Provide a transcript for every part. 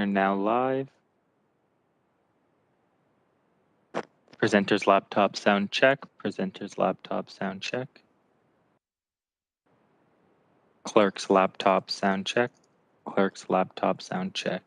are now live. Presenter's laptop sound check. Presenter's laptop sound check. Clerk's laptop sound check. Clerk's laptop sound check.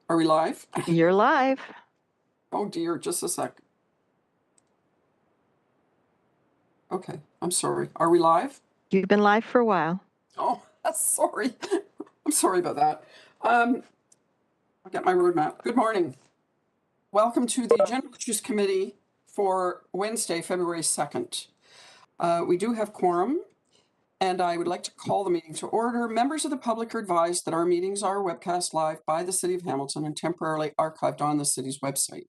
Are we live? You're live. Oh dear, just a sec. Okay, I'm sorry. Are we live? You've been live for a while. Oh, sorry. I'm sorry about that. I'll get my roadmap. Good morning. Welcome to the Agenda Issues Committee for Wednesday, February 2nd. We do have quorum, and I would like to call the meeting to order. Members of the public are advised that our meetings are webcast live by the City of Hamilton and temporarily archived on the city's website.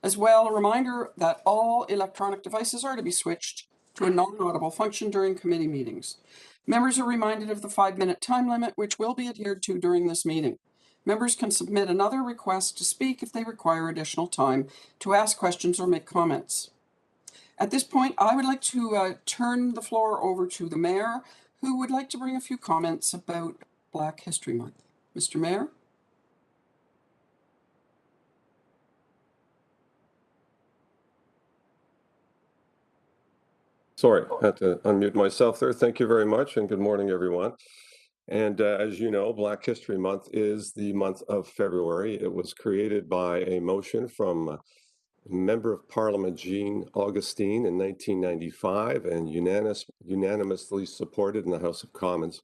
As well, a reminder that all electronic devices are to be switched to a non-audible function during committee meetings. Members are reminded of the 5-minute time limit, which will be adhered to during this meeting. Members can submit another request to speak if they require additional time to ask questions or make comments. At this point, I would like to turn the floor over to the Mayor, who would like to bring a few comments about Black History Month. Mr. Mayor? Sorry, I had to unmute myself there. Thank you very much, and good morning, everyone. And as you know, Black History Month is the month of February. It was created by a motion from Member of Parliament Jean Augustine in 1995 and unanimously supported in the House of Commons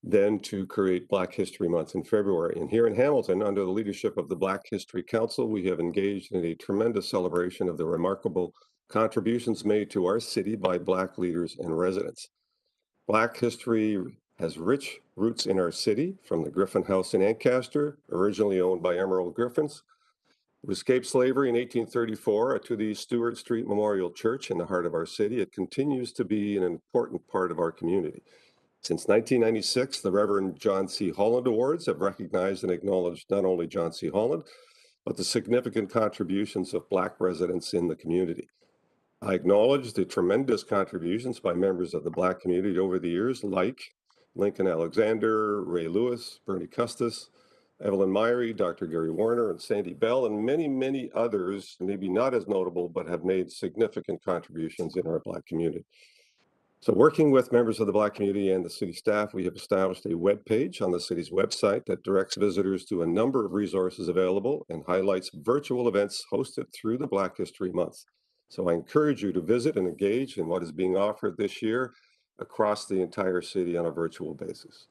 then to create Black History Month in February. And here in Hamilton, under the leadership of the Black History Council, we have engaged in a tremendous celebration of the remarkable contributions made to our city by Black leaders and residents. Black history has rich roots in our city, from the Griffin House in Ancaster, originally owned by Emerald Griffins, who escaped slavery in 1834, to the Stewart Street Memorial Church in the heart of our city. It continues to be an important part of our community. Since 1996, the Reverend John C. Holland Awards have recognized and acknowledged not only John C. Holland, but the significant contributions of Black residents in the community. I acknowledge the tremendous contributions by members of the Black community over the years, like Lincoln Alexander, Ray Lewis, Bernie Custis, Evelyn Myrie, Dr. Gary Warner, and Sandy Bell, and many, many others, maybe not as notable, but have made significant contributions in our Black community. So working with members of the Black community and the city staff, we have established a web page on the city's website that directs visitors to a number of resources available and highlights virtual events hosted through the Black History Month. So I encourage you to visit and engage in what is being offered this year across the entire city on a virtual basis.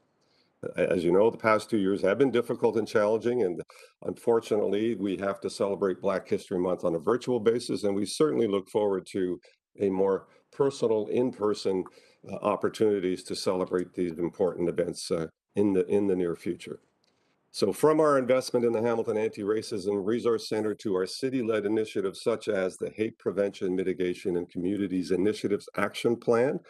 As you know, the past 2 years have been difficult and challenging, and unfortunately, we have to celebrate Black History Month on a virtual basis, and we certainly look forward to a more personal, in-person opportunities to celebrate these important events in the near future. So from our investment in the Hamilton Anti-Racism Resource Center to our city-led initiatives such as the Hate Prevention, Mitigation, and Communities Initiatives Action Plan,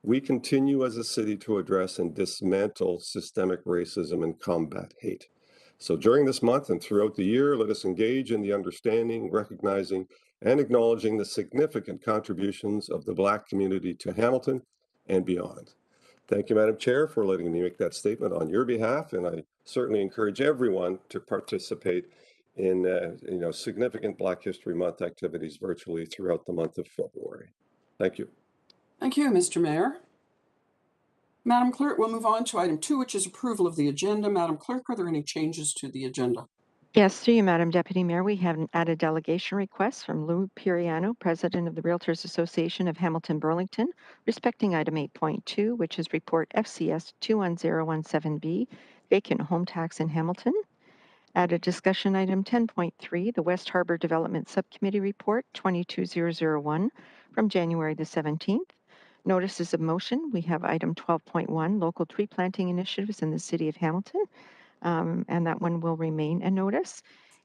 we continue as a city to address and dismantle systemic racism and combat hate. So during this month and throughout the year, let us engage in the understanding, recognizing, and acknowledging the significant contributions of the Black community to Hamilton and beyond. Thank you, Madam Chair, for letting me make that statement on your behalf, and I certainly encourage everyone to participate in significant Black History Month activities virtually throughout the month of February. Thank you. Thank you, Mr. Mayor. Madam Clerk, we'll move on to item 2, which is approval of the agenda. Madam Clerk, are there any changes to the agenda? Yes, through you, Madam Deputy Mayor, we have added delegation requests from Lou Periano, President of the Realtors Association of Hamilton Burlington, respecting item 8.2, which is report FCS 21017B, vacant home tax in Hamilton. Added discussion item 10.3, the West Harbor Development Subcommittee Report 22001 from January the 17th. Notices of motion, we have item 12.1, local tree planting initiatives in the city of Hamilton. And that one will remain a notice.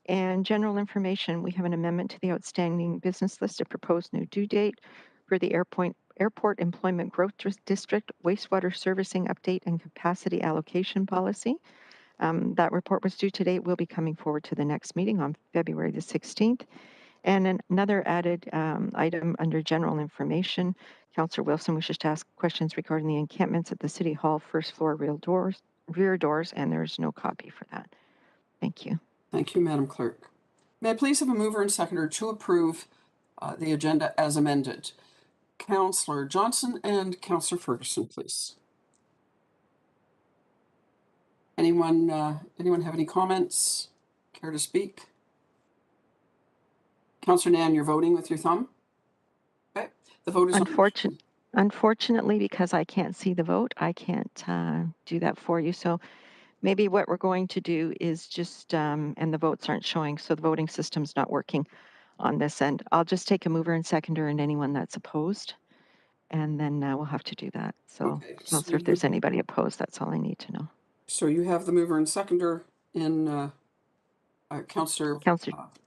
And general information, we have an amendment to the outstanding business list, a proposed new due date for the Airport Employment Growth District wastewater servicing update and capacity allocation policy. That report was due today. It will be coming forward to the next meeting on February the 16th. And another added item under general information, Councillor Wilson wishes to ask questions regarding the encampments at the City Hall first floor rear doors, and there's no copy for that. Thank you. Thank you, Madam Clerk. May I please have a mover and seconder to approve the agenda as amended? Councillor Johnson and Councillor Ferguson, please. Anyone have any comments? care to speak? Councillor Nan, you're voting with your thumb? Okay, the vote is on. Unfortunately, because I can't see the vote, I can't do that for you. So maybe what we're going to do is just, and the votes aren't showing, so the voting system's not working on this end. I'll just take a mover and seconder and anyone that's opposed, and then we'll have to do that. So, Okay, Councillor, if there's anybody opposed, that's all I need to know. So you have the mover and seconder in Councillor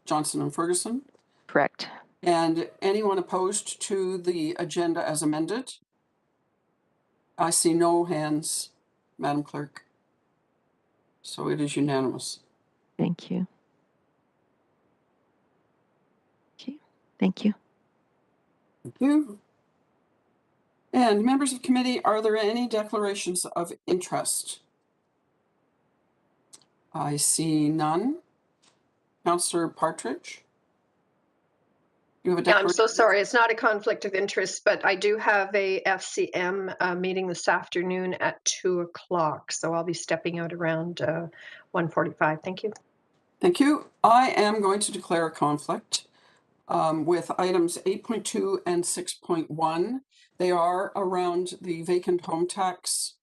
Johnson and Ferguson? Correct. And anyone opposed to the agenda as amended? I see no hands, Madam Clerk. So it is unanimous. Thank you. Okay, thank you. Thank you. And members of committee, are there any declarations of interest? I see none. Councillor Partridge? You have a Yeah, I'm so declaration? sorry. It's not a conflict of interest, but I do have a FCM meeting this afternoon at 2 o'clock. So I'll be stepping out around 1:45. Thank you. Thank you. I am going to declare a conflict with items 8.2 and 6.1. They are around the vacant home tax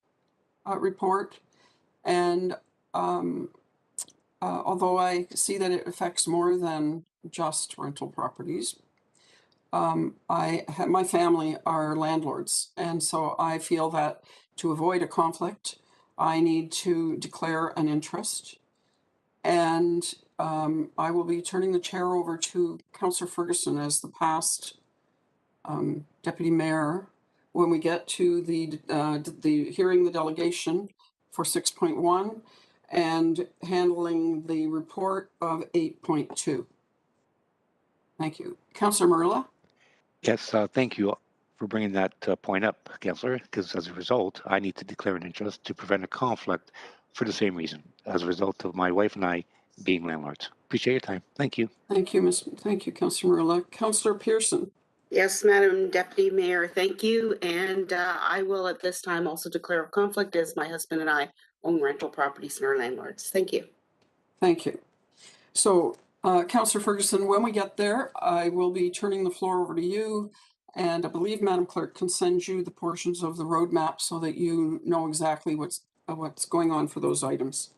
report. And although I see that it affects more than just rental properties, my family are landlords. And so I feel that to avoid a conflict, I need to declare an interest. And I will be turning the chair over to Councillor Ferguson as the past deputy mayor when we get to the hearing the delegation for 6.1 and handling the report of 8.2. Thank you. Councillor Merla? Yes, thank you for bringing that point up, Councillor, because as a result, I need to declare an interest to prevent a conflict for the same reason, as a result of my wife and I being landlords. Appreciate your time. Thank you. Thank you, Thank you, Councillor Merla. Councillor Pearson? Yes, Madam Deputy Mayor, thank you. And I will at this time also declare a conflict as my husband and I own rental properties and are landlords. Thank you. Thank you. So, Councillor Ferguson, when we get there, I will be turning the floor over to you. And I believe Madam Clerk can send you the portions of the roadmap so that you know exactly what's going on for those items.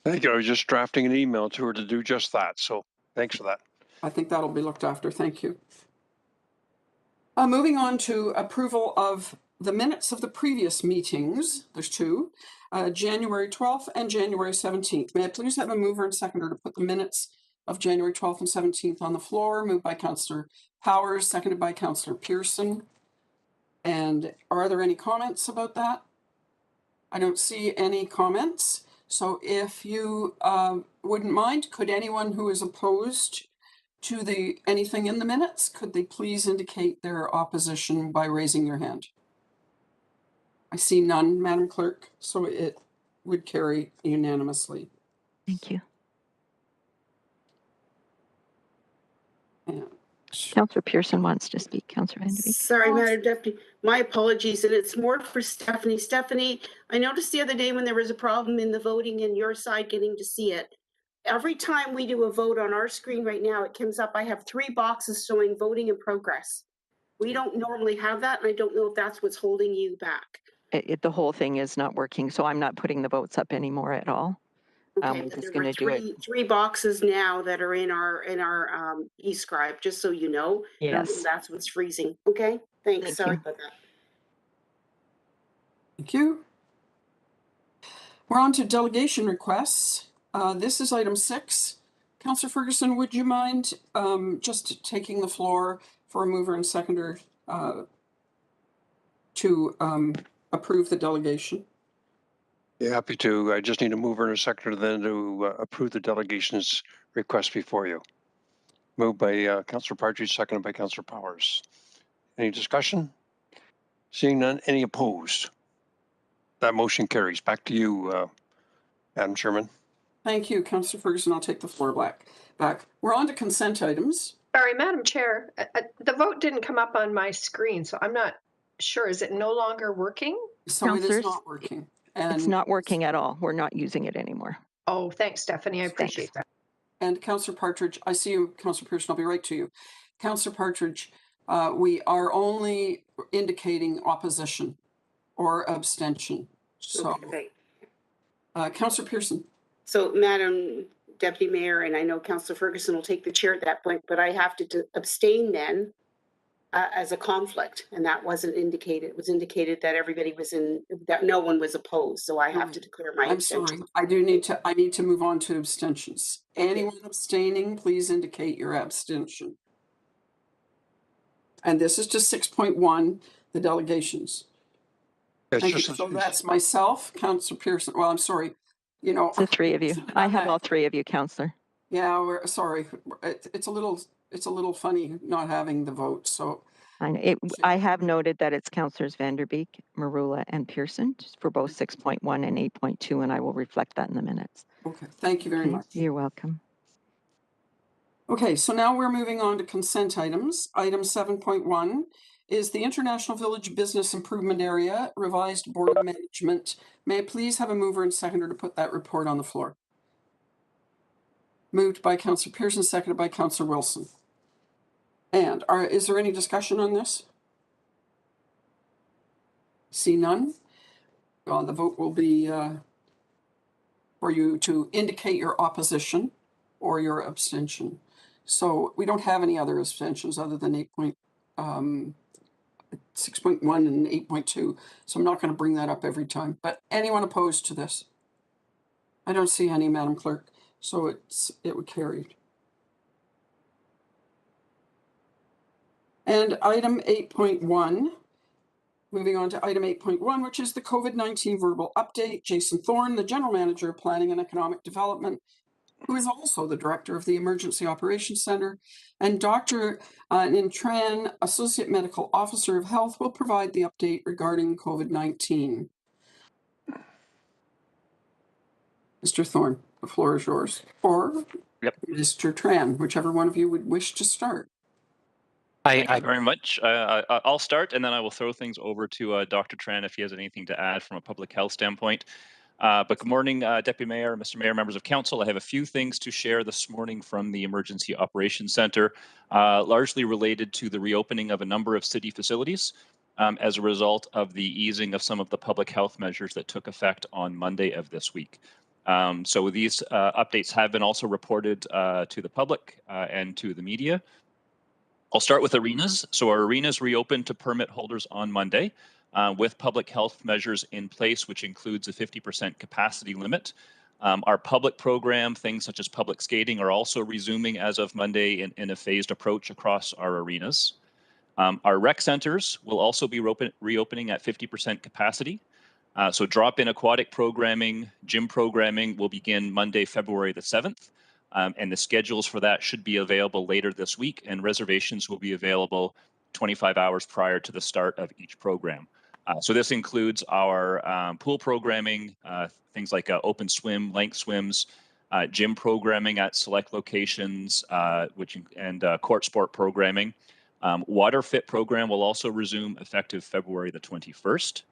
Thank you. I was just drafting an email to her to do just that. So thanks for that. I think that'll be looked after. Thank you. Moving on to approval of the minutes of the previous meetings. There's two, January 12th and January 17th. May I please have a mover and seconder to put the minutes of January 12th and 17th on the floor? Moved by Councillor Powers, seconded by Councillor Pearson. And are there any comments about that? I don't see any comments. So if you wouldn't mind, could anyone who is opposed to anything in the minutes, could they please indicate their opposition by raising your hand? I see none, Madam Clerk, so it would carry unanimously. Thank you. And Councillor Pearson wants to speak. Councillor Vanderbeek. Sorry, Madam Deputy. My apologies, and it's more for Stephanie. Stephanie, I noticed the other day when there was a problem in the voting and your side getting to see it. Every time we do a vote on our screen right now, it comes up. I have 3 boxes showing voting in progress. We don't normally have that, and I don't know if that's what's holding you back. The whole thing is not working, so I'm not putting the votes up anymore at all. Okay, We're but just there going to do it. 3 boxes now that are in our e-scribe, just so you know. Yes. That's what's freezing. Okay, thanks. Thank Sorry you. about that. thank you. We're on to delegation requests. This is item 6. Councillor Ferguson, would you mind just taking the floor for a mover and seconder to approve the delegation? Yeah, happy to. I just need a mover and a seconder then to approve the delegation's request before you. Moved by Councillor Partridge, seconded by Councillor Powers. Any discussion? Seeing none, any opposed? That motion carries. Back to you, Madam Chairman. Thank you, Councillor Ferguson. I'll take the floor back. We're on to consent items. Sorry, Madam Chair, the vote didn't come up on my screen, so I'm not sure. Is it no longer working? So it is Councillors, not working. And it's not working at all. We're not using it anymore. Oh, thanks, Stephanie. I appreciate that. And Councillor Partridge, I see you, Councillor Pearson, I'll be right to you. Councillor Partridge, we are only indicating opposition or abstention. So, Okay. Councillor Pearson. So, Madam Deputy Mayor, and I know Councillor Ferguson will take the chair at that point, but I have to abstain then as a conflict, and that wasn't indicated. It was indicated that everybody was that no one was opposed, so I have to declare my abstention. Sorry, I need to move on to abstentions. Anyone abstaining, please indicate your abstention. And this is to 6.1, the delegations. Thank you. So that's myself, Councillor Pearson. Well, I'm sorry. You know, the three of you. I have all three of you, Councillor. Yeah, we're sorry. It's a little funny not having the vote. So I have noted that it's Councillors Vanderbeek, Marula, and Pearson for both 6.1 and 8.2, and I will reflect that in the minutes. Okay, thank you very much. You're welcome. Okay, so now we're moving on to consent items. Item 7.1 is the International Village Business Improvement Area Revised Board of Management. May I please have a mover and seconder to put that report on the floor? Moved by Councillor Pearson, seconded by Councillor Wilson. And is there any discussion on this? See none. Well, the vote will be for you to indicate your opposition or your abstention. So we don't have any other abstentions other than 6.1 and 8.2. So I'm not going to bring that up every time. But anyone opposed to this? I don't see any, Madam Clerk. So it would carry. And item 8.1, moving on to item 8.1, which is the COVID-19 verbal update. Jason Thorne, the General Manager of Planning and Economic Development, who is also the Director of the Emergency Operations Center, and Dr. Ninh Tran, Associate Medical Officer of Health, will provide the update regarding COVID-19. Mr. Thorne, the floor is yours. Or Mr. Tran, whichever one of you would wish to start. Thank you very much. I'll start, and then I will throw things over to Dr. Tran if he has anything to add from a public health standpoint. But good morning, Deputy Mayor, Mr. Mayor, members of council. I have a few things to share this morning from the Emergency Operations Center, largely related to the reopening of a number of city facilities as a result of the easing of some of the public health measures that took effect on Monday of this week. So these updates have been also reported to the public and to the media. I'll start with arenas. So our arenas reopened to permit holders on Monday with public health measures in place, which includes a 50% capacity limit. Our public program, things such as public skating, are also resuming as of Monday in a phased approach across our arenas. Our rec centers will also be reopening at 50% capacity. So drop-in aquatic programming, gym programming will begin Monday, February the 7th. And the schedules for that should be available later this week, and reservations will be available 25 hours prior to the start of each program. So this includes our pool programming, things like open swim, length swims, gym programming at select locations, and court sport programming. Water Fit program will also resume effective February the 21st.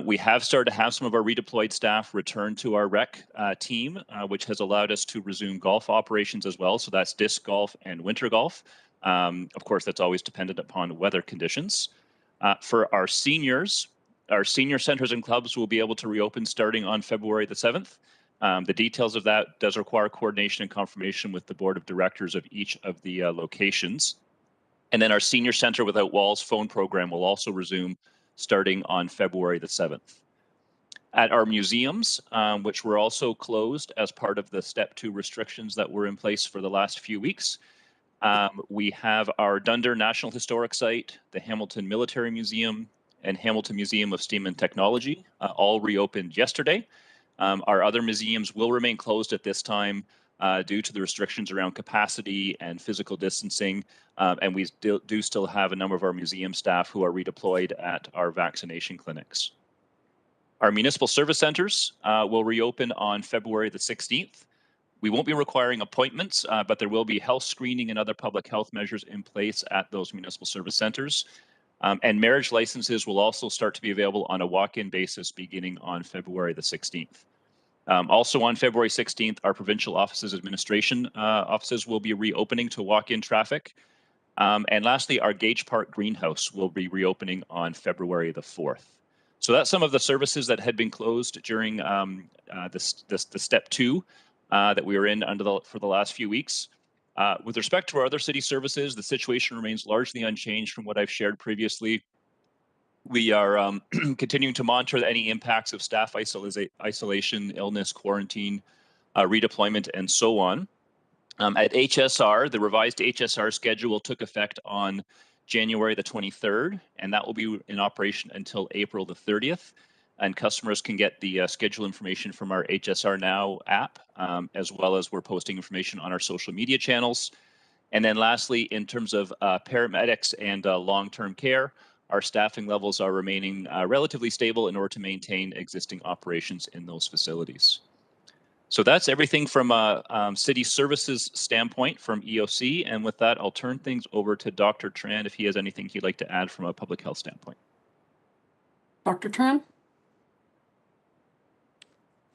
We have started to have some of our redeployed staff return to our rec team, which has allowed us to resume golf operations as well. So that's disc golf and winter golf. Of course, that's always dependent upon weather conditions. For our senior centers and clubs will be able to reopen starting on February the 7th. The details of that does require coordination and confirmation with the board of directors of each of the locations. And then our Senior Center Without Walls phone program will also resume starting on February the 7th. At our museums, which were also closed as part of the Step 2 restrictions that were in place for the last few weeks, we have our Dunder National Historic Site, the Hamilton Military Museum, and Hamilton Museum of Steam and Technology, all reopened yesterday. Our other museums will remain closed at this time due to the restrictions around capacity and physical distancing, and we do still have a number of our museum staff who are redeployed at our vaccination clinics. Our municipal service centers will reopen on February the 16th. We won't be requiring appointments, but there will be health screening and other public health measures in place at those municipal service centers. And marriage licenses will also start to be available on a walk-in basis beginning on February the 16th. Also on February 16th, our provincial offices administration offices will be reopening to walk-in traffic. And lastly, our Gage Park greenhouse will be reopening on February the 4th. So that's some of the services that had been closed during the step 2 that we were in for the last few weeks. With respect to our other city services, the situation remains largely unchanged from what I've shared previously. We are continuing to monitor any impacts of staff isolation, illness, quarantine, redeployment, and so on. At HSR, the revised HSR schedule took effect on January the 23rd, and that will be in operation until April the 30th. And customers can get the schedule information from our HSR Now app, as well as we're posting information on our social media channels. And then lastly, in terms of paramedics and long-term care, our staffing levels are remaining relatively stable in order to maintain existing operations in those facilities. So that's everything from a city services standpoint from EOC. And with that, I'll turn things over to Dr. Tran if he has anything he'd like to add from a public health standpoint. Dr. Tran?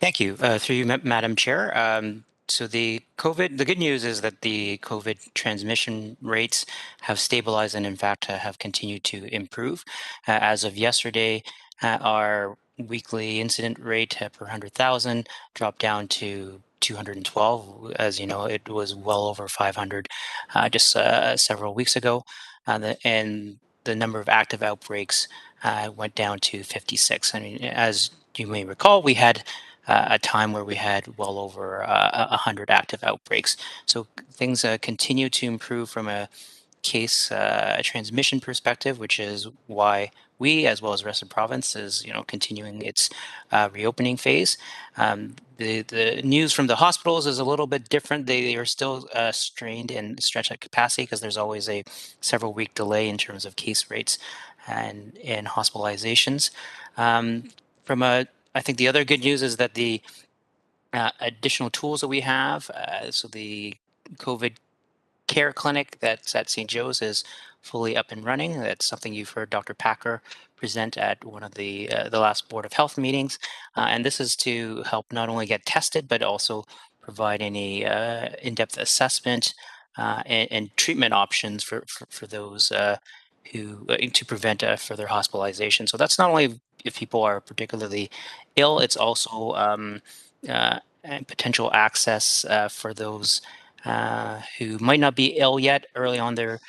Thank you. Through you, Madam Chair. So the good news is that the COVID transmission rates have stabilized and in fact have continued to improve. As of yesterday, our weekly incident rate per 100,000 dropped down to 212. As you know, it was well over 500 just several weeks ago. And the number of active outbreaks went down to 56. I mean, as you may recall, we had a time where we had well over 100 active outbreaks. So things continue to improve from a case transmission perspective, which is why we, as well as the rest of the province, is continuing its reopening phase. The news from the hospitals is a little bit different. They are still strained and stretched at capacity because there's always a several week delay in terms of case rates and hospitalizations. I think the other good news is that the additional tools that we have, so the COVID care clinic that's at St. Joe's is fully up and running. That's something you've heard Dr. Packer present at one of the last Board of Health meetings. And this is to help not only get tested, but also provide any in-depth assessment and treatment options for those who to prevent further hospitalization. So that's not only if people are particularly ill, it's also and potential access for those who might not be ill yet early on their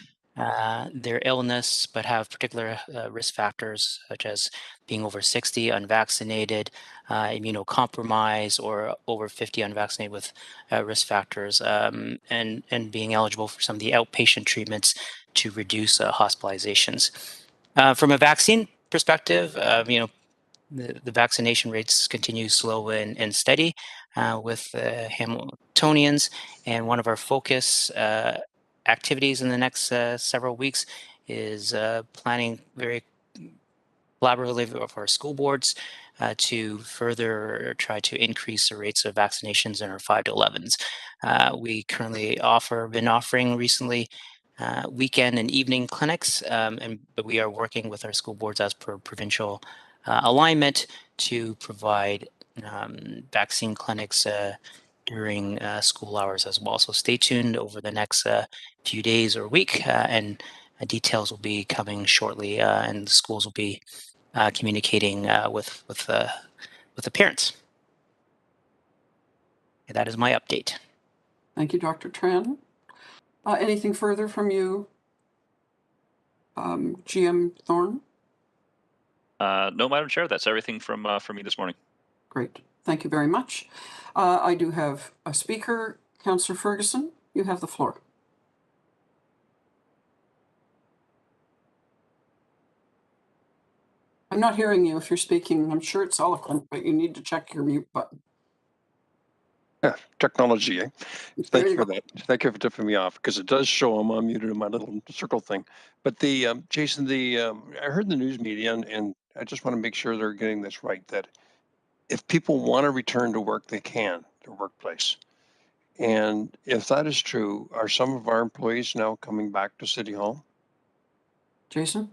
illness, but have particular risk factors such as being over 60, unvaccinated, immunocompromised, or over 50 unvaccinated with risk factors, and being eligible for some of the outpatient treatments to reduce hospitalizations. From a vaccine perspective, the vaccination rates continue slow and steady with Hamiltonians, and one of our focus activities in the next several weeks is planning very collaboratively with our school boards to further try to increase the rates of vaccinations in our 5 to 11s. We currently been offering recently weekend and evening clinics, but we are working with our school boards as per provincial alignment to provide vaccine clinics during school hours as well. So stay tuned over the next few days or week, and details will be coming shortly, and the schools will be communicating with the parents. And that is my update. Thank you, Dr. Tran. Anything further from you, GM Thorne? No, Madam Chair, that's everything from me this morning. Great. Thank you very much. I do have a speaker. Councillor Ferguson, you have the floor. I'm not hearing you if you're speaking. I'm sure it's eloquent, but you need to check your mute button. Yeah, technology, eh? Thank you for that. Thank you for tipping me off, because it does show I'm unmuted in my little circle thing. But Jason, I heard the news media, and I just want to make sure they're getting this right, that if people want to return to work, they can, their workplace. And if that is true, are some of our employees now coming back to City Hall? Jason?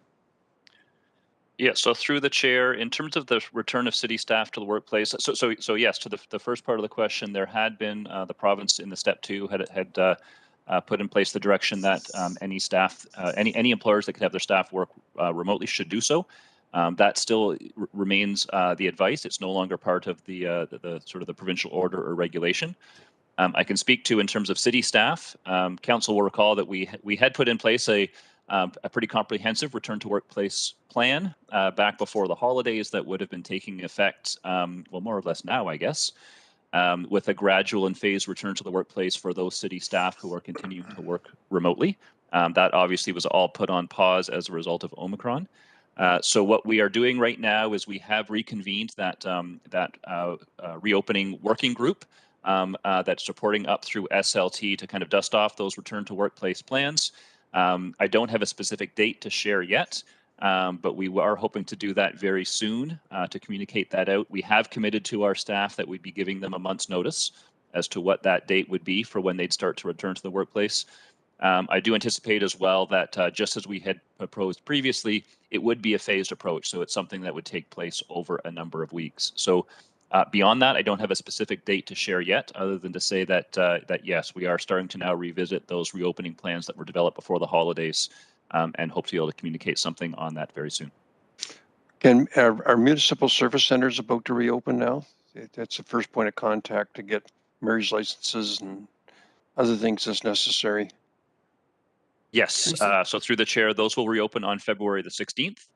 Yeah, so through the chair, in terms of the return of city staff to the workplace, so yes, to the first part of the question, there had been the province in the step 2 had put in place the direction that any staff, any employers that could have their staff work remotely should do so. That still remains the advice. It's no longer part of the sort of the provincial order or regulation. I can speak to in terms of city staff. Council will recall that we had put in place a pretty comprehensive return to workplace plan back before the holidays that would have been taking effect, well, more or less now, I guess, with a gradual and phased return to the workplace for those city staff who are continuing to work remotely. That obviously was all put on pause as a result of Omicron. So what we are doing right now is we have reconvened that reopening working group that's supporting up through SLT to kind of dust off those return to workplace plans. I don't have a specific date to share yet, but we are hoping to do that very soon to communicate that out. We have committed to our staff that we'd be giving them a month's notice as to what that date would be for when they'd start to return to the workplace. I do anticipate as well that just as we had proposed previously, it would be a phased approach. So it's something that would take place over a number of weeks. So beyond that, I don't have a specific date to share yet, other than to say that that yes, we are starting to now revisit those reopening plans that were developed before the holidays, and hope to be able to communicate something on that very soon. Can our municipal service centers about to reopen now? That's the first point of contact to get marriage licenses and other things as necessary. Yes, so through the chair, those will reopen on February the 16th.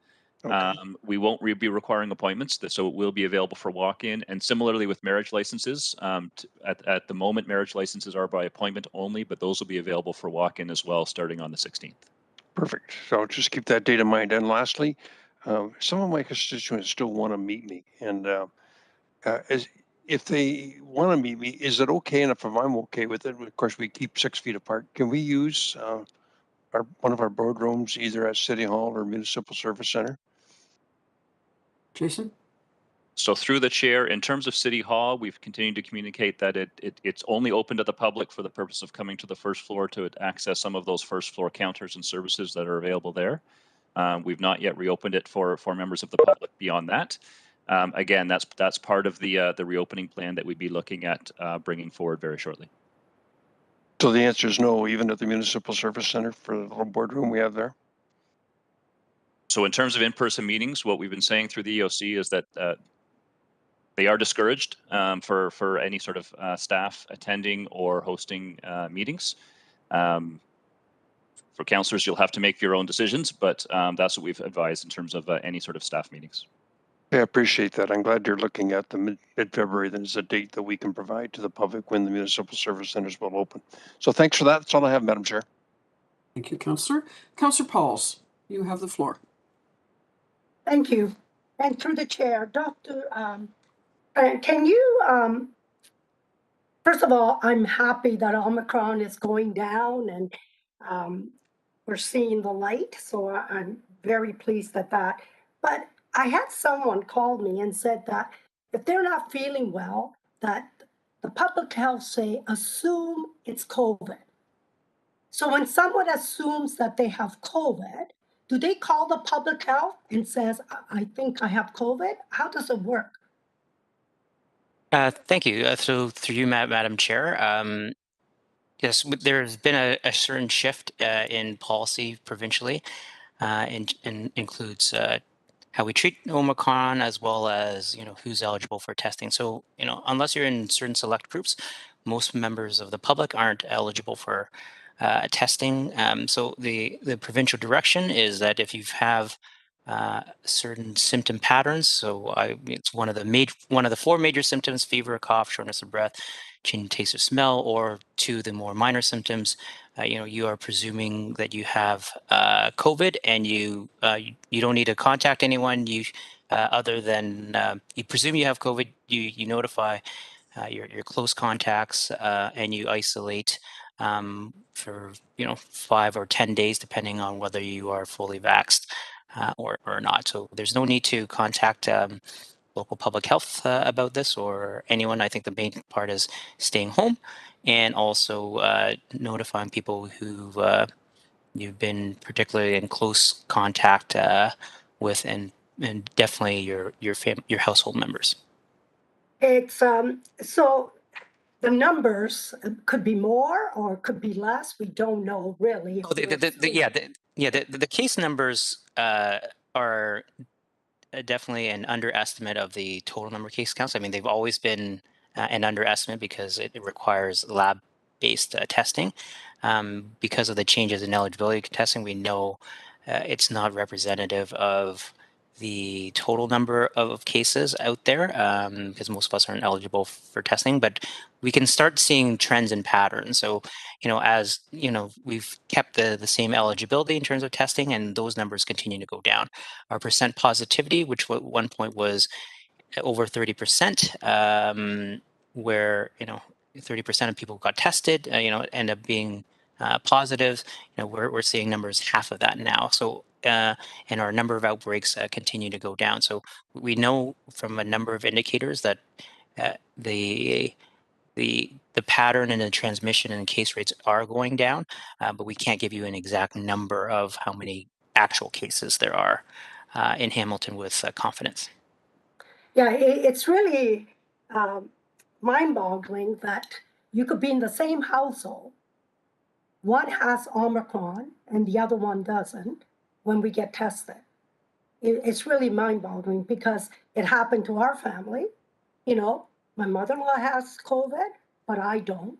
Okay. We won't be requiring appointments, so it will be available for walk-in. And similarly with marriage licenses, at the moment, marriage licenses are by appointment only, but those will be available for walk-in as well, starting on the 16th. Perfect. So just keep that date in mind. And lastly, some of my constituents still want to meet me, and if they want to meet me, is it okay? And if I'm okay with it, of course, we keep 6 feet apart. Can we use one of our boardrooms either at City Hall or Municipal Service Center? Jason? So through the chair, in terms of City Hall, we've continued to communicate that it's only open to the public for the purpose of coming to the first floor to access some of those first floor counters and services that are available there. We've not yet reopened it for members of the public beyond that. Again, that's part of the reopening plan that we'd be looking at bringing forward very shortly. So the answer is no, even at the Municipal Service Center for the little boardroom we have there? So in terms of in-person meetings, what we've been saying through the EOC is that they are discouraged for any sort of staff attending or hosting meetings. For councillors, you'll have to make your own decisions, but that's what we've advised in terms of any sort of staff meetings. Yeah, I appreciate that. I'm glad you're looking at the mid-February. That is a date that we can provide to the public when the municipal service centers will open. So thanks for that. That's all I have, Madam Chair. Thank you, Councillor. Councillor Pauls, you have the floor. Thank you. And through the chair, Dr. Can you, first of all, I'm happy that Omicron is going down and we're seeing the light. So I'm very pleased at that. But I had someone call me and said that if they're not feeling well, that the public health say, assume it's COVID. So when someone assumes that they have COVID, do they call the public health and says, I think I have COVID? How does it work? Thank you. So through you, Madam Chair, yes, there's been a certain shift in policy provincially, and includes how we treat Omicron as well as who's eligible for testing. So unless you're in certain select groups, most members of the public aren't eligible for testing. So the provincial direction is that if you have certain symptom patterns, so it's one of the 4 major symptoms: fever, cough, shortness of breath, change in taste or smell, or 2 the more minor symptoms. You are presuming that you have COVID, and you don't need to contact anyone. Other than you presume you have COVID, you notify your close contacts, and you isolate for 5 or 10 days, depending on whether you are fully vaxxed or not. So there's no need to contact local public health about this or anyone. I think the main part is staying home, and also notifying people who you've been particularly in close contact with, and and definitely your household members. It's so the numbers could be more or could be less. We don't know really. Oh, the case numbers are definitely an underestimate of the total number of case counts. I mean, they've always been an underestimate because it requires lab-based testing. Because of the changes in eligibility testing, we know it's not representative of the total number of cases out there because most of us aren't eligible for testing, but we can start seeing trends and patterns. So, as we've kept the same eligibility in terms of testing, and those numbers continue to go down. Our percent positivity, which at one point was over 30%, where 30% of people got tested, end up being positive. We're seeing numbers half of that now. So and our number of outbreaks continue to go down. So we know from a number of indicators that the pattern and the transmission and case rates are going down, but we can't give you an exact number of how many actual cases there are in Hamilton with confidence. Yeah, it's really mind-boggling that you could be in the same household. One has Omicron and the other one doesn't when we get tested. It's really mind-boggling because it happened to our family. My mother-in-law has COVID, but I don't,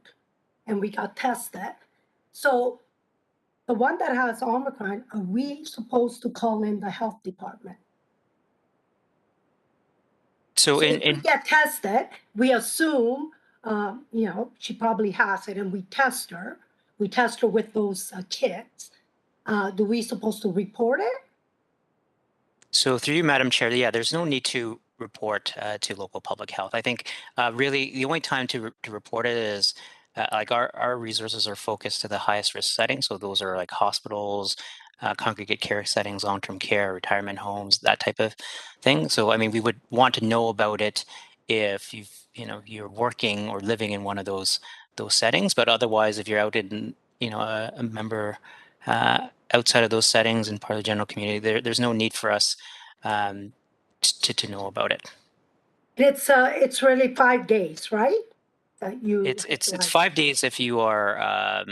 and we got tested. So the one that has Omicron, are we supposed to call in the health department? So if we get tested, we assume, she probably has it, and we test her. We test her with those kits. Do we supposed to report it? So through you, Madam Chair, there's no need to report to local public health. I think really the only time to report it is like our resources are focused to the highest risk settings. So those are like hospitals, congregate care settings, long-term care, retirement homes, that type of thing. So I mean, we would want to know about it if you're working or living in one of those settings. But otherwise, if you're out in a member outside of those settings and part of the general community, there's no need for us to know about it. It's really 5 days, right? It's 5 days if you are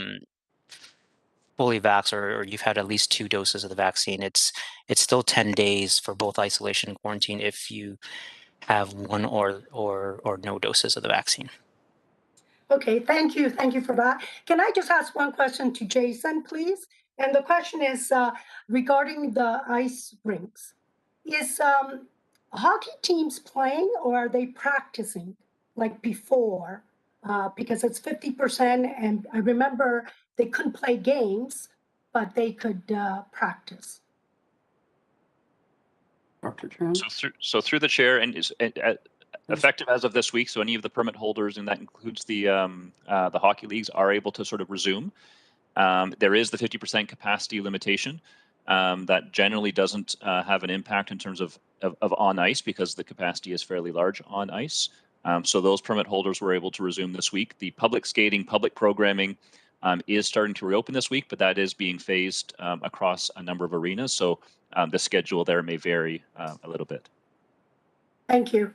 fully vaxxed or you've had at least 2 doses of the vaccine. It's still 10 days for both isolation and quarantine if you have 1 or no doses of the vaccine. Okay, thank you for that. Can I just ask one question to Jason, please? And the question is regarding the ice rinks. Is hockey teams playing or are they practicing like before? Because it's 50%, and I remember they couldn't play games, but they could practice. Dr. Tran? So through the chair, and is effective as of this week, so any of the permit holders, and that includes the hockey leagues, are able to sort of resume. There is the 50% capacity limitation that generally doesn't have an impact in terms of on ice because the capacity is fairly large on ice. So those permit holders were able to resume this week. The public skating, public programming is starting to reopen this week, but that is being phased across a number of arenas. So the schedule there may vary a little bit. Thank you.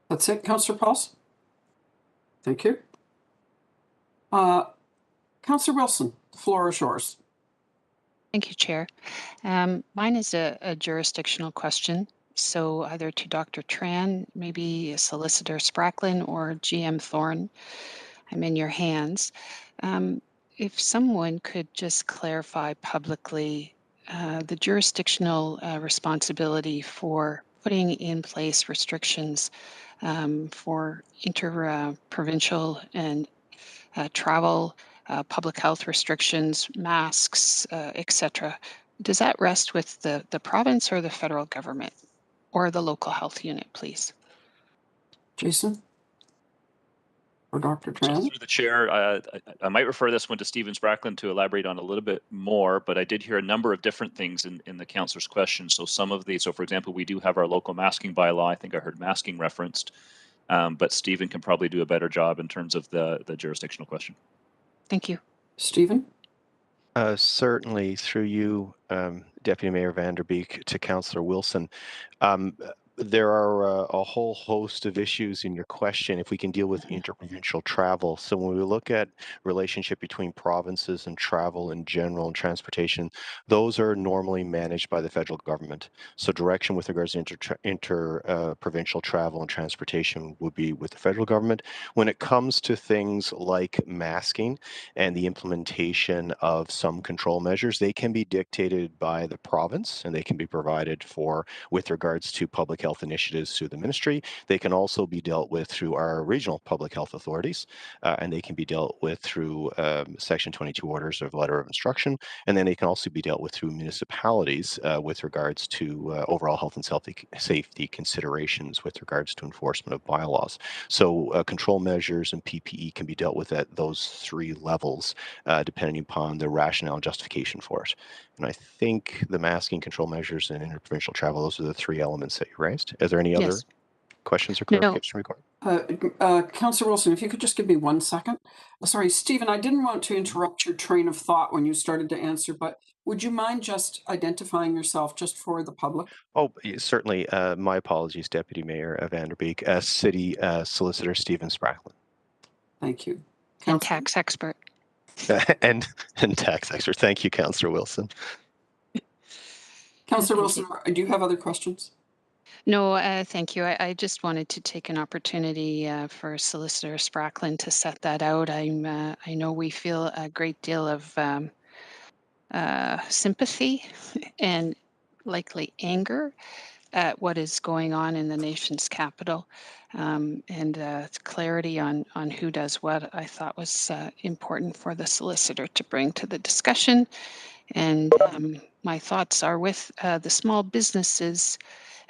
That's it, Councillor Pauls? Thank you. Councillor Wilson, the floor is yours. Thank you, Chair. Mine is a jurisdictional question. So either to Dr. Tran, maybe Solicitor Spracklin, or GM Thorne, I'm in your hands. If someone could just clarify publicly the jurisdictional responsibility for putting in place restrictions for inter-provincial and travel, public health restrictions, masks, etc. Does that rest with the province or the federal government or the local health unit, please? Jason? Or Dr. Tran? So through the chair, I might refer this one to Stephen Spracklin to elaborate on a little bit more, but I did hear a number of different things in the councillor's question. So for example, we do have our local masking bylaw. I think I heard masking referenced, but Stephen can probably do a better job in terms of the jurisdictional question. Thank you. Stephen? Certainly, through you, Deputy Mayor Vanderbeek, to Councillor Wilson. There are a whole host of issues in your question if we can deal with interprovincial travel. So when we look at relationship between provinces and travel in general and transportation, those are normally managed by the federal government. So direction with regards to interprovincial travel and transportation would be with the federal government. When it comes to things like masking and the implementation of some control measures, they can be dictated by the province and they can be provided for with regards to public health initiatives through the ministry. They can also be dealt with through our regional public health authorities, and they can be dealt with through Section 22 orders of letter of instruction, and then they can also be dealt with through municipalities with regards to overall health and safety considerations with regards to enforcement of bylaws. So control measures and PPE can be dealt with at those three levels, depending upon the rationale and justification for it. And I think the masking, control measures, and interprovincial travel, those are the three elements that you raised. Is there any other questions or clarifications required? Councillor Wilson, if you could just give me 1 second. Sorry, Stephen, I didn't want to interrupt your train of thought when you started to answer, but would you mind just identifying yourself just for the public? Oh, certainly. My apologies, Deputy Mayor Vanderbeek. City Solicitor Stephen Spracklin. Thank you. And tax expert. and tax expert. Thank you, Councillor Wilson. Councillor Wilson, do you have other questions? No, thank you. I just wanted to take an opportunity for Solicitor Spracklin to set that out. I know we feel a great deal of sympathy and likely anger at what is going on in the nation's capital, and clarity on who does what I thought was important for the solicitor to bring to the discussion. And my thoughts are with the small businesses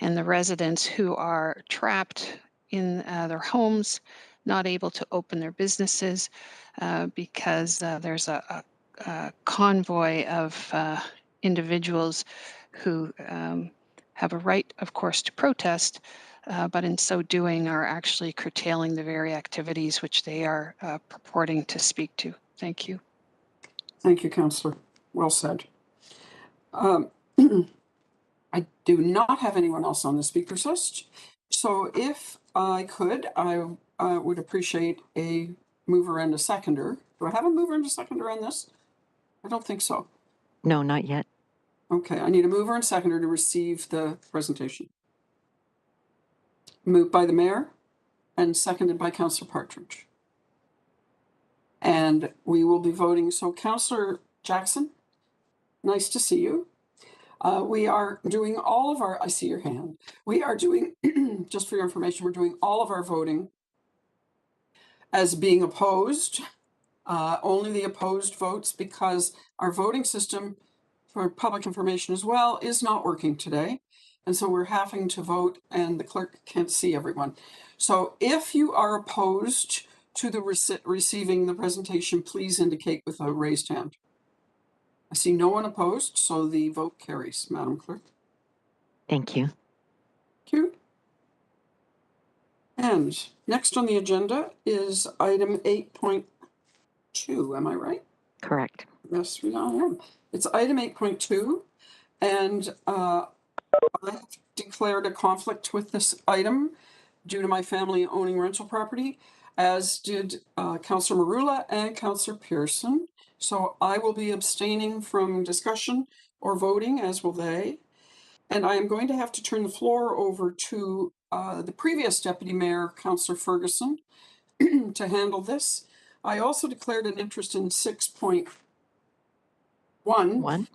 and the residents who are trapped in their homes, not able to open their businesses because there's a convoy of individuals who have a right, of course, to protest, but in so doing are actually curtailing the very activities which they are purporting to speak to. Thank you. Thank you, Councillor. Well said. I do not have anyone else on the speakers list. So if I could, I would appreciate a mover and a seconder. Do I have a mover and a seconder on this? I don't think so. No, not yet. Okay, I need a mover and seconder to receive the presentation. Moved by the mayor and seconded by Councillor Partridge. And we will be voting. So Councillor Jackson, nice to see you. We are doing all of our, I see your hand. We are doing, just for your information, we're doing all of our voting as being opposed, only the opposed votes, because our voting system for public information as well is not working today. And so we're having to vote and the clerk can't see everyone. So if you are opposed to the receiving the presentation, please indicate with a raised hand. I see no one opposed, so the vote carries, Madam Clerk. Thank you. Thank you. And next on the agenda is item 8.2. Am I right? Correct. Yes, we are. It's item 8.2, and I have declared a conflict with this item due to my family owning rental property, as did Councillor Marula and Councillor Pearson. So I will be abstaining from discussion or voting, as will they. And I am going to have to turn the floor over to the previous Deputy Mayor, Councillor Ferguson, to handle this. I also declared an interest in 6.1,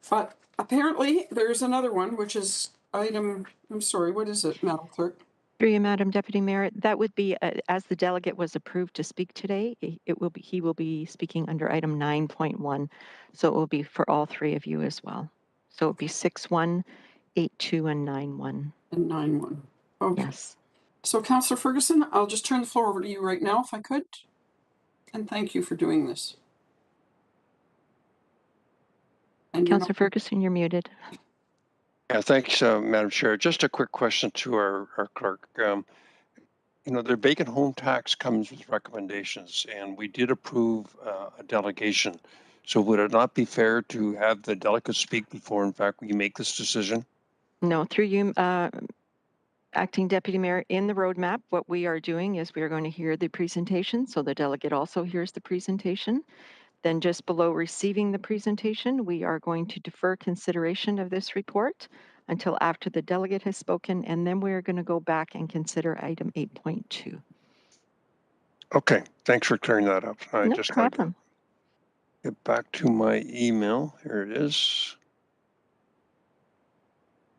but apparently there's another one, which is item, I'm sorry, what is it, Madam Clerk? Through you, Madam Deputy Mayor, that would be, as the delegate was approved to speak today, he will be speaking under item 9.1. So it will be for all three of you as well. So it would be 6.1, 8.2, and 9.1. And 9.1. Okay. Yes. So Councillor Ferguson, I'll just turn the floor over to you right now, if I could. And thank you for doing this. And Councillor Ferguson, you're muted. Yeah, thanks, Madam Chair. Just a quick question to our clerk. You know, the vacant home tax comes with recommendations, and we did approve a delegation So would it not be fair to have the delegates speak before, in fact, we make this decision? No, through you, Acting Deputy Mayor, in the roadmap, what we are doing is we are going to hear the presentation, so the delegate also hears the presentation. Then just below receiving the presentation, we are going to defer consideration of this report until after the delegate has spoken, and then we're going to go back and consider item 8.2. Okay, thanks for clearing that up. I No just gotta problem. get back to my email. Here it is.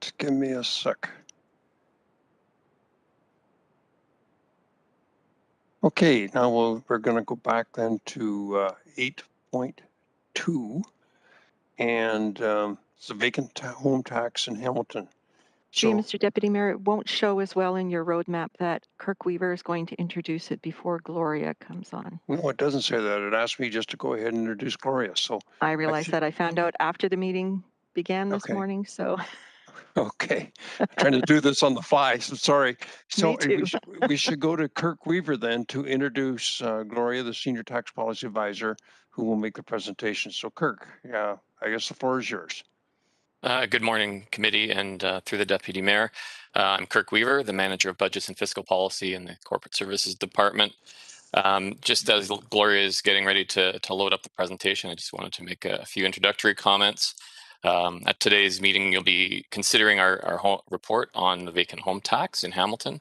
Just give me a sec. Okay, now we're going to go back then to 8.2, and it's the vacant home tax in Hamilton. Gee, So, Mr. Deputy Mayor, it won't show as well in your roadmap that Kirk Weaver is going to introduce it before Gloria comes on. no, it doesn't say that. It asked me just to go ahead and introduce Gloria. So I realize that I found out after the meeting began this Okay. morning, so Okay, I'm trying to do this on the fly, so sorry. So Me too. we should go to Kirk Weaver then to introduce Gloria, the Senior Tax Policy Advisor, who will make the presentation. So Kirk, yeah, I guess the floor is yours. Good morning, committee, and through the Deputy Mayor. I'm Kirk Weaver, the Manager of Budgets and Fiscal Policy in the Corporate Services Department. Just as Gloria is getting ready to load up the presentation, I just wanted to make a few introductory comments. At today's meeting, you'll be considering our report on the vacant home tax in Hamilton.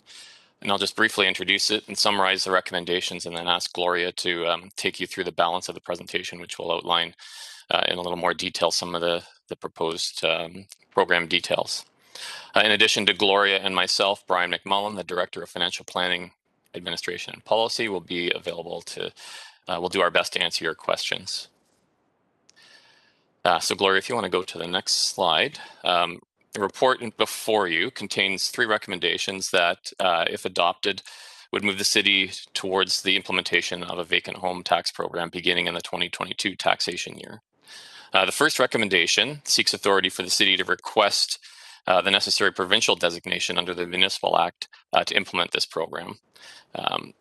And I'll just briefly introduce it and summarize the recommendations, and then ask Gloria to take you through the balance of the presentation, which will outline in a little more detail some of the proposed program details. In addition to Gloria and myself, Brian McMullen, the Director of Financial Planning, Administration and Policy, will be available to, we'll do our best to answer your questions. So Gloria, if you want to go to the next slide. The report before you contains 3 recommendations that, if adopted, would move the city towards the implementation of a vacant home tax program beginning in the 2022 taxation year. The first recommendation seeks authority for the city to request the necessary provincial designation under the Municipal Act to implement this program. Under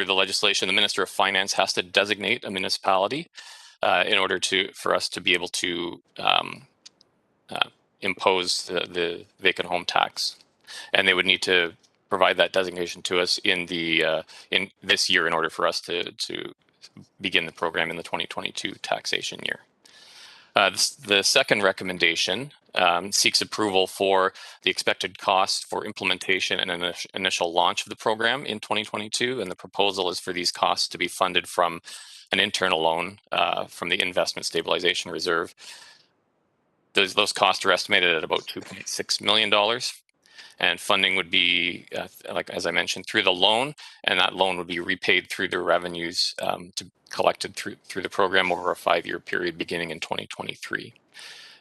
the legislation, the Minister of Finance has to designate a municipality in order for us to be able to impose the vacant home tax, and they would need to provide that designation to us in this year in order for us to begin the program in the 2022 taxation year. The second recommendation seeks approval for the expected cost for implementation and an initial launch of the program in 2022, and the proposal is for these costs to be funded from an internal loan from the Investment Stabilization Reserve. Those costs are estimated at about $2.6 million. And funding would be, like as I mentioned, through the loan, and that loan would be repaid through the revenues collected through the program over a 5-year period beginning in 2023.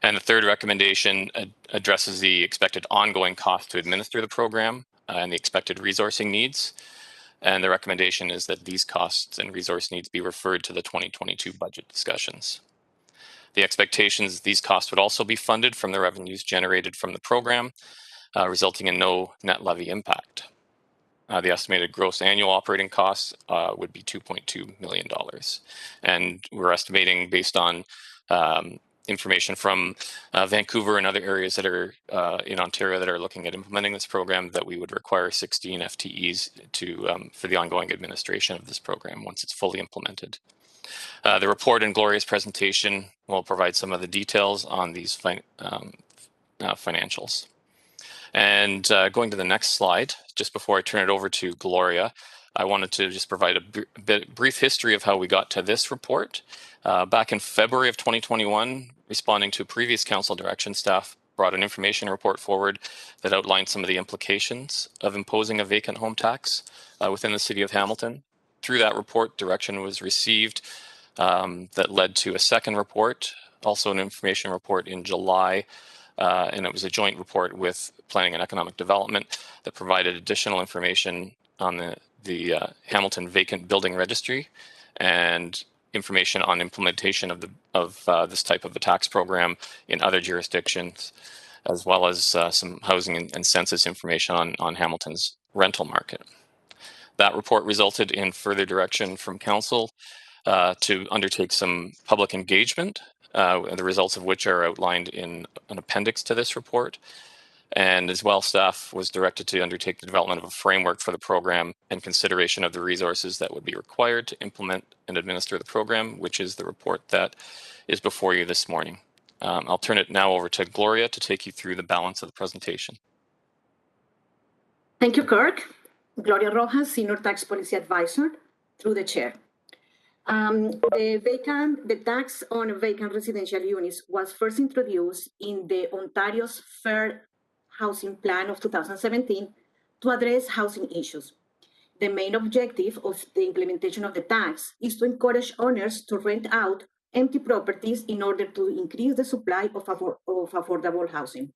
And the third recommendation addresses the expected ongoing cost to administer the program and the expected resourcing needs. And the recommendation is that these costs and resource needs be referred to the 2022 budget discussions. The expectations these costs would also be funded from the revenues generated from the program, resulting in no net levy impact. The estimated gross annual operating costs would be $2.2 million. And we're estimating, based on information from Vancouver and other areas that are in Ontario that are looking at implementing this program, that we would require 16 FTEs for the ongoing administration of this program once it's fully implemented. The report in Gloria's presentation will provide some of the details on these financials. And going to the next slide, just before I turn it over to Gloria, I wanted to just provide a brief history of how we got to this report. Back in February of 2021, responding to previous council direction, staff brought an information report forward that outlined some of the implications of imposing a vacant home tax within the city of Hamilton. Through that report, direction was received that led to a second report, also an information report in July, and it was a joint report with Planning and Economic Development that provided additional information on the Hamilton Vacant Building Registry and information on implementation of this type of a tax program in other jurisdictions, as well as some housing and census information on Hamilton's rental market. That report resulted in further direction from Council to undertake some public engagement, the results of which are outlined in an appendix to this report. And as well, staff was directed to undertake the development of a framework for the program and consideration of the resources that would be required to implement and administer the program, which is the report that is before you this morning. I'll turn it now over to Gloria to take you through the balance of the presentation. Thank you, Kirk. Gloria Rojas, Senior Tax Policy Advisor, through the chair. The tax on vacant residential units was first introduced in the Ontario's Fair Housing Plan of 2017 to address housing issues. The main objective of the implementation of the tax is to encourage owners to rent out empty properties in order to increase the supply of affordable housing.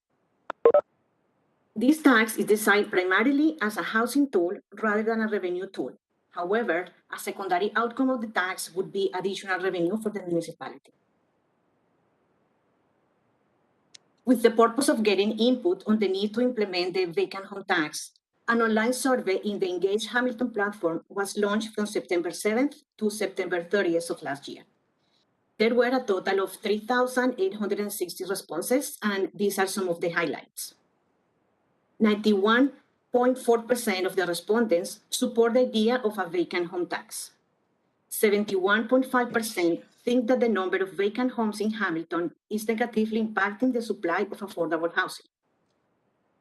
This tax is designed primarily as a housing tool rather than a revenue tool. However, a secondary outcome of the tax would be additional revenue for the municipality. With the purpose of getting input on the need to implement the vacant home tax, an online survey in the Engage Hamilton platform was launched from September 7th to September 30th of last year. There were a total of 3,860 responses, and these are some of the highlights. 91.4% of the respondents support the idea of a vacant home tax. 71.5% think that the number of vacant homes in Hamilton is negatively impacting the supply of affordable housing.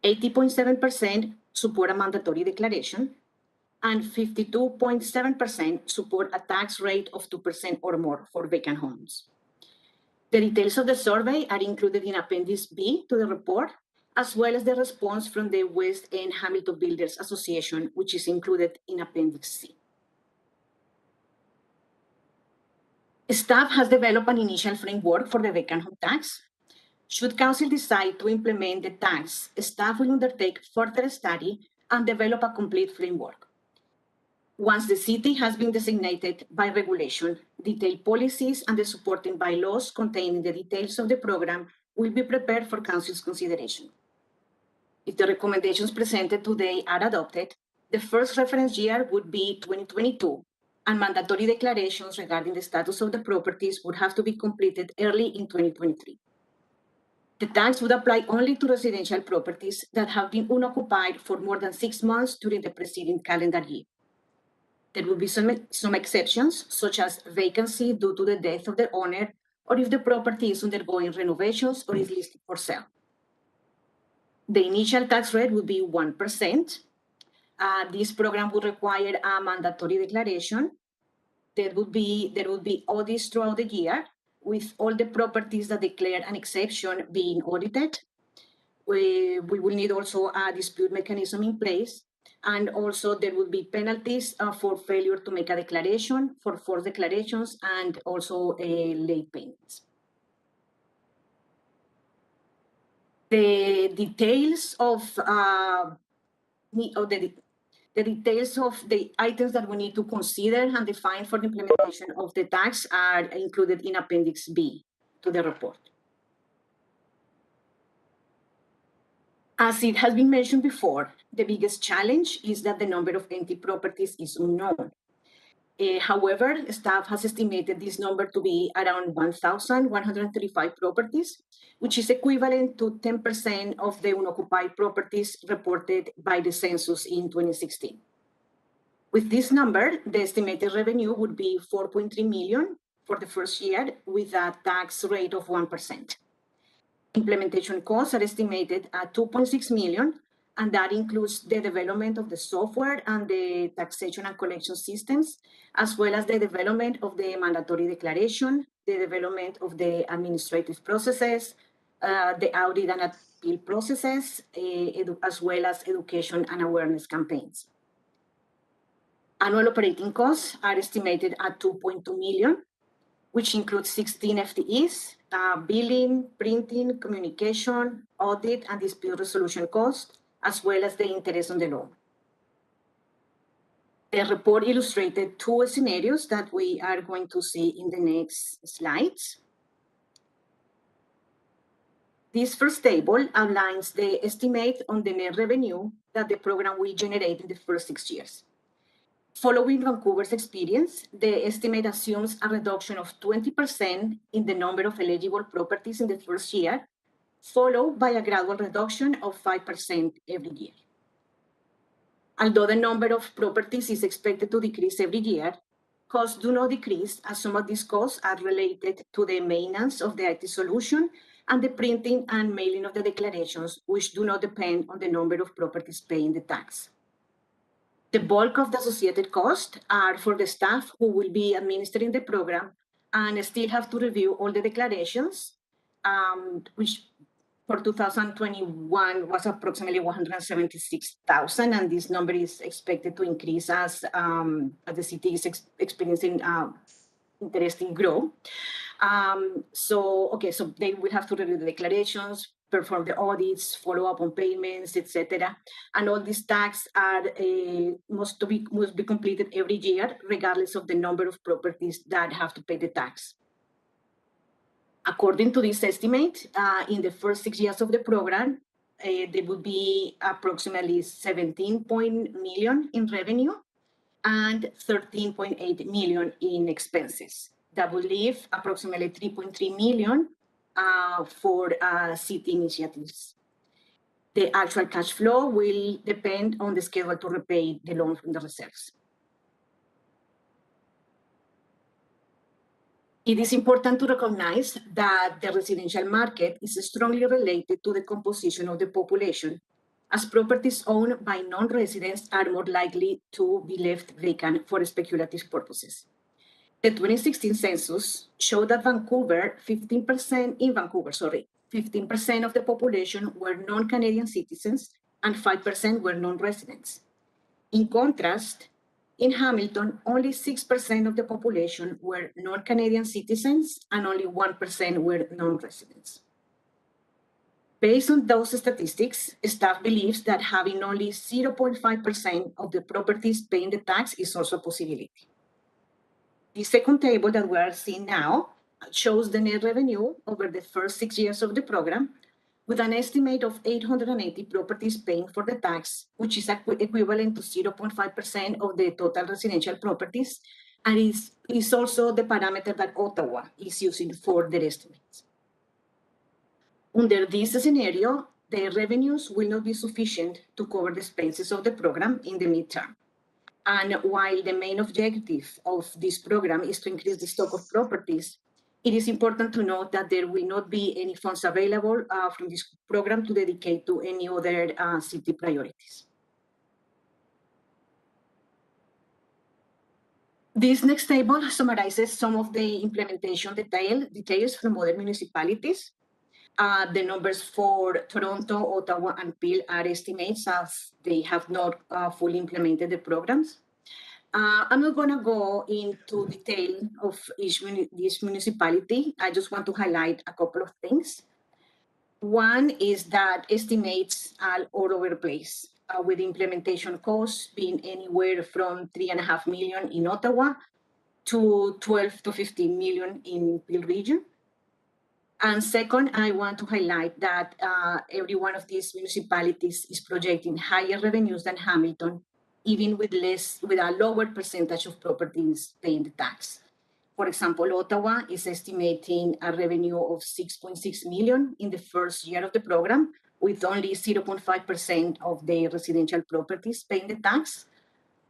80.7% support a mandatory declaration, and 52.7% support a tax rate of 2% or more for vacant homes. The details of the survey are included in Appendix B to the report, as well as the response from the West End Hamilton Builders Association, which is included in Appendix C. Staff has developed an initial framework for the vacant home tax. Should Council decide to implement the tax, staff will undertake further study and develop a complete framework. Once the city has been designated by regulation, detailed policies and the supporting bylaws containing the details of the program will be prepared for Council's consideration. If the recommendations presented today are adopted, the first reference year would be 2022, and mandatory declarations regarding the status of the properties would have to be completed early in 2023. The tax would apply only to residential properties that have been unoccupied for more than 6 months during the preceding calendar year. There will be some exceptions, such as vacancy due to the death of the owner, or if the property is undergoing renovations or is listed for sale. The initial tax rate would be 1%. This program would require a mandatory declaration. There would be audits throughout the year, with all the properties that declare an exception being audited. We will need also a dispute mechanism in place. And also there will be penalties for failure to make a declaration, for false declarations, and also late payments. The details of the items that we need to consider and define for the implementation of the tax are included in Appendix B to the report. As it has been mentioned before, the biggest challenge is that the number of empty properties is unknown. However, staff has estimated this number to be around 1,135 properties, which is equivalent to 10% of the unoccupied properties reported by the census in 2016. With this number, the estimated revenue would be $4.3 million for the first year with a tax rate of 1%. Implementation costs are estimated at $2.6 million, and that includes the development of the software and the taxation and collection systems, as well as the development of the mandatory declaration, the development of the administrative processes, the audit and appeal processes, as well as education and awareness campaigns. Annual operating costs are estimated at $2.2 million, which includes 16 FTEs, billing, printing, communication, audit, and dispute resolution costs, as well as the interest on the loan. The report illustrated 2 scenarios that we are going to see in the next slides. This first table outlines the estimate on the net revenue that the program will generate in the first 6 years. Following Vancouver's experience, the estimate assumes a reduction of 20% in the number of eligible properties in the first year, followed by a gradual reduction of 5% every year. Although the number of properties is expected to decrease every year, costs do not decrease, as some of these costs are related to the maintenance of the IT solution and the printing and mailing of the declarations, which do not depend on the number of properties paying the tax. The bulk of the associated costs are for the staff who will be administering the program and still have to review all the declarations, which for 2021 was approximately 176,000, and this number is expected to increase as the city is experiencing interesting growth. So they will have to review the declarations, perform the audits, follow up on payments, etc. And all these tasks are must be completed every year, regardless of the number of properties that have to pay the tax. According to this estimate, in the first 6 years of the program, there will be approximately 17 million in revenue and 13.8 million in expenses. That will leave approximately 3.3 million for city initiatives. The actual cash flow will depend on the schedule to repay the loan from the reserves. It is important to recognize that the residential market is strongly related to the composition of the population, as properties owned by non-residents are more likely to be left vacant for speculative purposes. The 2016 census showed that 15% of the population were non-Canadian citizens and 5% were non-residents. In contrast, in Hamilton, only 6% of the population were non-Canadian citizens and only 1% were non-residents. Based on those statistics, staff believes that having only 0.5% of the properties paying the tax is also a possibility. The second table that we are seeing now shows the net revenue over the first 6 years of the program, with an estimate of 880 properties paying for the tax, which is equivalent to 0.5% of the total residential properties, and is also the parameter that Ottawa is using for their estimates. Under this scenario, the revenues will not be sufficient to cover the expenses of the program in the midterm. And while the main objective of this program is to increase the stock of properties, it is important to note that there will not be any funds available from this program to dedicate to any other city priorities. This next table summarizes some of the implementation details from other municipalities. The numbers for Toronto, Ottawa, and Peel are estimates, as they have not fully implemented the programs. I'm not going to go into detail of each municipality. I just want to highlight a couple of things. One is that estimates are all over the place, with implementation costs being anywhere from 3.5 million in Ottawa to 12 to 15 million in Peel region. And second, I want to highlight that every one of these municipalities is projecting higher revenues than Hamilton, even with a lower percentage of properties paying the tax. For example, Ottawa is estimating a revenue of 6.6 million in the first year of the program, with only 0.5% of the residential properties paying the tax,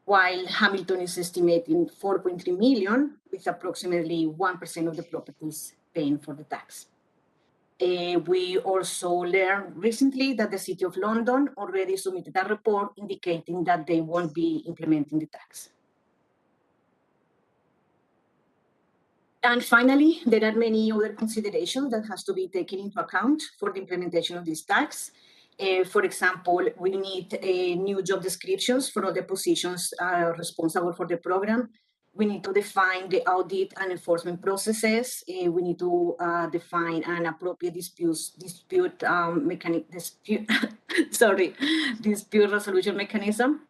while Hamilton is estimating 4.3 million, with approximately 1% of the properties paying for the tax. We also learned recently that the City of London already submitted a report indicating that they won't be implementing the tax. And finally, there are many other considerations that has to be taken into account for the implementation of this tax. For example, we need new job descriptions for all the positions responsible for the program. We need to define the audit and enforcement processes. We need to define an appropriate dispute resolution mechanism.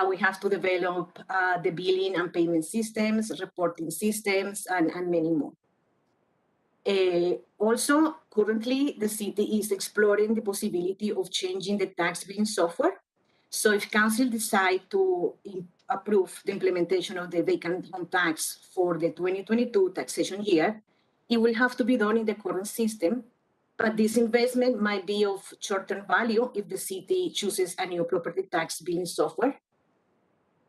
We have to develop the billing and payment systems, reporting systems, and many more. Also, currently, the city is exploring the possibility of changing the tax billing software. So if council decide to approve the implementation of the vacant home tax for the 2022 taxation year, it will have to be done in the current system, but this investment might be of short-term value if the city chooses a new property tax billing software.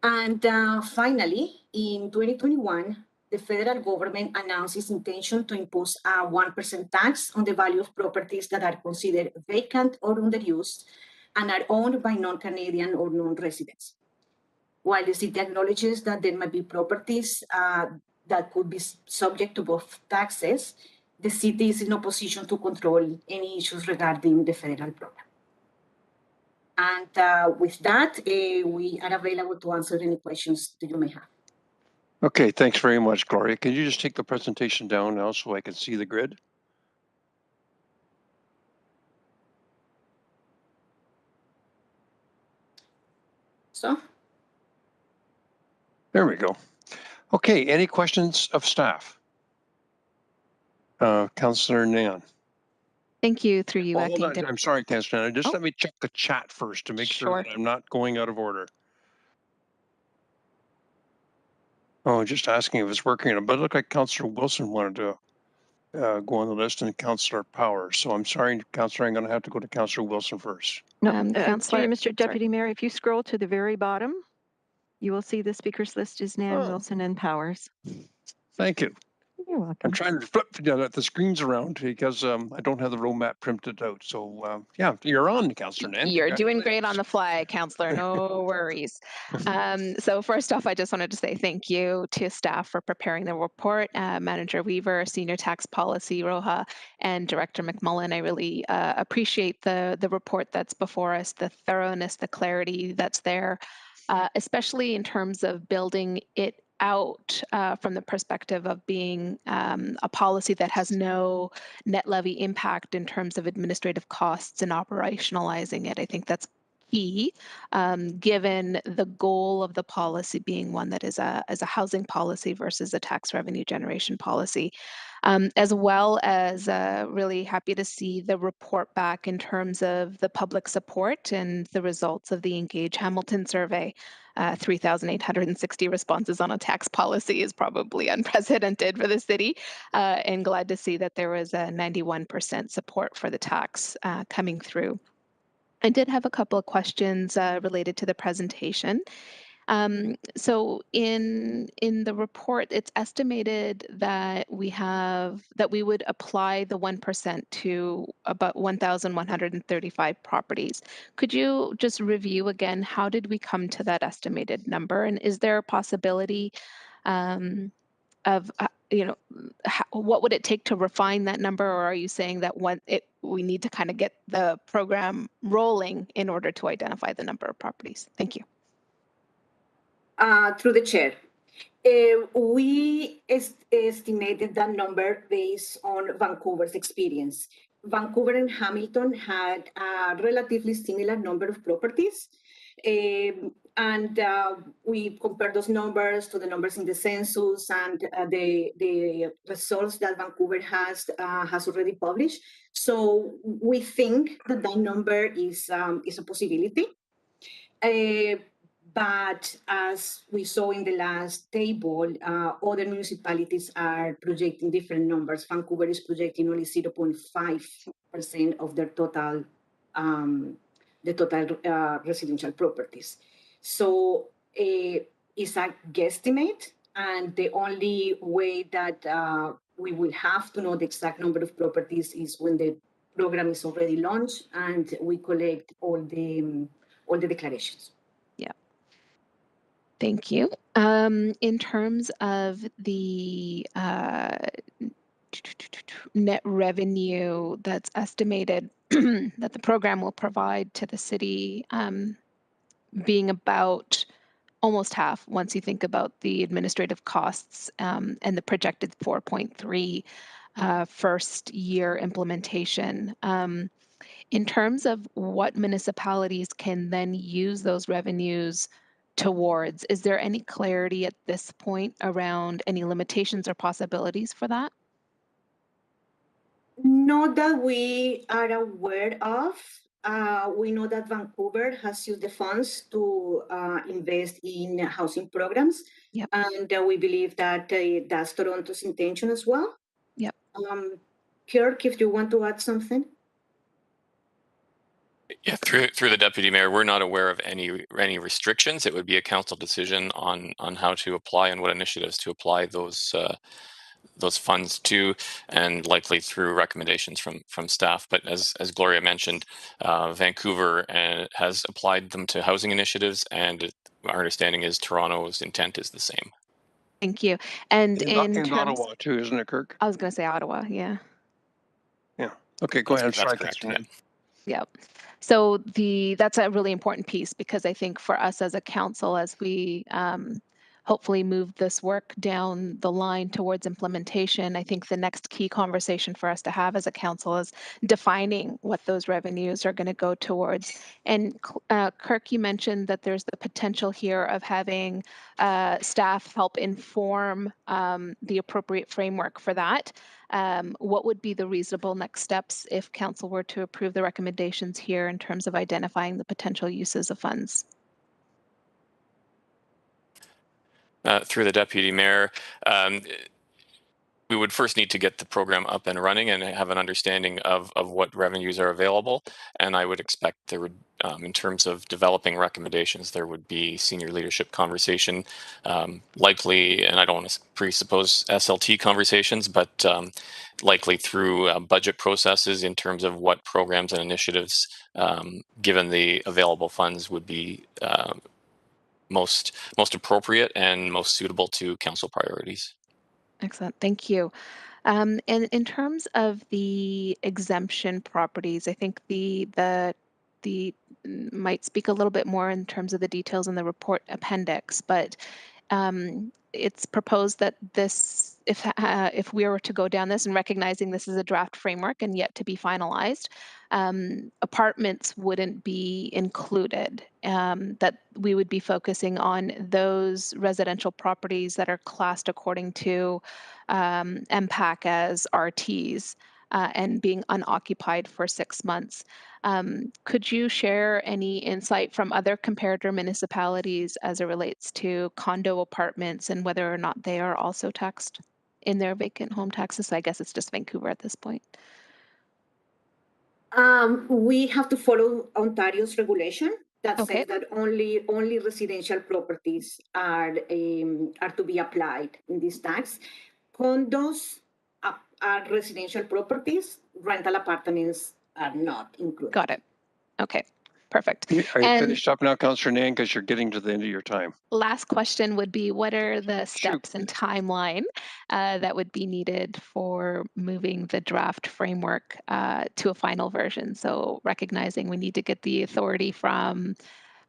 And finally, in 2021, the federal government announced its intention to impose a 1% tax on the value of properties that are considered vacant or underused and are owned by non-Canadian or non-residents. While the city acknowledges that there might be properties that could be subject to both taxes, the city is in no position to control any issues regarding the federal program. And with that, we are available to answer any questions that you may have. Okay, thanks very much, Gloria. Can you just take the presentation down now so I can see the grid? So? There we go. Okay, any questions of staff? Councillor Nan. Thank you, through you, Hold Acting on, I'm sorry, Councillor Nan. Just Oh. let me check the chat first to make sure that I'm not going out of order. Oh, just asking if it's working, but it looked like Councillor Wilson wanted to go on the list and Councillor Powers. So I'm sorry, Councillor, I'm going to have to go to Councillor Wilson first. No, Councillor, through you, Mr. Deputy Mayor, if you scroll to the very bottom, you will see the speakers list is Nan, Wilson, and Powers. Thank you. You're welcome. I'm trying to flip the screens around because I don't have the roadmap printed out. So yeah, you're on, Councillor Nan. You're doing great on the fly, Councillor. No worries. So first off, I just wanted to say thank you to staff for preparing the report. Manager Weaver, Senior Tax Policy Roja, and Director McMullen. I really appreciate the report that's before us, the thoroughness, the clarity that's there, especially in terms of building it out from the perspective of being a policy that has no net levy impact in terms of administrative costs and operationalizing it. I think that's key, given the goal of the policy being one that is a housing policy versus a tax revenue generation policy. As well as really happy to see the report back in terms of the public support and the results of the Engage Hamilton survey. 3,860 responses on a tax policy is probably unprecedented for the city, and glad to see that there was a 91% support for the tax coming through. I did have a couple of questions related to the presentation. So in the report, it's estimated that we would apply the 1% to about 1,135 properties. Could you just review again, how did we come to that estimated number? And is there a possibility of, what would it take to refine that number? Or are you saying that we need to kind of get the program rolling in order to identify the number of properties? Thank you. Through the chair. We estimated that number based on Vancouver's experience. Vancouver and Hamilton had a relatively similar number of properties. And we compared those numbers to the numbers in the census and the results that Vancouver has already published. So we think that number is a possibility. But as we saw in the last table, other municipalities are projecting different numbers. Vancouver is projecting only 0.5% of their total, residential properties. So it's a guesstimate, and the only way that we will have to know the exact number of properties is when the program is already launched and we collect all the declarations. Thank you. In terms of the net revenue that's estimated that the program will provide to the city, being about almost half once you think about the administrative costs and the projected 4.3 first year implementation. In terms of what municipalities can then use those revenues towards, is there any clarity at this point around any limitations or possibilities for that? Not that we are aware of. We know that Vancouver has used the funds to invest in housing programs. Yep. And we believe that that's Toronto's intention as well. Yep. Kirk, if you want to add something. Yeah, through the deputy mayor, we're not aware of any restrictions. It would be a council decision on how to apply and what initiatives to apply those funds to, and likely through recommendations from staff. But as Gloria mentioned, Vancouver has applied them to housing initiatives, and our understanding is Toronto's intent is the same. Thank you. And in terms, Ottawa too, isn't it, Kirk? I was going to say Ottawa. Yeah. Yeah. Okay, go ahead. That's correct. Yep. So that's a really important piece, because I think for us as a council, as we hopefully move this work down the line towards implementation, I think the next key conversation for us to have as a council is defining what those revenues are going to go towards. And Kirk, you mentioned that there's the potential here of having staff help inform the appropriate framework for that. What would be the reasonable next steps if council were to approve the recommendations here in terms of identifying the potential uses of funds? Through the deputy mayor, we would first need to get the program up and running and have an understanding of what revenues are available. And I would expect there would, in terms of developing recommendations, there would be senior leadership conversation, likely, and I don't want to presuppose SLT conversations, but likely through budget processes in terms of what programs and initiatives, given the available funds, would be most appropriate and most suitable to council priorities. Excellent, thank you. And in terms of the exemption properties, I think the might speak a little bit more in terms of the details in the report appendix, but it's proposed that this, if we were to go down this, and recognizing this is a draft framework and yet to be finalized, apartments wouldn't be included, that we would be focusing on those residential properties that are classed according to MPAC as RTs and being unoccupied for 6 months. Could you share any insight from other comparator municipalities as it relates to condo apartments and whether or not they are also taxed in their vacant home taxes? I guess it's just Vancouver at this point. We have to follow Ontario's regulation that Okay. says that only residential properties are to be applied in this tax. Condos are residential properties. Rental apartments are not included. Got it. Okay. Perfect. Are you finished up now, Councillor Nan, because you're getting to the end of your time? Last question would be, what are the steps and timeline that would be needed for moving the draft framework to a final version? So recognizing we need to get the authority from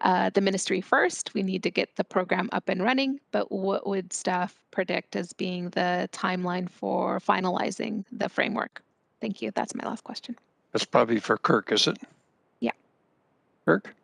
the ministry first, we need to get the program up and running, but what would staff predict as being the timeline for finalizing the framework? Thank you. That's my last question. That's probably for Kirk, is it? Yeah. Kirk?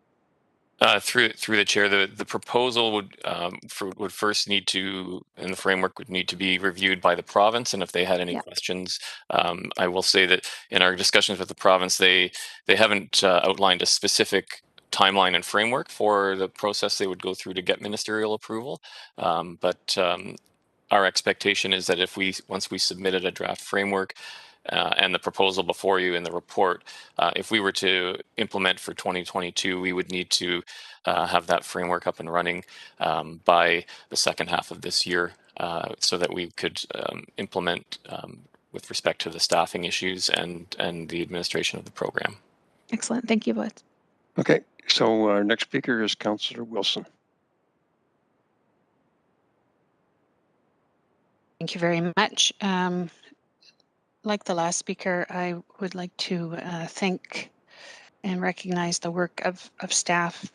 Through the chair, the proposal would first need to, and the framework would need to be reviewed by the province. And if they had any questions, I will say that in our discussions with the province, they haven't outlined a specific timeline and framework for the process they would go through to get ministerial approval. But our expectation is that once we submitted a draft framework, and the proposal before you in the report, if we were to implement for 2022, we would need to have that framework up and running by the second half of this year, so that we could implement with respect to the staffing issues and the administration of the program. Excellent. Thank you both. Okay, so our next speaker is Councillor Wilson. Thank you very much. Like the last speaker, I would like to thank and recognize the work of staff,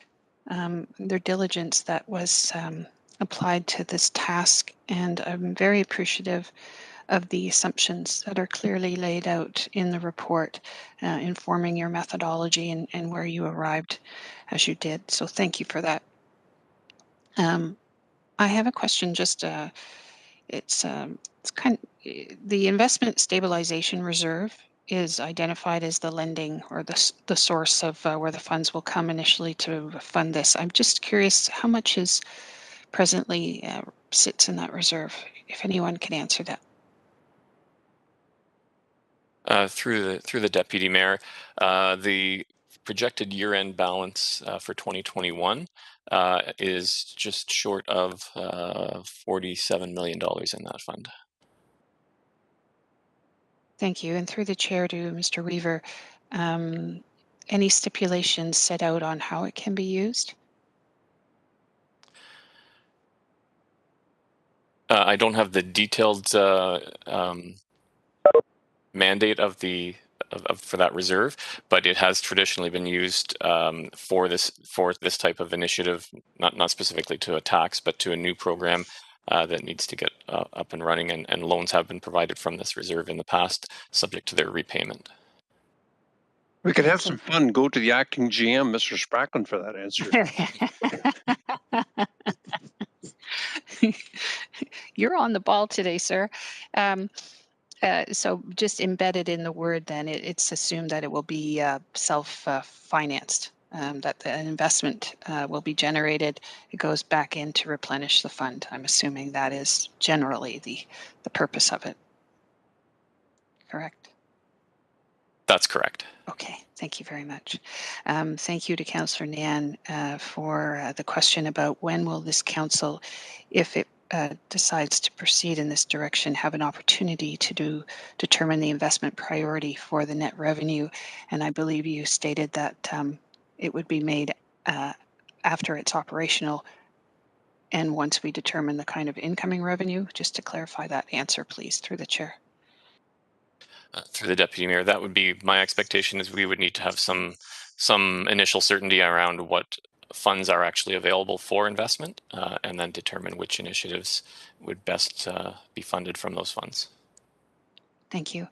their diligence that was applied to this task. And I'm very appreciative of the assumptions that are clearly laid out in the report, informing your methodology and where you arrived as you did. So thank you for that. I have a question, just it's kind of the investment stabilization reserve is identified as the lending or the source of where the funds will come initially to fund this. I'm just curious how much is presently sits in that reserve, if anyone can answer that. Through the deputy mayor, the projected year-end balance for 2021 is just short of $47 million in that fund. Thank you. And through the chair to Mr. Weaver, any stipulations set out on how it can be used? I don't have the detailed mandate of for that reserve, but it has traditionally been used for this type of initiative, not specifically to a tax, but to a new program that needs to get up and running, and loans have been provided from this reserve in the past, subject to their repayment. We could have some fun. Go to the acting GM, Mr. Spracklen, for that answer. You're on the ball today, sir. So just embedded in the word, then it's assumed that it will be self-financed, that an investment will be generated. It goes back in to replenish the fund. I'm assuming that is generally the purpose of it. Correct? That's correct. Okay, thank you very much. Thank you to Councillor Nan for the question about when will this council, if it decides to proceed in this direction, have an opportunity to determine the investment priority for the net revenue. And I believe you stated that it would be made after it's operational and once we determine the kind of incoming revenue. Just to clarify that answer, please, through the chair. Through the deputy mayor, that would be my expectation. Is we would need to have some initial certainty around what funds are actually available for investment, and then determine which initiatives would best be funded from those funds. Thank you.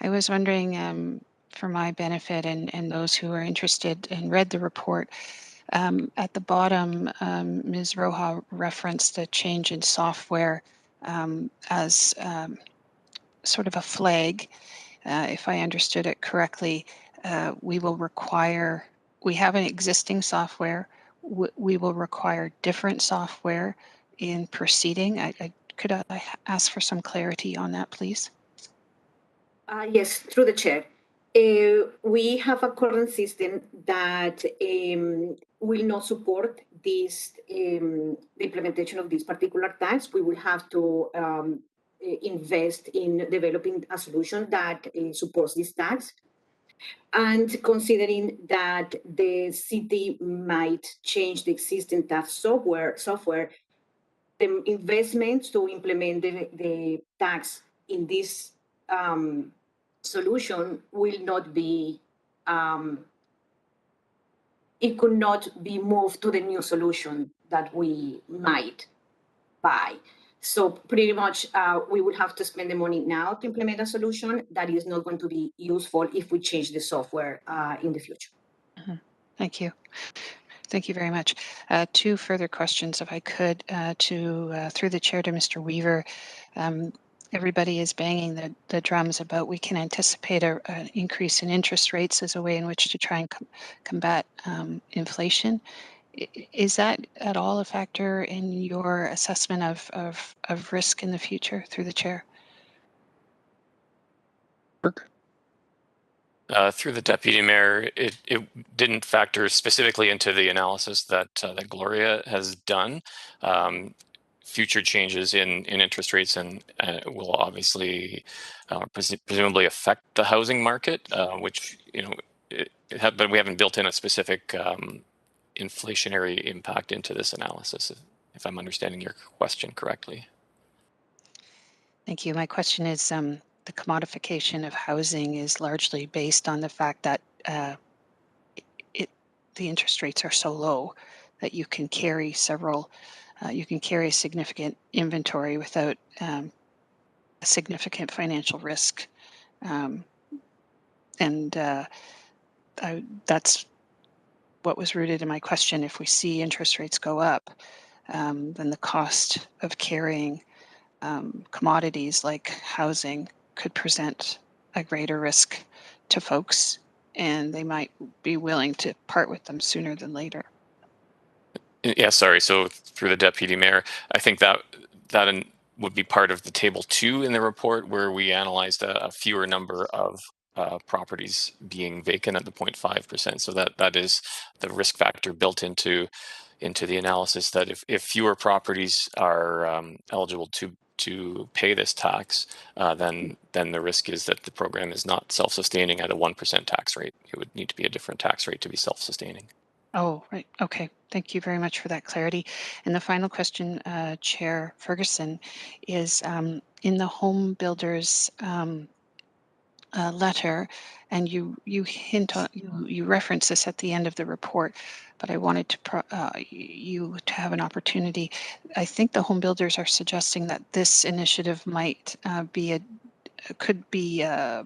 I was wondering, for my benefit and those who are interested and read the report, at the bottom, Ms. Roja referenced a change in software as sort of a flag. If I understood it correctly, we have an existing software. We will require different software in proceeding. Could I ask for some clarity on that, please? Yes, through the chair. We have a current system that will not support this the implementation of this particular tax. We will have to invest in developing a solution that supports this tax. And considering that the city might change the existing tax software, the investments to implement the tax in this solution will not be, it could not be moved to the new solution that we might buy. So pretty much we would have to spend the money now to implement a solution that is not going to be useful if we change the software in the future. Thank you. Thank you very much. Two further questions, if I could, through the chair to Mr. Weaver. Everybody is banging the drums about we can anticipate an increase in interest rates as a way in which to try and combat inflation. Is that at all a factor in your assessment of risk in the future, through the chair? Through the deputy mayor, it didn't factor specifically into the analysis that Gloria has done. Future changes in interest rates and will obviously presumably affect the housing market, which but we haven't built in a specific inflationary impact into this analysis, if I'm understanding your question correctly. Thank you. My question is, the commodification of housing is largely based on the fact that the interest rates are so low that you can carry a significant inventory without a significant financial risk. That's what was rooted in my question. If we see interest rates go up, then the cost of carrying commodities like housing could present a greater risk to folks, and they might be willing to part with them sooner than later. Yeah, sorry. So through the deputy mayor, I think that would be part of the table 2 in the report, where we analyzed a fewer number of properties being vacant at the 0.5%. So that is the risk factor built into the analysis, that if fewer properties are eligible to pay this tax, then the risk is that the program is not self-sustaining at a 1% tax rate. It would need to be a different tax rate to be self-sustaining. Oh, right. Okay. Thank you very much for that clarity. And the final question, Chair Ferguson, is in the home builders letter, and you hint on, you reference this at the end of the report, but I wanted to you to have an opportunity. I think the home builders are suggesting that this initiative might could be a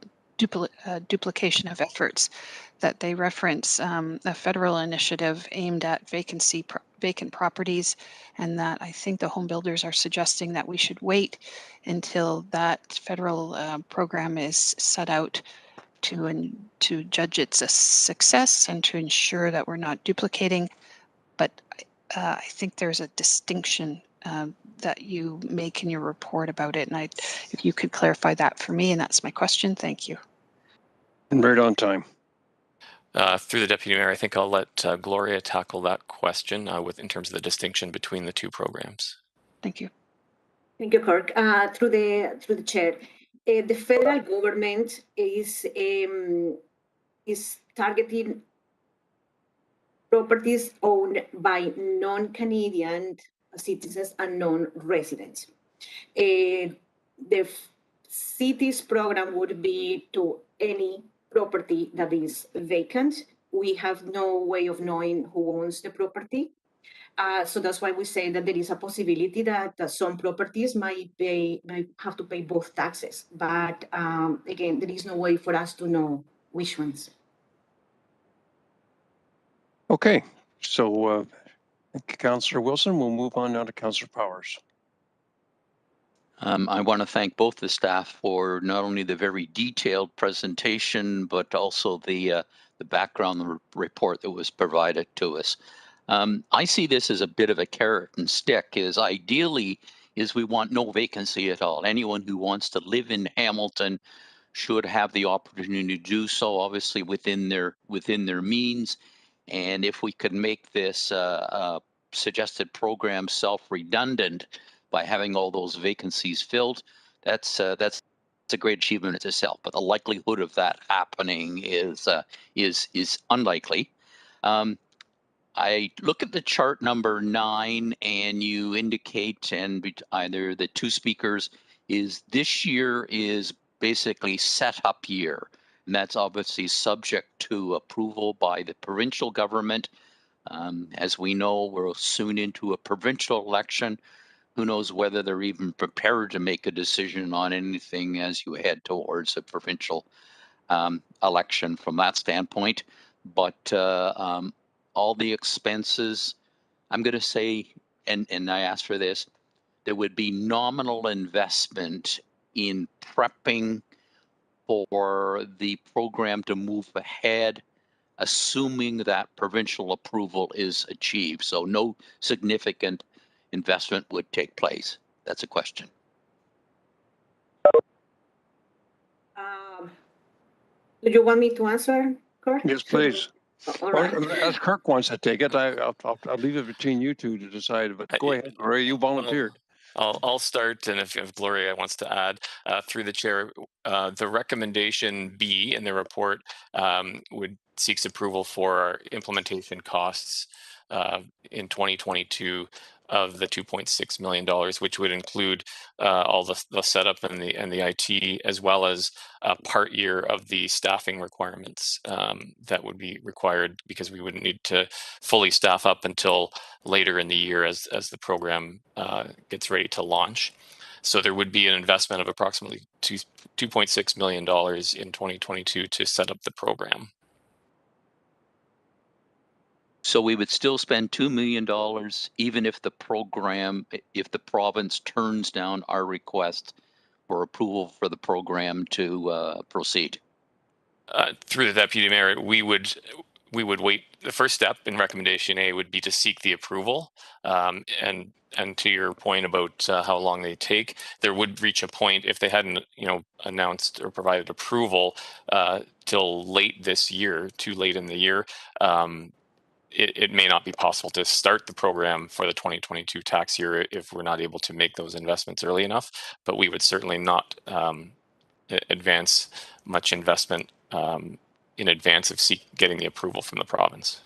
duplication of efforts, that they reference a federal initiative aimed at vacant properties, and that I think the home builders are suggesting that we should wait until that federal program is set out to judge its a success and to ensure that we're not duplicating. But I think there's a distinction that you make in your report about it, and if you could clarify that for me, and that's my question. Thank you. And right on time. Through the deputy mayor, I think I'll let Gloria tackle that question in terms of the distinction between the two programs. Thank you. Thank you, Kirk. Through the chair, the federal government is targeting properties owned by non-Canadian citizens and non-residents. The city's program would be to any property that is vacant. We have no way of knowing who owns the property. So that's why we say that there is a possibility that some properties might have to pay both taxes. But again, there is no way for us to know which ones. Okay, so Councillor Wilson, we'll move on now to Councillor Powers. I want to thank both the staff for not only the very detailed presentation, but also the background report that was provided to us. I see this as a bit of a carrot and stick. Ideally we want no vacancy at all. Anyone who wants to live in Hamilton should have the opportunity to do so, obviously within their means. And if we could make this suggested program self-redundant by having all those vacancies filled, that's a great achievement in itself. But the likelihood of that happening is unlikely. I look at the chart number 9, and you indicate, and either the two speakers, is this year is basically set-up year. And that's obviously subject to approval by the provincial government. As we know, we're soon into a provincial election. Who knows whether they're even prepared to make a decision on anything as you head towards a provincial election from that standpoint. But all the expenses, I'm going to say, and I ask for this, there would be nominal investment in prepping for the program to move ahead, assuming that provincial approval is achieved. So no significant investment would take place. That's a question. Do you want me to answer, Kirk? Yes, please. All right. As Kirk wants to take it, I'll leave it between you two to decide. But go ahead, Gloria. You volunteered. I'll start, and if Gloria wants to add, through the chair, the recommendation B in the report seeks approval for implementation costs in 2022 of the $2.6 million, which would include all the setup and the IT, as well as a part year of the staffing requirements that would be required, because we wouldn't need to fully staff up until later in the year as the program gets ready to launch. So there would be an investment of approximately $2.6 million in 2022 to set up the program. So we would still spend $2 million even if the province turns down our request for approval for the program to proceed? Through the deputy mayor, we would wait. The first step in recommendation A would be to seek the approval. And to your point about how long they take, there would reach a point if they hadn't, announced or provided approval till late this year, too late in the year. It may not be possible to start the program for the 2022 tax year if we're not able to make those investments early enough. But we would certainly not advance much investment in advance of getting the approval from the province.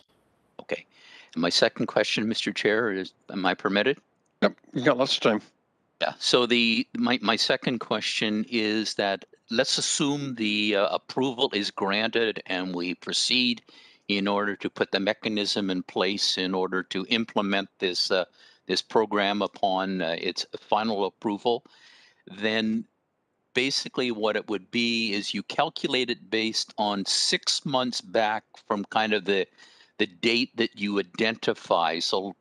Okay. And my second question, Mr. Chair, is, am I permitted? Yep, you got lots of time. Yeah. So my second question is that let's assume the approval is granted and we proceed in order to put the mechanism in place in order to implement this this program upon its final approval. Then basically what it would be is you calculate it based on 6 months back from kind of the date that you identify. So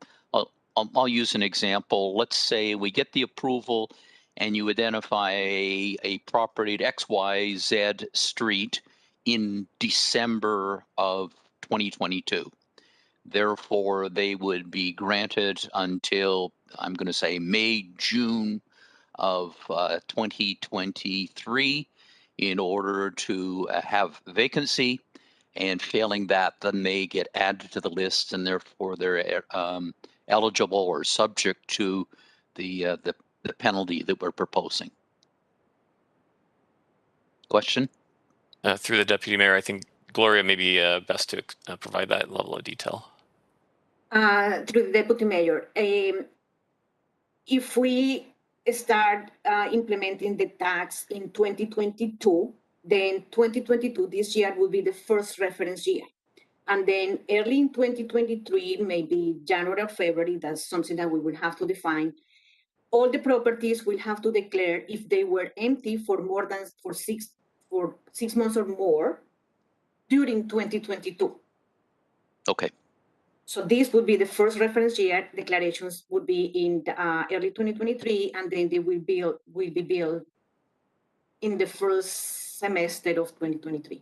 I'll use an example. Let's say we get the approval and you identify a property at XYZ Street in December of 2022. Therefore, they would be granted until, I'm going to say, May, June of 2023 in order to have vacancy, and failing that, then they get added to the list, and therefore they're eligible or subject to the penalty that we're proposing. Question? Through the deputy mayor, I think Gloria may be best to provide that level of detail. Through the deputy mayor, if we start implementing the tax in 2022, then 2022, this year, will be the first reference year. And then early in 2023, maybe January or February, that's something that we will have to define. All the properties will have to declare if they were empty for more than for six months or more during 2022. Okay. So this would be the first reference year. Declarations would be in the, early 2023, and then they will be billed in the first semester of 2023.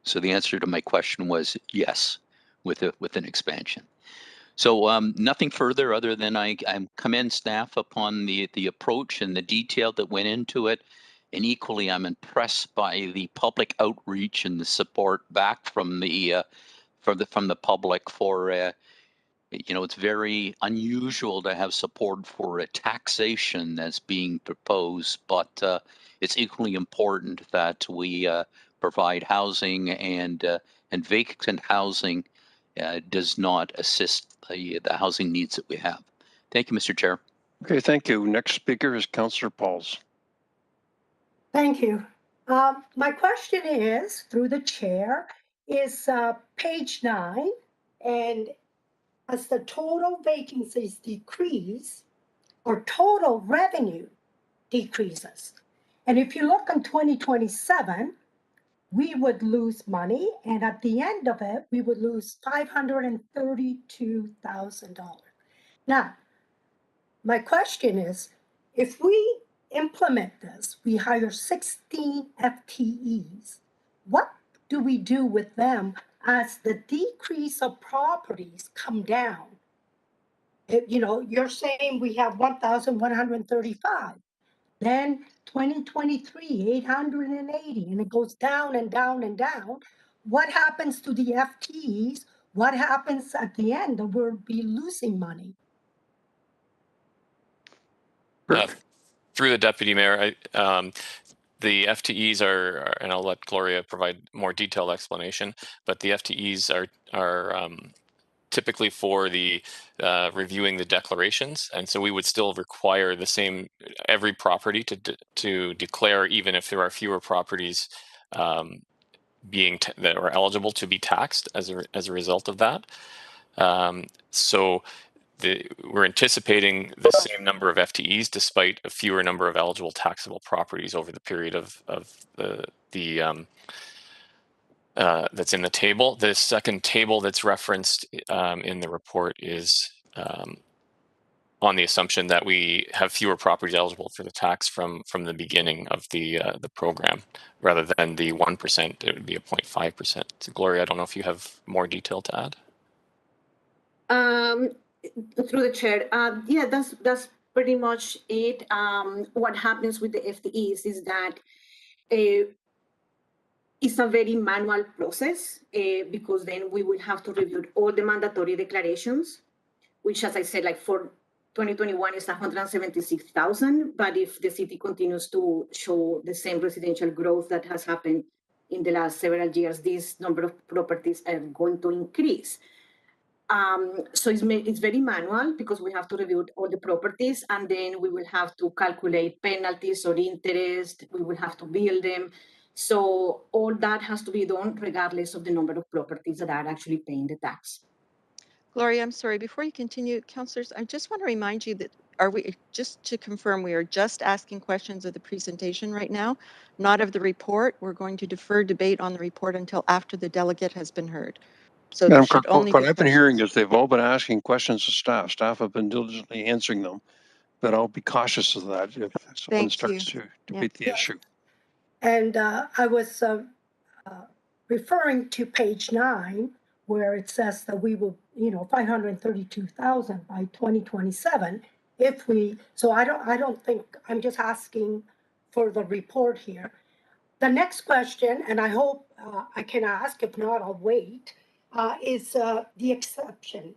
So the answer to my question was yes, with an expansion. So nothing further other than I commend staff upon the approach and the detail that went into it. And equally, I'm impressed by the public outreach and the support back from the public for it's very unusual to have support for a taxation that's being proposed, but it's equally important that we provide housing, and vacant housing does not assist the housing needs that we have. Thank you, Mr. Chair. Okay, thank you. Next speaker is Councillor Pauls. Thank you. My question is, through the chair, is page 9, and as the total vacancies decrease, or total revenue decreases. And if you look in 2027, we would lose money, and at the end of it, we would lose $532,000. Now, my question is, if we implement this, we hire 16 FTEs, what do we do with them as the decrease of properties come down? You're saying we have 1,135. Then 2023, 880, and it goes down and down and down. What happens to the FTEs? What happens at the end? We'll be losing money. Through the deputy mayor, the FTEs are, and I'll let Gloria provide more detailed explanation, but the FTEs are typically for the reviewing the declarations, and so we would still require the same every property to declare, even if there are fewer properties that are eligible to be taxed as a result of that. So we're anticipating the same number of FTEs despite a fewer number of eligible taxable properties over the period of that's in the table. The second table that's referenced in the report is on the assumption that we have fewer properties eligible for the tax from the beginning of the program, rather than the 1%. It would be a 0.5%. So Gloria, I don't know if you have more detail to add. Through the chair, yeah, that's pretty much it. What happens with the FTEs is that it's a very manual process because then we will have to review all the mandatory declarations, which, as I said, like for 2021 is 176,000. But if the city continues to show the same residential growth that has happened in the last several years, this number of properties are going to increase. So it's very manual because we have to review all the properties, and then we will have to calculate penalties or interest. We will have to bill them. So all that has to be done regardless of the number of properties that are actually paying the tax. Gloria, I'm sorry, before you continue, councillors, I just want to remind you that just to confirm, we are just asking questions of the presentation right now, not of the report. We're going to defer debate on the report until after the delegate has been heard. So there should only What be I've been questions. hearing is they've all been asking questions of staff. Staff have been diligently answering them, but I'll be cautious of that if someone starts to debate the issue. And I was referring to page 9, where it says that we will, 532,000 by 2027. So I don't think, I'm just asking for the report here. The next question, and I hope I can ask, if not, I'll wait, is the exception.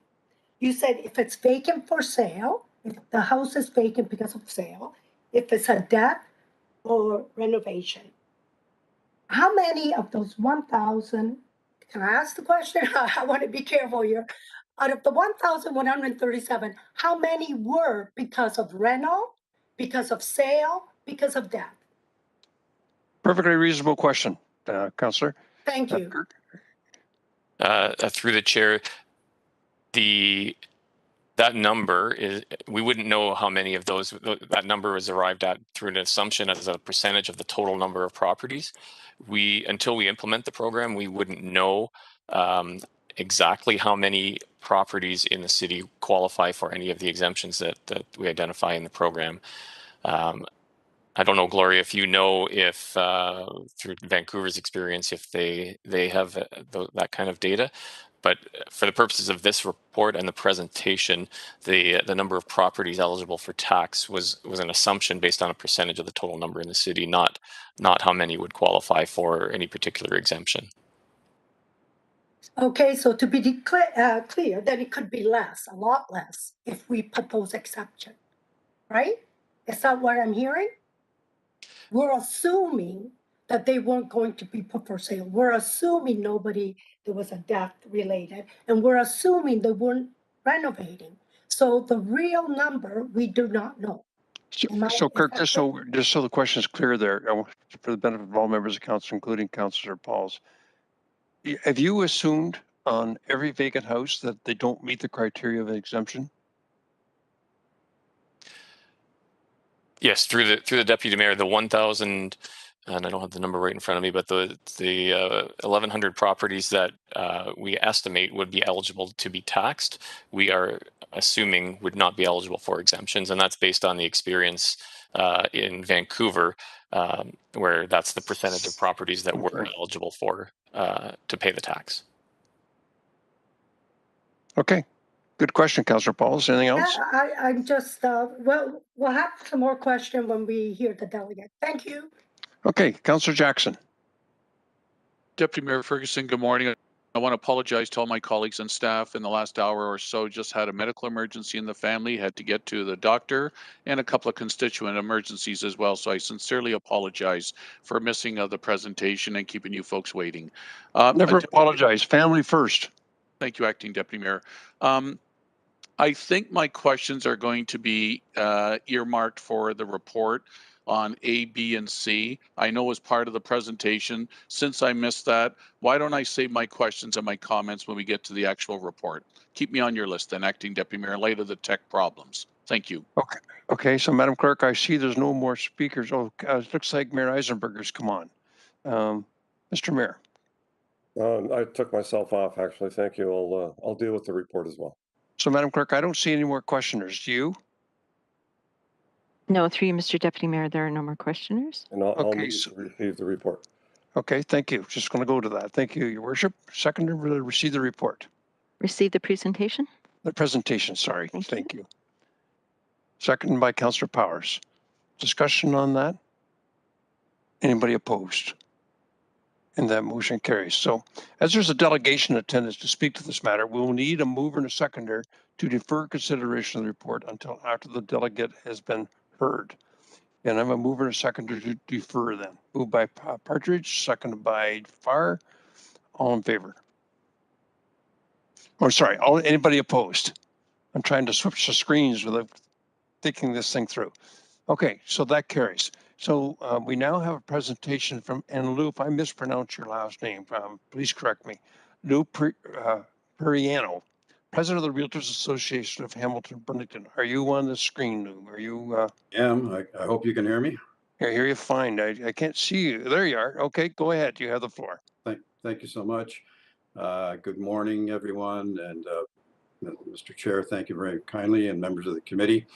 You said if it's vacant for sale, if the house is vacant because of sale, if it's a debt or renovation. How many of those 1,000, can I ask the question? I want to be careful here. Out of the 1,137, how many were because of rental, because of sale, because of debt? Perfectly reasonable question, Councillor. Thank you. Through the chair, that number is, we wouldn't know how many of those, that number is arrived at through an assumption as a percentage of the total number of properties. Until we implement the program, we wouldn't know exactly how many properties in the city qualify for any of the exemptions that we identify in the program. I don't know, Gloria, if you know if through Vancouver's experience, if they have that kind of data. But for the purposes of this report and the presentation, the number of properties eligible for tax was an assumption based on a percentage of the total number in the city, not how many would qualify for any particular exemption. Okay, so to be clear, then it could be less, a lot less, if we put those exceptions, right? Is that what I'm hearing? We're assuming that they weren't going to be put for sale. We're assuming there was a death related, and we're assuming they weren't renovating. So the real number, we do not know. So Kirk, just so the question is clear there, for the benefit of all members of council, including Councillor Pauls, have you assumed on every vacant house that they don't meet the criteria of an exemption? Yes, through the deputy mayor, the 1,000, and I don't have the number right in front of me, but the 1,100 properties that we estimate would be eligible to be taxed, we are assuming would not be eligible for exemptions, and that's based on the experience in Vancouver, where that's the percentage of properties that were eligible for to pay the tax. Okay. Good question, Councillor Pauls. Anything else? I'm just, we'll have some more questions when we hear the delegate. Thank you. Okay, Councillor Jackson. Deputy Mayor Ferguson, good morning. I want to apologize to all my colleagues and staff in the last hour or so. Just had a medical emergency in the family, had to get to the doctor, and a couple of constituent emergencies as well. So I sincerely apologize for missing the presentation and keeping you folks waiting. Never apologize. Family first. Thank you, Acting Deputy Mayor. I think my questions are going to be earmarked for the report on A, B, and C. I know as part of the presentation, since I missed that, why don't I save my questions and my comments when we get to the actual report? Keep me on your list then, Acting Deputy Mayor, in light of the tech problems. Thank you. Okay, so Madam Clerk, I see there's no more speakers. Oh, it looks like Mayor Eisenberger's come on. Mr. Mayor. I took myself off, actually. Thank you. I'll deal with the report as well. So, Madam Clerk, I don't see any more questioners. Do you? No, through you, Mr. Deputy Mayor, there are no more questioners. And I'll Okay, move so- to receive the report. Okay, thank you. Just going to go to that. Thank you, Your Worship. Seconder, receive the report. Receive the presentation. The presentation, sorry. Thank you. Seconded by Councillor Powers. Discussion on that? Anybody opposed? And that motion carries. So as there's a delegation attendance to speak to this matter, we'll need a mover and a seconder to defer consideration of the report until after the delegate has been heard. And I'm a mover and a seconder to defer then. Moved by Partridge, seconded by Farr. All in favor? Or sorry, anybody opposed? I'm trying to switch the screens without thinking this thing through. Okay, so that carries. So we now have a presentation from, and Lou, if I mispronounce your last name, please correct me. Lou Periano, President of the Realtors Association of Hamilton, Burlington. Are you on the screen, Lou? Are you? I hope you can hear me. I hear you fine. I can't see you. There you are. Okay, go ahead. You have the floor. Thank you so much. Good morning, everyone. And Mr. Chair, thank you very kindly, and members of the committee.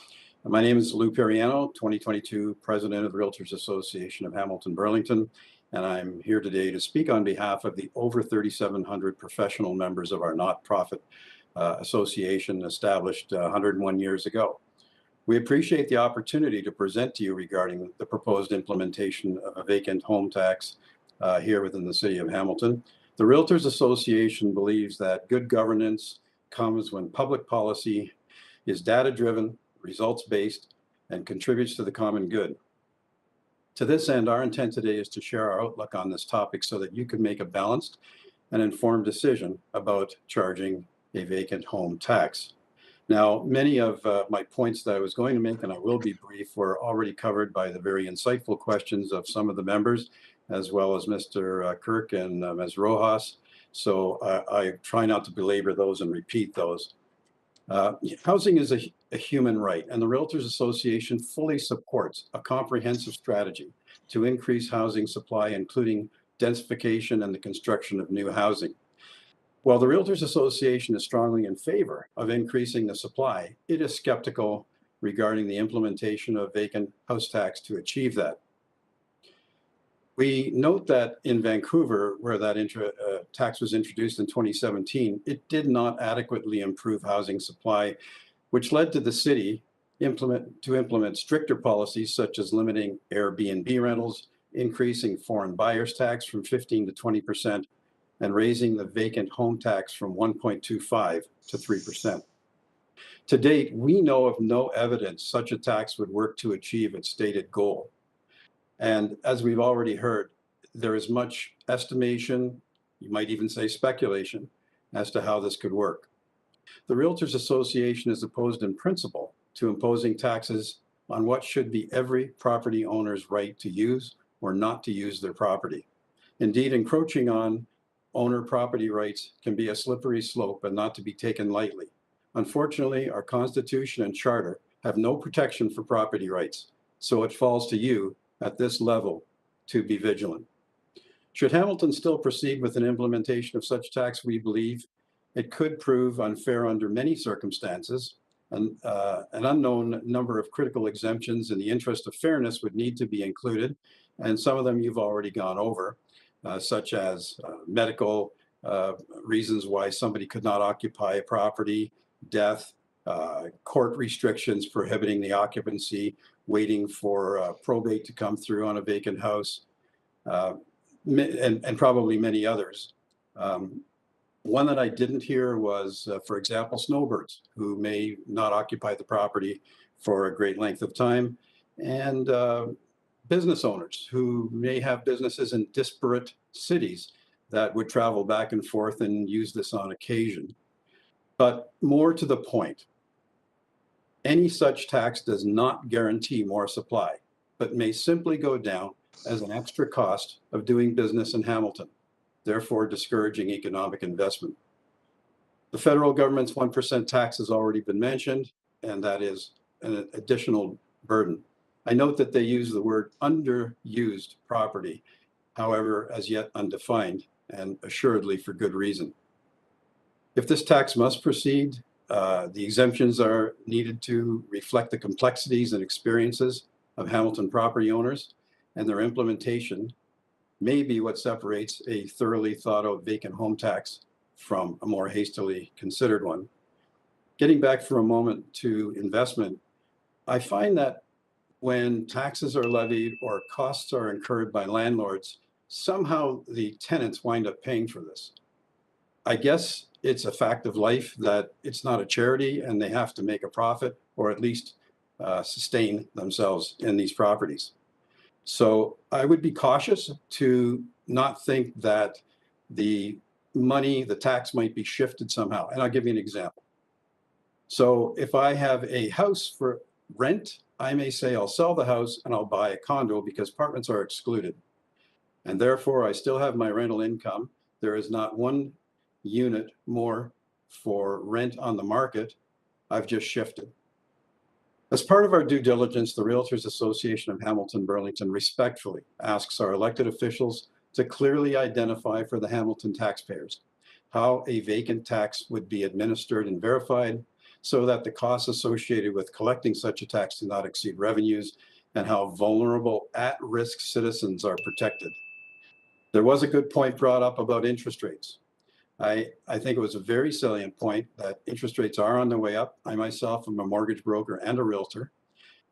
My name is Lou Periano, 2022 President of the Realtors Association of Hamilton Burlington, and I'm here today to speak on behalf of the over 3,700 professional members of our not-profit association established 101 years ago. We appreciate the opportunity to present to you regarding the proposed implementation of a vacant home tax here within the city of Hamilton. The Realtors Association believes that good governance comes when public policy is data-driven, results-based, and contributes to the common good. To this end, our intent today is to share our outlook on this topic so that you can make a balanced and informed decision about charging a vacant home tax. Now, many of my points that I was going to make, and I will be brief, were already covered by the very insightful questions of some of the members, as well as Mr. Kirk and Ms. Rojas. So I try not to belabor those and repeat those. Housing is a human right, and the Realtors Association fully supports a comprehensive strategy to increase housing supply, including densification and the construction of new housing. While the Realtors Association is strongly in favor of increasing the supply, it is skeptical regarding the implementation of vacant house tax to achieve that. We note that in Vancouver, where that tax was introduced in 2017, it did not adequately improve housing supply, which led to the city implement stricter policies such as limiting Airbnb rentals, increasing foreign buyers tax from 15 to 20%, and raising the vacant home tax from 1.25 to 3%. To date, we know of no evidence such a tax would work to achieve its stated goal. And as we've already heard, there is much estimation, you might even say speculation, as to how this could work. The Realtors Association is opposed in principle to imposing taxes on what should be every property owner's right to use or not to use their property. Indeed, encroaching on owner property rights can be a slippery slope and not to be taken lightly. Unfortunately, our Constitution and Charter have no protection for property rights, so it falls to you at this level to be vigilant. Should Hamilton still proceed with an implementation of such tax, we believe it could prove unfair under many circumstances. An unknown number of critical exemptions in the interest of fairness would need to be included, and some of them you've already gone over, such as medical reasons why somebody could not occupy a property, death, court restrictions prohibiting the occupancy, waiting for probate to come through on a vacant house, and probably many others. One that I didn't hear was, for example, snowbirds who may not occupy the property for a great length of time, and business owners who may have businesses in disparate cities that would travel back and forth and use this on occasion. But more to the point, any such tax does not guarantee more supply, but may simply go down as an extra cost of doing business in Hamilton, therefore discouraging economic investment. The federal government's 1% tax has already been mentioned, and that is an additional burden. I note that they use the word underused property, however, as yet undefined, and assuredly for good reason. If this tax must proceed, The exemptions are needed to reflect the complexities and experiences of Hamilton property owners, and their implementation may be what separates a thoroughly thought out vacant home tax from a more hastily considered one. Getting back for a moment to investment, I find that when taxes are levied or costs are incurred by landlords, somehow the tenants wind up paying for this. I guess it's a fact of life that it's not a charity and they have to make a profit or at least sustain themselves in these properties. So I would be cautious to not think that the money, the tax might be shifted somehow. And I'll give you an example. So if I have a house for rent, I may say I'll sell the house and I'll buy a condo because apartments are excluded. And therefore I still have my rental income. There is not one unit more for rent on the market. I've just shifted. As part of our due diligence, the Realtors Association of Hamilton Burlington respectfully asks our elected officials to clearly identify for the Hamilton taxpayers how a vacant tax would be administered and verified so that the costs associated with collecting such a tax do not exceed revenues, and how vulnerable at-risk citizens are protected. There was a good point brought up about interest rates. I think it was a very salient point that interest rates are on their way up. I myself am a mortgage broker and a realtor,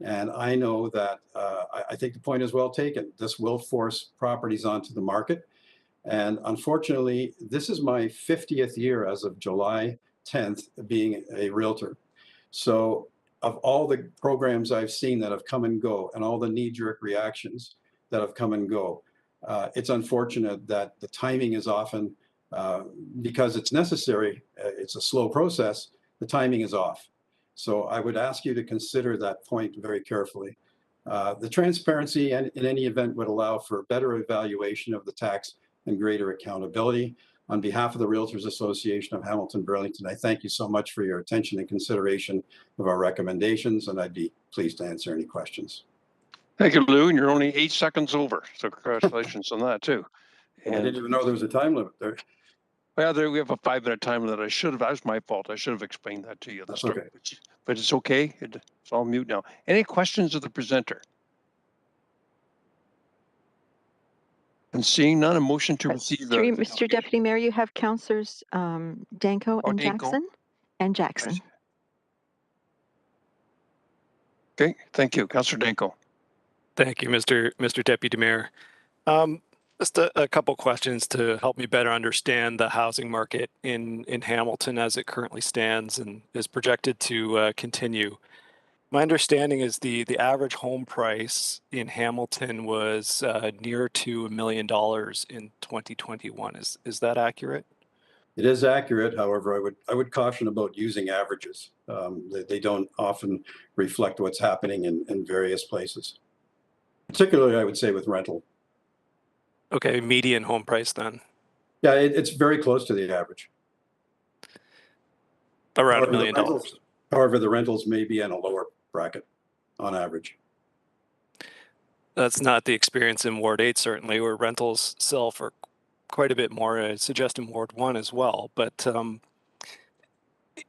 and I know that I think the point is well taken. This will force properties onto the market. And unfortunately, this is my 50th year as of July 10th being a realtor. So of all the programs I've seen that have come and go and all the knee-jerk reactions that have come and go, it's unfortunate that the timing is often, because it's necessary, it's a slow process, the timing is off. So I would ask you to consider that point very carefully. The transparency and in any event would allow for better evaluation of the tax and greater accountability. On behalf of the Realtors Association of Hamilton Burlington, I thank you so much for your attention and consideration of our recommendations, and I'd be pleased to answer any questions. Thank you, Lou, and you're only 8 seconds over, so congratulations on that too. And I didn't even know there was a time limit there. Well, we have a 5-minute time limit. That was my fault. I should have explained that to you. That's okay. But it's okay. It's all mute now. Any questions of the presenter? And seeing none, a motion to receive the... Mr. Deputy Mayor, you have Councillors Danko and Jackson. And Jackson. Okay, thank you. Councillor Danko. Thank you, Mr. Deputy Mayor. Just a couple questions to help me better understand the housing market in Hamilton as it currently stands and is projected to continue. My understanding is the average home price in Hamilton was near to $1 million in 2021. Is that accurate? It is accurate. However, I would caution about using averages. They don't often reflect what's happening in various places. Particularly, I would say with rental. Okay, median home price then. Yeah, it's very close to the average. Around $1 million. However, the rentals may be in a lower bracket on average. That's not the experience in Ward 8, certainly, where rentals sell for quite a bit more. I suggest in Ward 1 as well. But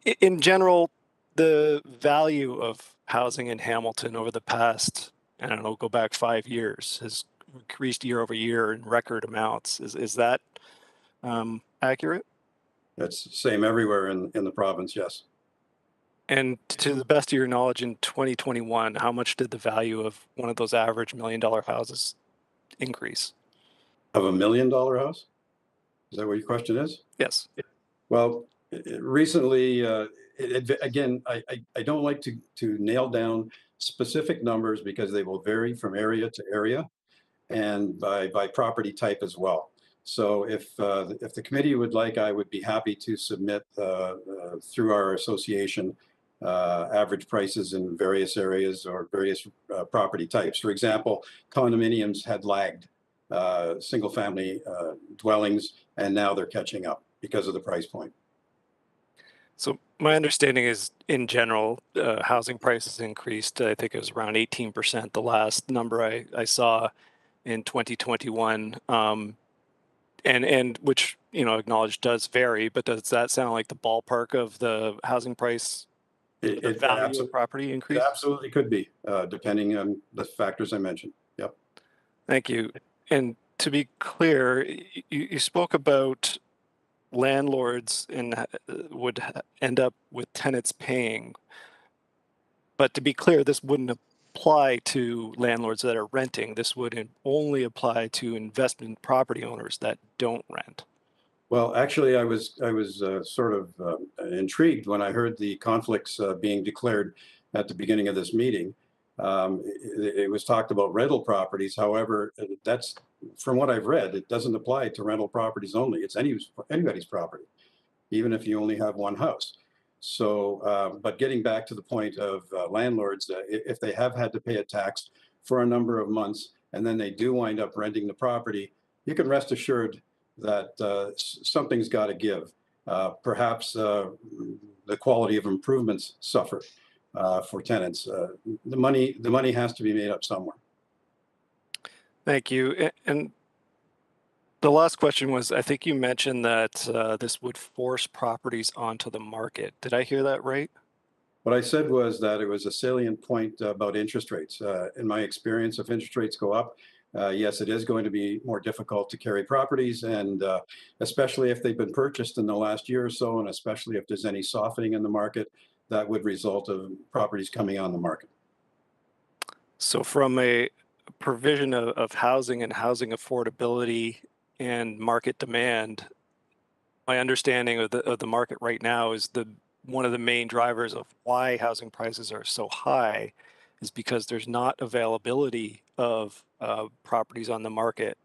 in general, the value of housing in Hamilton over the past, I don't know, go back 5 years has increased year over year in record amounts. Is that accurate? That's the same everywhere in the province, yes. And to the best of your knowledge, in 2021, how much did the value of one of those average $1 million houses increase? Of $1 million house? Is that what your question is? Yes. Well, recently, again, I don't like to nail down specific numbers because they will vary from area to area and by property type as well. So if the committee would like, I would be happy to submit through our association average prices in various areas or various property types. For example, condominiums had lagged single family dwellings, and now they're catching up because of the price point. So my understanding is, in general, housing prices increased. I think it was around 18%, the last number I saw in 2021. and which, you know, acknowledged does vary, but does that sound like the ballpark of the housing price, the value of property It increase? absolutely could be, depending on the factors I mentioned. Yep. Thank you. And to be clear, you spoke about landlords and would end up with tenants paying. But to be clear, this wouldn't apply to landlords that are renting. This would only apply to investment property owners that don't rent. Well, actually, I was sort of intrigued when I heard the conflicts being declared at the beginning of this meeting. It was talked about rental properties. However, that's, from what I've read, it doesn't apply to rental properties only. It's anybody's property, even if you only have one house. So, but getting back to the point of landlords, if they have had to pay a tax for a number of months and then they do wind up renting the property, you can rest assured that something's got to give. Perhaps the quality of improvements suffer for tenants. The money has to be made up somewhere. Thank you. And the last question was, I think you mentioned that this would force properties onto the market. Did I hear that right? What I said was that it was a salient point about interest rates. In my experience, if interest rates go up, yes, it is going to be more difficult to carry properties, and especially if they've been purchased in the last year or so, and especially if there's any softening in the market, that would result in properties coming on the market. So from a provision of housing and housing affordability and market demand, my understanding of the market right now is one of the main drivers of why housing prices are so high is because there's not availability of properties on the market.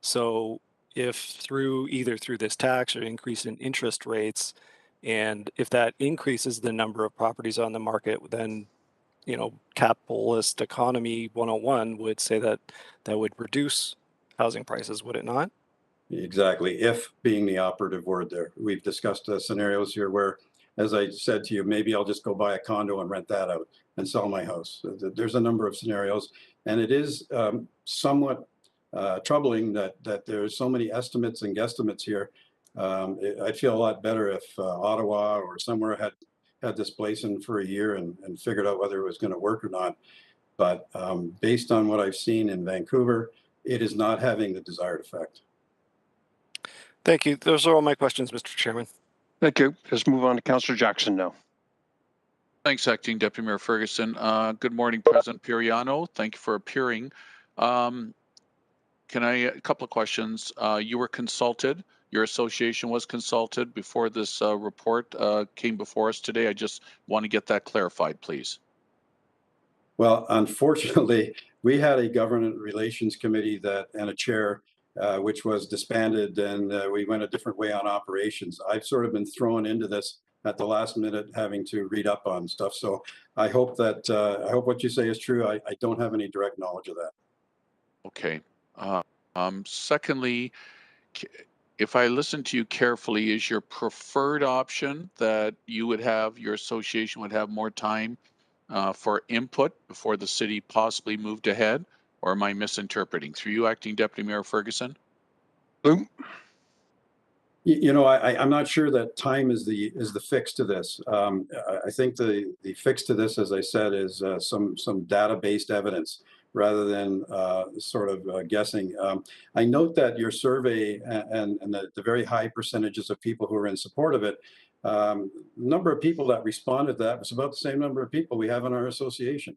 So if either through this tax or increase in interest rates, and if that increases the number of properties on the market, then, you know, capitalist economy 101 would say that would reduce housing prices, would it not? Exactly. If being the operative word there. We've discussed scenarios here where, as I said to you, maybe I'll just go buy a condo and rent that out and sell my house. There's a number of scenarios, and it is somewhat troubling that there's so many estimates and guesstimates here. I'd feel a lot better if Ottawa or somewhere had this place in for a year and figured out whether it was going to work or not. But based on what I've seen in Vancouver, it is not having the desired effect. Thank you. Those are all my questions, Mr. Chairman. Thank you. Let's move on to Councillor Jackson now. Thanks, Acting Deputy Mayor Ferguson. Good morning, President Periano. Thank you for appearing. A couple of questions. You were consulted, your association was consulted before this report came before us today. I just want to get that clarified, please. Well, unfortunately, we had a government relations committee and a chair, which was disbanded, and we went a different way on operations. I've sort of been thrown into this at the last minute, having to read up on stuff. So I hope what you say is true. I don't have any direct knowledge of that. Okay. Secondly, if I listen to you carefully, is your preferred option that your association would have more time for input before the city possibly moved ahead, or am I misinterpreting? Through you, Acting Deputy Mayor Ferguson? Lou? You know, I'm not sure that time is the fix to this. I think the fix to this, as I said, is some data-based evidence rather than sort of guessing. I note that your survey and the very high percentages of people who are in support of it, number of people that responded to that was about the same number of people we have in our association.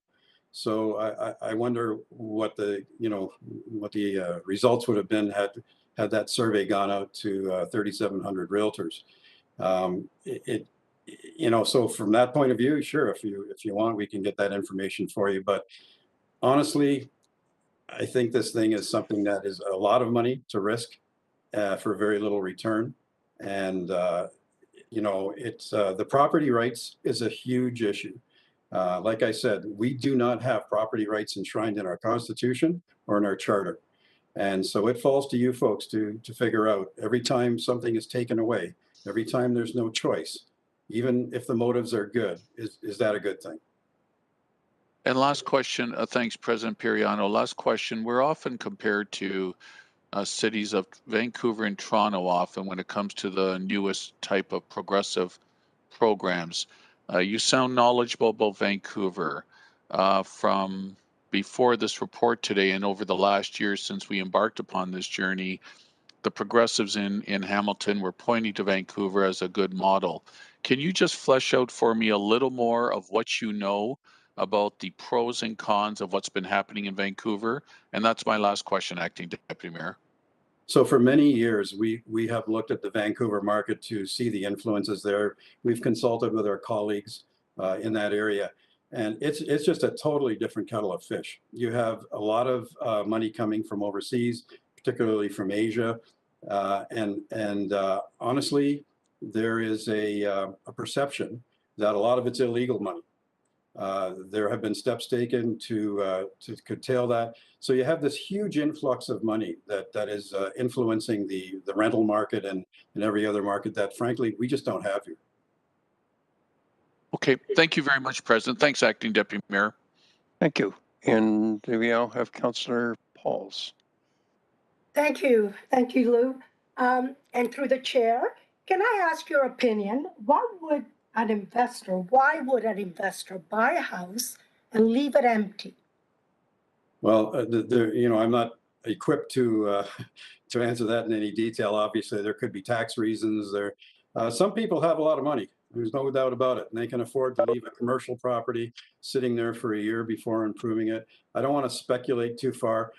So I wonder what the results would have been had that survey gone out to 3,700 realtors. So from that point of view, sure, if you want, we can get that information for you. But honestly, I think this thing is something that is a lot of money to risk for very little return. And, it's the property rights is a huge issue. Like I said, we do not have property rights enshrined in our Constitution or in our Charter. And so it falls to you folks to figure out every time something is taken away, every time there's no choice, even if the motives are good, is that a good thing? And last question, thanks, President Periano. Last question, we're often compared to cities of Vancouver and Toronto often when it comes to the newest type of progressive programs. You sound knowledgeable about Vancouver. From before this report today and over the last year since we embarked upon this journey, the progressives in Hamilton were pointing to Vancouver as a good model. Can you just flesh out for me a little more of what you know about the pros and cons of what's been happening in Vancouver? And that's my last question, Acting Deputy Mayor. So for many years, we have looked at the Vancouver market to see the influences there. We've consulted with our colleagues in that area, and it's just a totally different kettle of fish. You have a lot of money coming from overseas, particularly from Asia, and honestly, there is a perception that a lot of it's illegal money. There have been steps taken to curtail that. So you have this huge influx of money that is influencing the rental market and every other market that, frankly, we just don't have here. Okay, thank you very much, President. Thanks, Acting Deputy Mayor. Thank you. And do we now have Councillor Pauls? Thank you, Lou. And through the chair, can I ask your opinion? Why would an investor buy a house and leave it empty? Well, I'm not equipped to answer that in any detail. Obviously, there could be tax reasons. Some people have a lot of money. There's no doubt about it, and they can afford to leave a commercial property sitting there for a year before improving it. I don't want to speculate too far.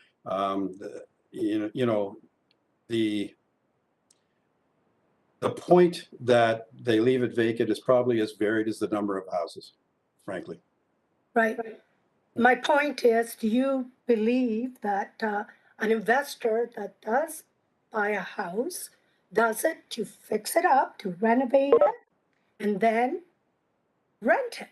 The point that they leave it vacant is probably as varied as the number of houses, frankly. Right. My point is, do you believe that an investor that does buy a house does it to fix it up, to renovate it, and then rent it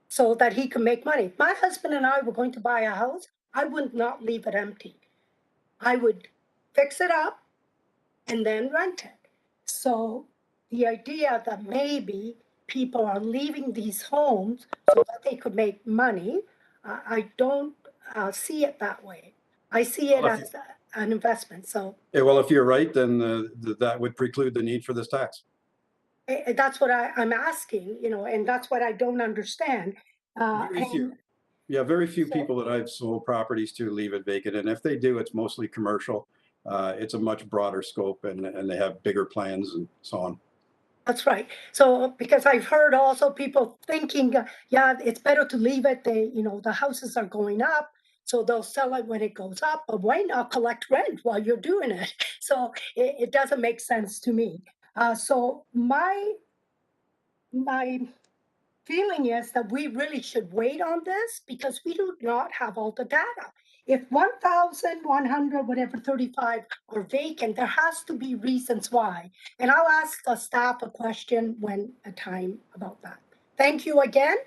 so that he can make money? If my husband and I were going to buy a house, I would not leave it empty. I would fix it up and then rent it. So the idea that maybe people are leaving these homes so that they could make money, I don't see it that way. I see it as an investment. So yeah, well, if you're right, then that would preclude the need for this tax. That's what I'm asking, and that's what I don't understand. Very few people that I've sold properties to leave it vacant, and if they do, it's mostly commercial. It's a much broader scope, and they have bigger plans and so on. That's right. So because I've heard also people thinking, yeah, it's better to leave it. The houses are going up, so they'll sell it when it goes up. But why not collect rent while you're doing it? So it doesn't make sense to me. So my feeling is that we really should wait on this because we do not have all the data. If 1,100, 35 are vacant, there has to be reasons why. And I'll ask the staff a question when a time about that. Thank you again,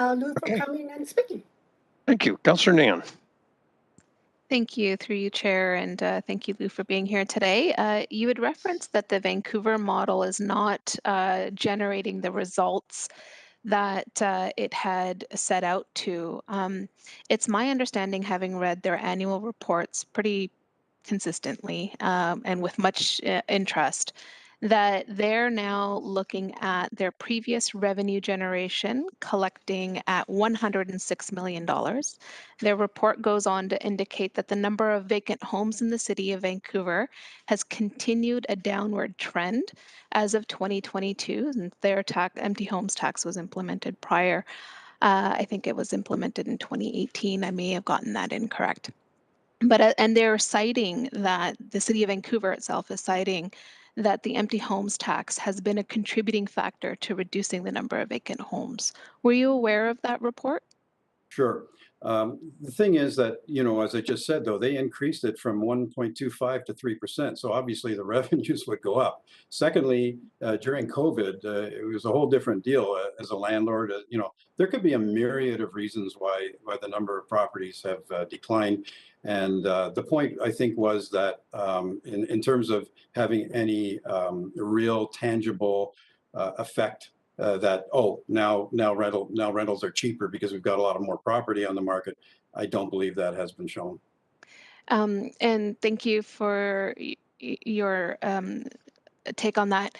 Lou, for coming and speaking. Thank you. Councillor Nan. Thank you, through you, Chair, and thank you, Lou, for being here today. You had referenced that the Vancouver model is not generating the results that it had set out to. It's my understanding, having read their annual reports pretty consistently and with much interest, that they're now looking at their previous revenue generation, collecting at $106 million. Their report goes on to indicate that the number of vacant homes in the city of Vancouver has continued a downward trend as of 2022, and their empty homes tax was implemented prior. I think it was implemented in 2018. I may have gotten that incorrect. But and they're citing that the city of Vancouver itself is citing that the empty homes tax has been a contributing factor to reducing the number of vacant homes. Were you aware of that report? Sure. The thing is that, as I just said, though, they increased it from 1.25 to 3%. So obviously the revenues would go up. Secondly, during COVID, it was a whole different deal as a landlord. There could be a myriad of reasons why the number of properties have declined. And the point, I think, was that in terms of having any real tangible effect that now rentals are cheaper because we've got a lot of more property on the market. I don't believe that has been shown. And thank you for your take on that.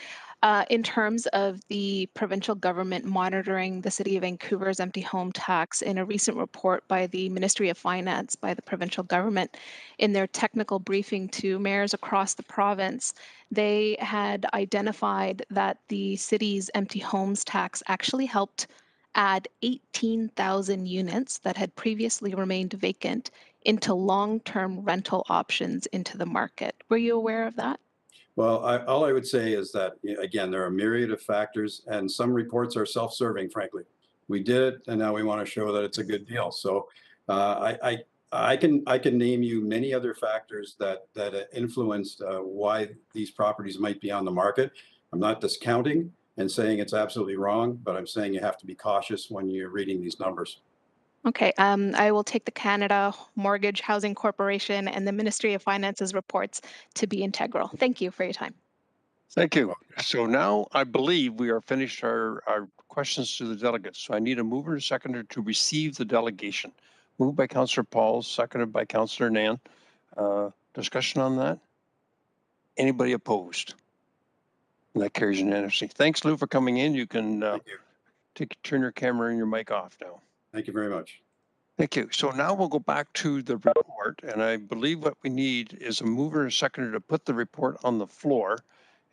In terms of the provincial government monitoring the City of Vancouver's empty home tax, in a recent report by the Ministry of Finance by the provincial government, in their technical briefing to mayors across the province, they had identified that the city's empty homes tax actually helped add 18,000 units that had previously remained vacant into long-term rental options into the market. Were you aware of that? Well, all I would say is that, again, there are a myriad of factors, and some reports are self-serving, frankly. We did it, and now we want to show that it's a good deal. So I can name you many other factors that influenced why these properties might be on the market. I'm not discounting and saying it's absolutely wrong, but I'm saying you have to be cautious when you're reading these numbers. Okay, I will take the Canada Mortgage Housing Corporation and the Ministry of Finance's reports to be integral. Thank you for your time. Thank you. So now I believe we are finished our questions to the delegates. So I need a mover and a seconder to receive the delegation. Moved by Councillor Paul, seconded by Councillor Nan. Discussion on that? Anybody opposed? And that carries unanimously. Thanks, Lou, for coming in. You can turn your camera and your mic off now. Thank you very much. Thank you. So now we'll go back to the report, and I believe what we need is a mover and a seconder to put the report on the floor,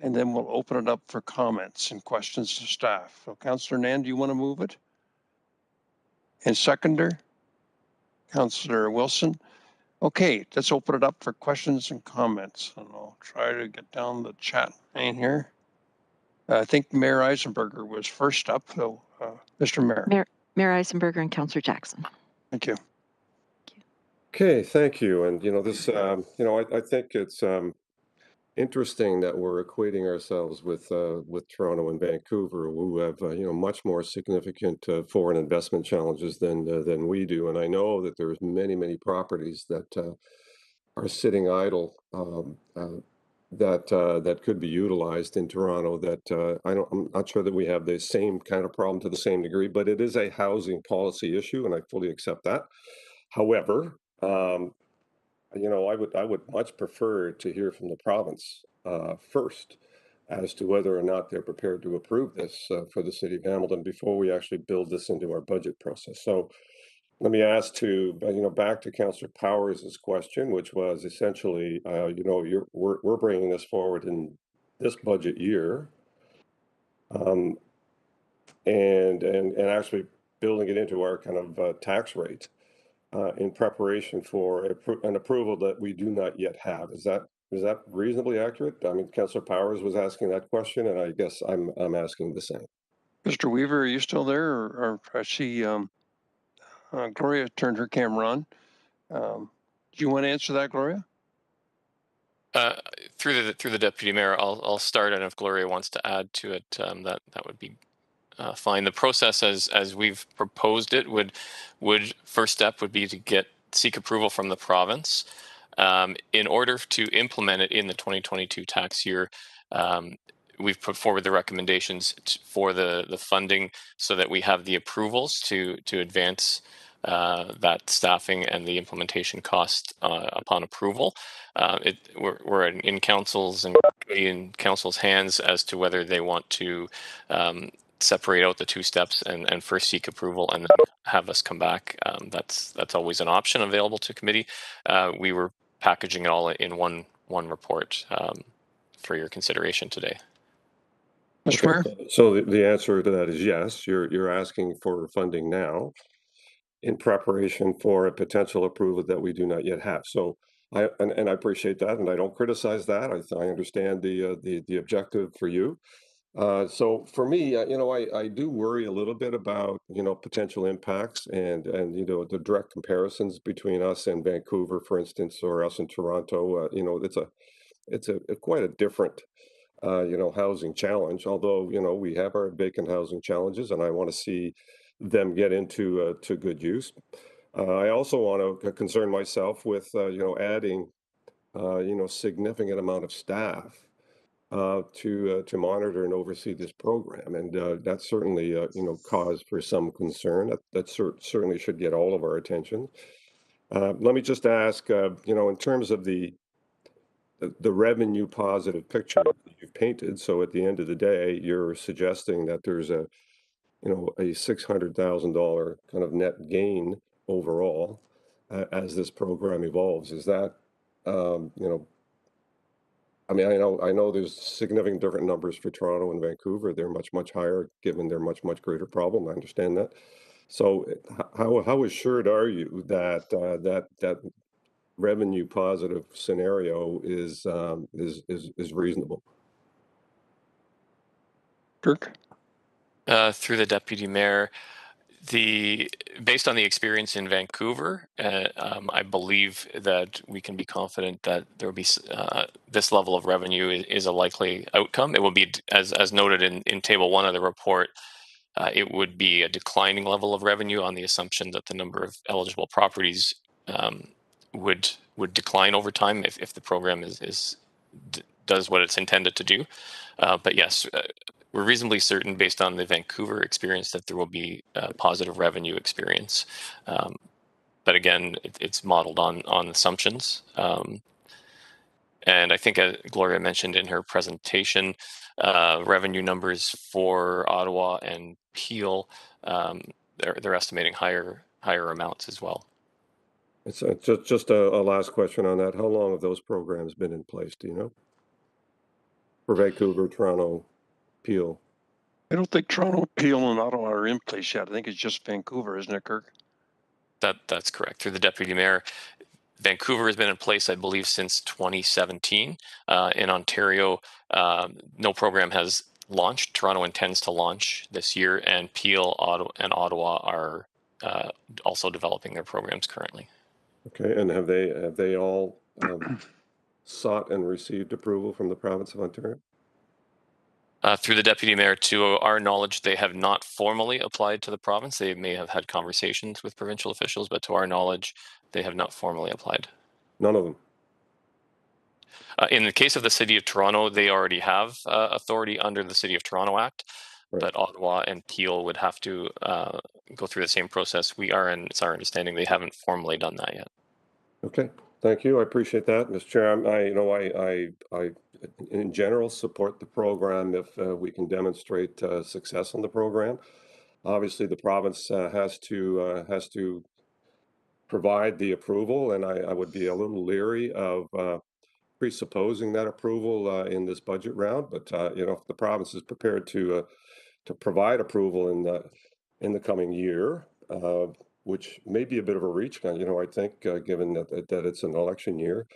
and then we'll open it up for comments and questions to staff. So Councillor Nan, do you want to move it? And seconder? Councillor Wilson? Okay, let's open it up for questions and comments, and I'll try to get down the chat line here. I think Mayor Eisenberger was first up, so Mr. Mayor. Mayor Eisenberger and Councillor Jackson. Thank you. Okay, thank you. And this, I think it's interesting that we're equating ourselves with Toronto and Vancouver, who have much more significant foreign investment challenges than we do. And I know that there's many properties that are sitting idle that could be utilized in Toronto. That I'm not sure that we have the same kind of problem to the same degree, but it is a housing policy issue, and I fully accept that. However, I would much prefer to hear from the province first as to whether or not they're prepared to approve this for the city of Hamilton before we actually build this into our budget process. So let me ask back to Councillor Powers' question, which was essentially, we're bringing this forward in this budget year, and actually building it into our kind of tax rate. In preparation for an approval that we do not yet have. Is that reasonably accurate? I mean, Councillor Powers was asking that question, and I guess I'm asking the same. Mr. Weaver, are you still there, or I see Gloria turned her camera on? Do you want to answer that, Gloria? Through the deputy mayor, I'll start, and if Gloria wants to add to it, that would be fine. The process as we've proposed it would first step would be to seek approval from the province. In order to implement it in the 2022 tax year, we've put forward the recommendations for the funding so that we have the approvals to advance that staffing and the implementation cost upon approval. We're in council's hands as to whether they want to separate out the two steps and first seek approval and then have us come back. That's always an option available to committee. We were packaging it all in one report for your consideration today. Okay. So the answer to that is yes. You're asking for funding now in preparation for a potential approval that we do not yet have. So I appreciate that, and I don't criticize that. I understand the objective for you. So for me, I do worry a little bit about, potential impacts and the direct comparisons between us and Vancouver, for instance, or us and Toronto. It's a quite a different, housing challenge, although, we have our vacant housing challenges, and I want to see them get into to good use. I also want to concern myself with, adding, significant amount of staff to monitor and oversee this program, and that's certainly cause for some concern. That certainly should get all of our attention. Let me just ask, in terms of the revenue positive picture that you've painted. So at the end of the day, you're suggesting that there's a $600,000 kind of net gain overall as this program evolves. Is that, I mean, I know there's significant different numbers for Toronto and Vancouver. They're much, much higher given their much, much greater problem. I understand that. So how assured are you that that revenue positive scenario is reasonable? Kirk? Through the deputy mayor, based on the experience in Vancouver, I believe that we can be confident that there will be this level of revenue is a likely outcome. It will be, as noted in table 1 of the report, it would be a declining level of revenue on the assumption that the number of eligible properties would decline over time if the program does what it's intended to do. But yes, we're reasonably certain based on the Vancouver experience that there will be a positive revenue experience. But again, it's modeled on assumptions. And I think Gloria mentioned in her presentation, revenue numbers for Ottawa and Peel, they're estimating higher amounts as well. It's just a last question on that. How long have those programs been in place? Do you know? For Vancouver, Toronto, Peel. I don't think Toronto, Peel, and Ottawa are in place yet. I think it's just Vancouver, isn't it, Kirk? That's correct. Through the deputy mayor, Vancouver has been in place, I believe, since 2017. In Ontario, no program has launched. Toronto intends to launch this year, and Peel, Ottawa are also developing their programs currently. Okay, and have they all sought and received approval from the province of Ontario? Through the deputy mayor, to our knowledge, they have not formally applied to the province. They may have had conversations with provincial officials, but to our knowledge, they have not formally applied. None of them? In the case of the City of Toronto, they already have authority under the City of Toronto Act, right. But Ottawa and Peel would have to go through the same process. It's our understanding they haven't formally done that yet. Okay, thank you. I appreciate that, Mr. Chair. I in general support the program if we can demonstrate success on the program. Obviously, the province has to provide the approval, and I would be a little leery of presupposing that approval in this budget round. But if the province is prepared to provide approval in the coming year, which may be a bit of a reach, I think, given that it's an election year,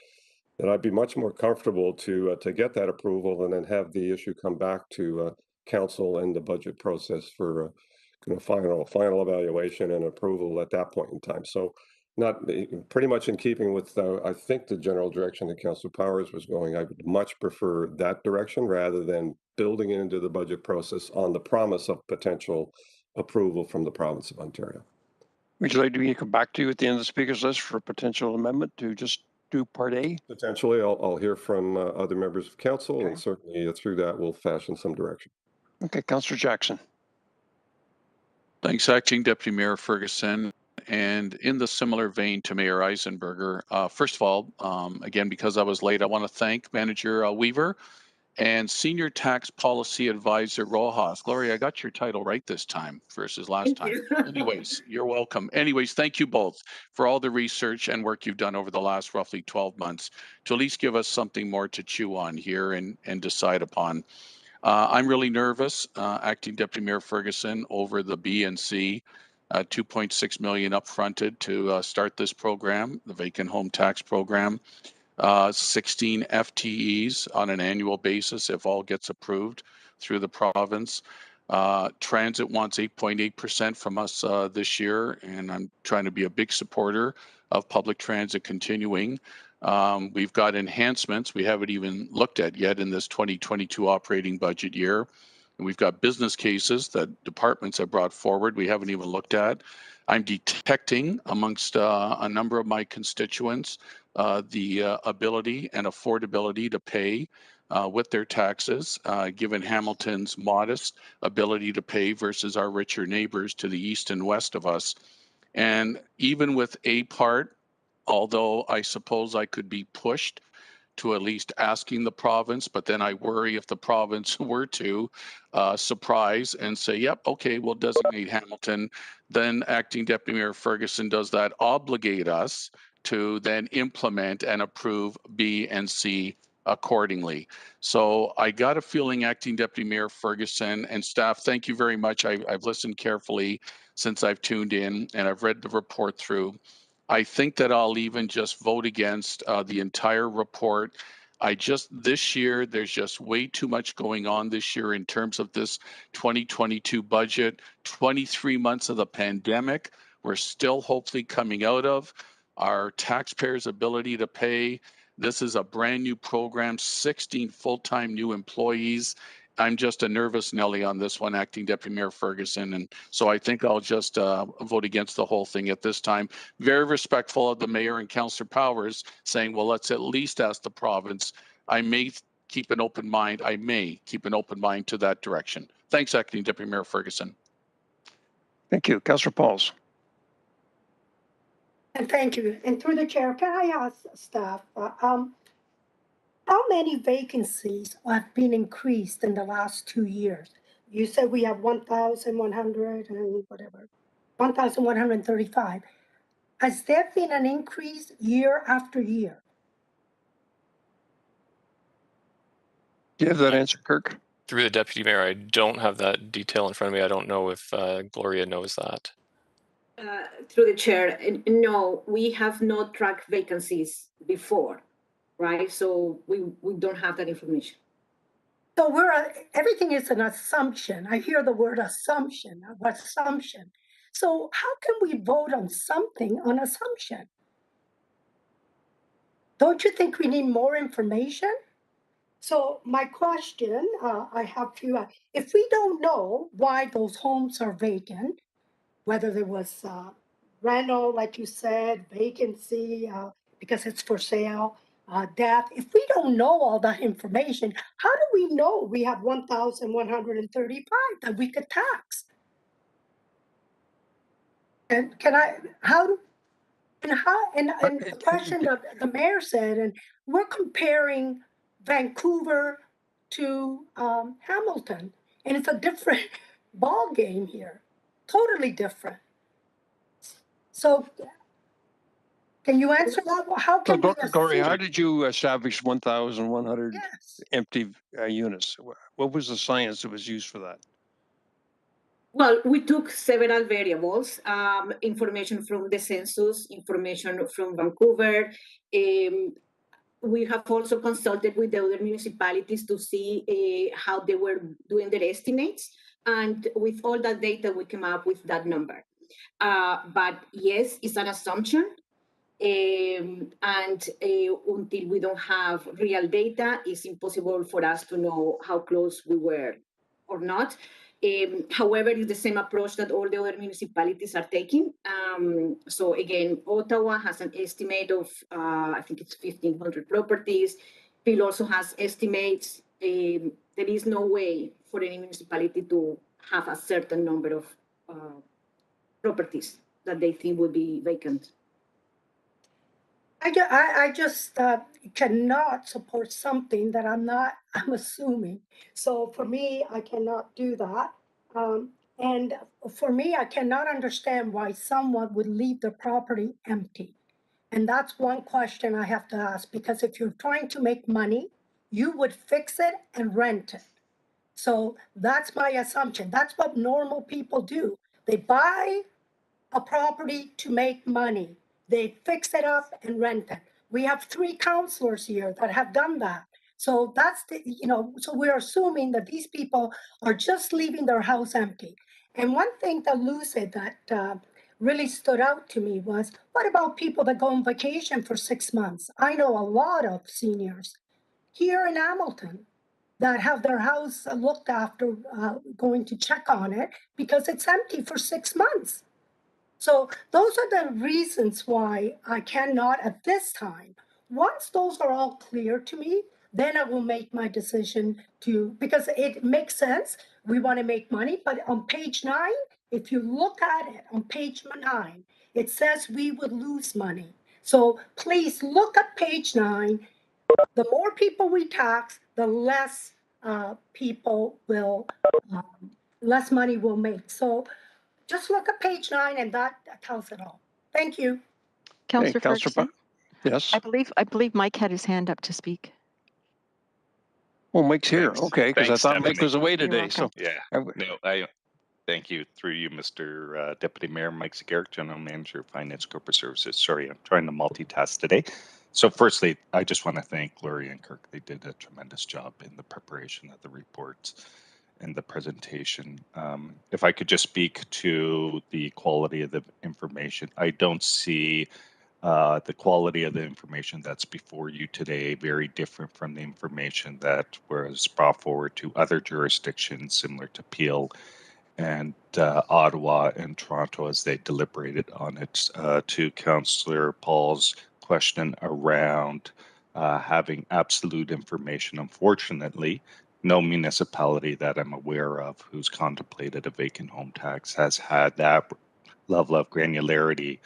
then I'd be much more comfortable to get that approval and then have the issue come back to council and the budget process for final evaluation and approval at that point in time. So, not pretty much in keeping with I think the general direction that Councillor Powers was going. I would much prefer that direction rather than building it into the budget process on the promise of potential approval from the province of Ontario. Would you like me to come back to you at the end of the speakers list for a potential amendment to just do Part A? Potentially, I'll hear from other members of council, okay. And certainly through that we'll fashion some direction. Okay, Councillor Jackson. Thanks, Acting Deputy Mayor Ferguson. And in the similar vein to Mayor Eisenberger, first of all, again, because I was late, I want to thank Manager Weaver and Senior Tax Policy Advisor Rojas. Gloria, I got your title right this time versus last time. Anyways, you're welcome. Anyways, thank you both for all the research and work you've done over the last roughly 12 months to at least give us something more to chew on here and decide upon. I'm really nervous, Acting Deputy Mayor Ferguson, over the B and C, $2.6 million upfronted to start this program, the vacant home tax program. 16 FTEs on an annual basis if all gets approved through the province. Transit wants 8.8% from us this year, and I'm trying to be a big supporter of public transit continuing. We've got enhancements we haven't even looked at yet in this 2022 operating budget year. And we've got business cases that departments have brought forward we haven't even looked at. I'm detecting amongst a number of my constituents the ability and affordability to pay with their taxes, given Hamilton's modest ability to pay versus our richer neighbors to the east and west of us. And even with a part although I suppose I could be pushed to at least asking the province, but then I worry if the province were to surprise and say, yep, okay, we'll designate Hamilton, then Acting Deputy Mayor Ferguson, does that obligate us to then implement and approve B and C accordingly? So I got a feeling, Acting Deputy Mayor Ferguson and staff, thank you very much. I've listened carefully since I've tuned in and I've read the report through. I think that I'll even just vote against the entire report. This year, there's just way too much going on this year in terms of this 2022 budget, 23 months of the pandemic. We're still hopefully coming out of our taxpayers' ability to pay. This is a brand new program, 16 full-time new employees. I'm just a nervous Nelly on this one, Acting Deputy Mayor Ferguson. And so I think I'll just vote against the whole thing at this time. Very respectful of the mayor and Councillor Powers saying, well, let's at least ask the province. I may keep an open mind to that direction. Thanks, Acting Deputy Mayor Ferguson. Thank you. Councillor Pauls. And thank you. And through the chair, can I ask staff, how many vacancies have been increased in the last 2 years? You said we have 1,100 and whatever, 1,135. Has there been an increase year after year? Do you have that answer, Kirk? Through the Deputy Mayor, I don't have that detail in front of me. I don't know if Gloria knows that. Through the chair, no, we have not tracked vacancies before, right? So we don't have that information. So everything is an assumption. I hear the word assumption. So how can we vote on something on assumption? Don't you think we need more information? So my question, I have to, if we don't know why those homes are vacant, whether there was rental, like you said, vacancy, because it's for sale, death, if we don't know all that information, how do we know we have 1,135 that we could tax? And the question that the mayor said, and we're comparing Vancouver to Hamilton, and it's a different ball game here, totally different. So can you answer that? How can we Gloria, how did you establish 1,100 empty units? What was the science that was used for that? Well, we took several variables, information from the census, information from Vancouver. We have also consulted with the other municipalities to see how they were doing their estimates. And with all that data, we came up with that number. But yes, it's an assumption. Until we don't have real data, it's impossible for us to know how close we were or not. However, it's the same approach that all the other municipalities are taking. So again, Ottawa has an estimate of, I think it's 1,500 properties. Peel also has estimates. There is no way for any municipality to have a certain number of properties that they think would be vacant. I just cannot support something that I'm assuming. So for me, I cannot do that. And for me, I cannot understand why someone would leave their property empty. And that's one question I have to ask, because if you're trying to make money, you would fix it and rent it. So that's my assumption. That's what normal people do. They buy a property to make money. They fix it up and rent it. We have 3 councillors here that have done that. So that's so we're assuming that these people are just leaving their house empty. And one thing that Lou said that really stood out to me was, what about people that go on vacation for 6 months? I know a lot of seniors here in Hamilton that have their house looked after, going to check on it because it's empty for 6 months. So those are the reasons why I cannot at this time. Once those are all clear to me, then I will make my decision because it makes sense. We want to make money, but on page 9, if you look at it on page 9, it says we would lose money. So please look at page 9. The more people we tax, the less people will, less money we'll make. So just look at page 9 and that tells it all. Thank you. Councillor Councillor Ferguson, Yes. I believe Mike had his hand up to speak. Well, Mike's here. Thanks. Okay, because I Thanks, thought Mike Stephanie. was away You're today. So welcome. Yeah. No, I thank you through you, Mr. Deputy Mayor Mike Zagarek, General Manager of Finance Corporate Services. Sorry, I'm trying to multitask today. So firstly, I just want to thank Gloria and Kirk. They did a tremendous job in the preparation of the reports and the presentation. If I could just speak to the quality of the information, I don't see the quality of the information that's before you today very different from the information that was brought forward to other jurisdictions similar to Peel and Ottawa and Toronto as they deliberated on it. To Councillor Paul's question around having absolute information, unfortunately, no municipality that I'm aware of who's contemplated a vacant home tax has had that level of granularity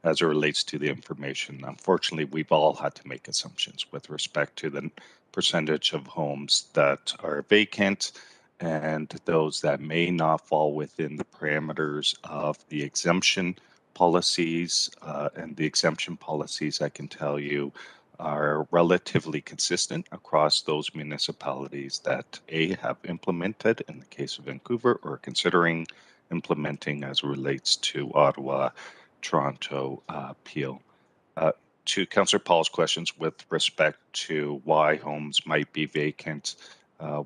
as it relates to the information. Unfortunately, we've all had to make assumptions with respect to the percentage of homes that are vacant and those that may not fall within the parameters of the exemption policies. And the exemption policies, I can tell you, are relatively consistent across those municipalities that have implemented, in the case of Vancouver, or considering implementing as it relates to Ottawa, Toronto, Peel. To Councillor Paul's questions with respect to why homes might be vacant,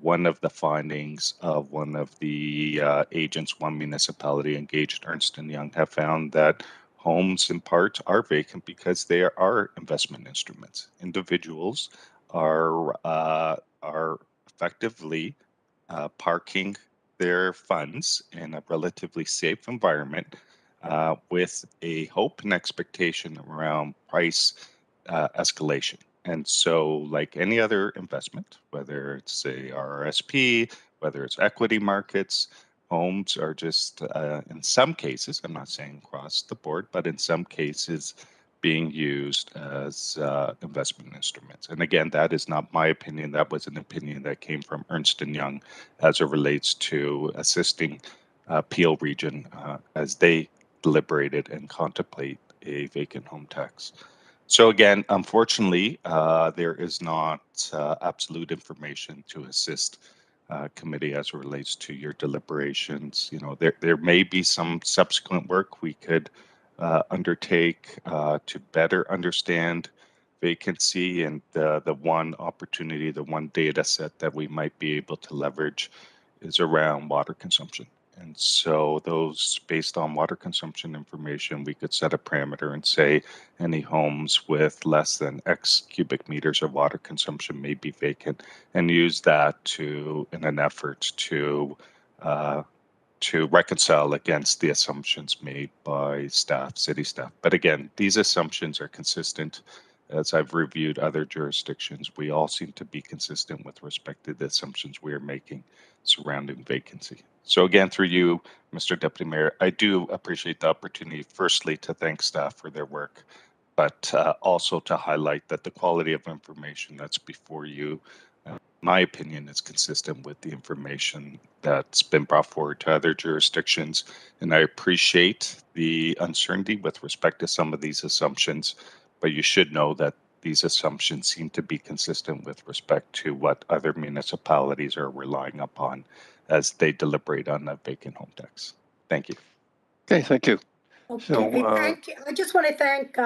one of the findings of one of the agents, one municipality engaged Ernst & Young, have found that homes in part are vacant because they are investment instruments. Individuals are effectively parking their funds in a relatively safe environment with a hope and expectation around price escalation. And so, like any other investment, whether it's a RRSP, whether it's equity markets, homes are just, in some cases, I'm not saying across the board, but in some cases, being used as investment instruments. And again, that is not my opinion. That was an opinion that came from Ernst & Young as it relates to assisting Peel Region as they deliberated and contemplate a vacant home tax. So again, unfortunately, there is not absolute information to assist committee as it relates to your deliberations. You know, there may be some subsequent work we could undertake to better understand vacancy, and the one opportunity, the one data set that we might be able to leverage is around water consumption. And so those, based on water consumption information, we could set a parameter and say any homes with less than X cubic meters of water consumption may be vacant, and use that in an effort to reconcile against the assumptions made by staff, city staff. But again, these assumptions are consistent. As I've reviewed other jurisdictions, we all seem to be consistent with respect to the assumptions we are making surrounding vacancy. So again, through you, Mr. Deputy Mayor, I do appreciate the opportunity, firstly, to thank staff for their work, but also to highlight that the quality of information that's before you, my opinion, is consistent with the information that's been brought forward to other jurisdictions. And I appreciate the uncertainty with respect to some of these assumptions, but you should know that these assumptions seem to be consistent with respect to what other municipalities are relying upon as they deliberate on the vacant home tax. Thank you. Okay, thank you. Okay, So, thank you. I just want to thank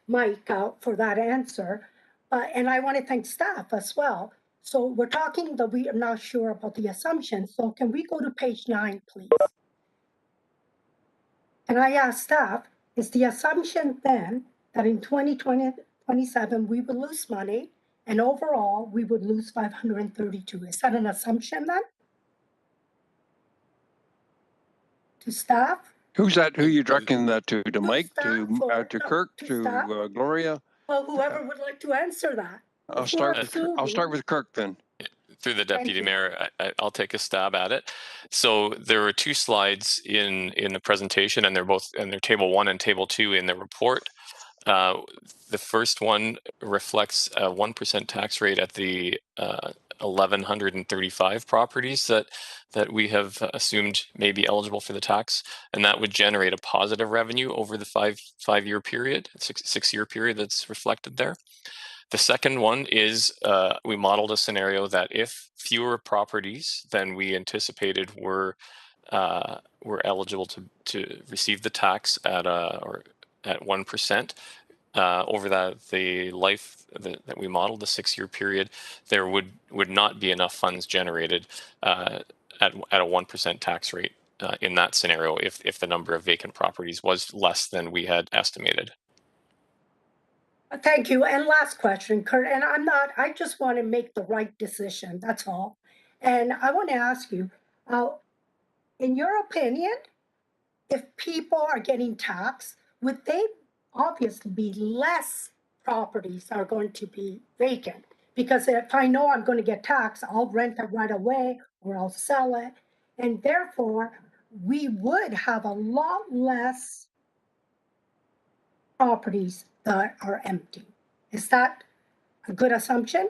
Mike for that answer. And I want to thank staff as well. So we're talking that we are not sure about the assumptions. So can we go to page 9, please? And I asked staff, is the assumption then that in 2027 we would lose money and overall we would lose 532? Is that an assumption then? To staff? who's that? Who are you directing that to? To Mike? To Kirk? To staff? Gloria? Well, whoever would like to answer that. I'll start with Kirk then. Through the Deputy Mayor, I'll take a stab at it. So there were two slides in the presentation, and they're table 1 and table 2 in the report. The first one reflects a 1% tax rate at the 1,135 properties that we have assumed may be eligible for the tax, and that would generate a positive revenue over the five-year period, six-year period that's reflected there. The second one is we modeled a scenario that if fewer properties than we anticipated were eligible to receive the tax at 1%. Over the life that we modeled, the 6-year period, there would not be enough funds generated at a 1% tax rate in that scenario if the number of vacant properties was less than we had estimated. Thank you. And last question, Kurt, and I just want to make the right decision, that's all. And I want to ask you, in your opinion, if people are getting taxed, would they obviously be less properties are going to be vacant? Because if I know I'm going to get taxed, I'll rent it right away or I'll sell it. And therefore, we would have a lot less properties that are empty. Is that a good assumption?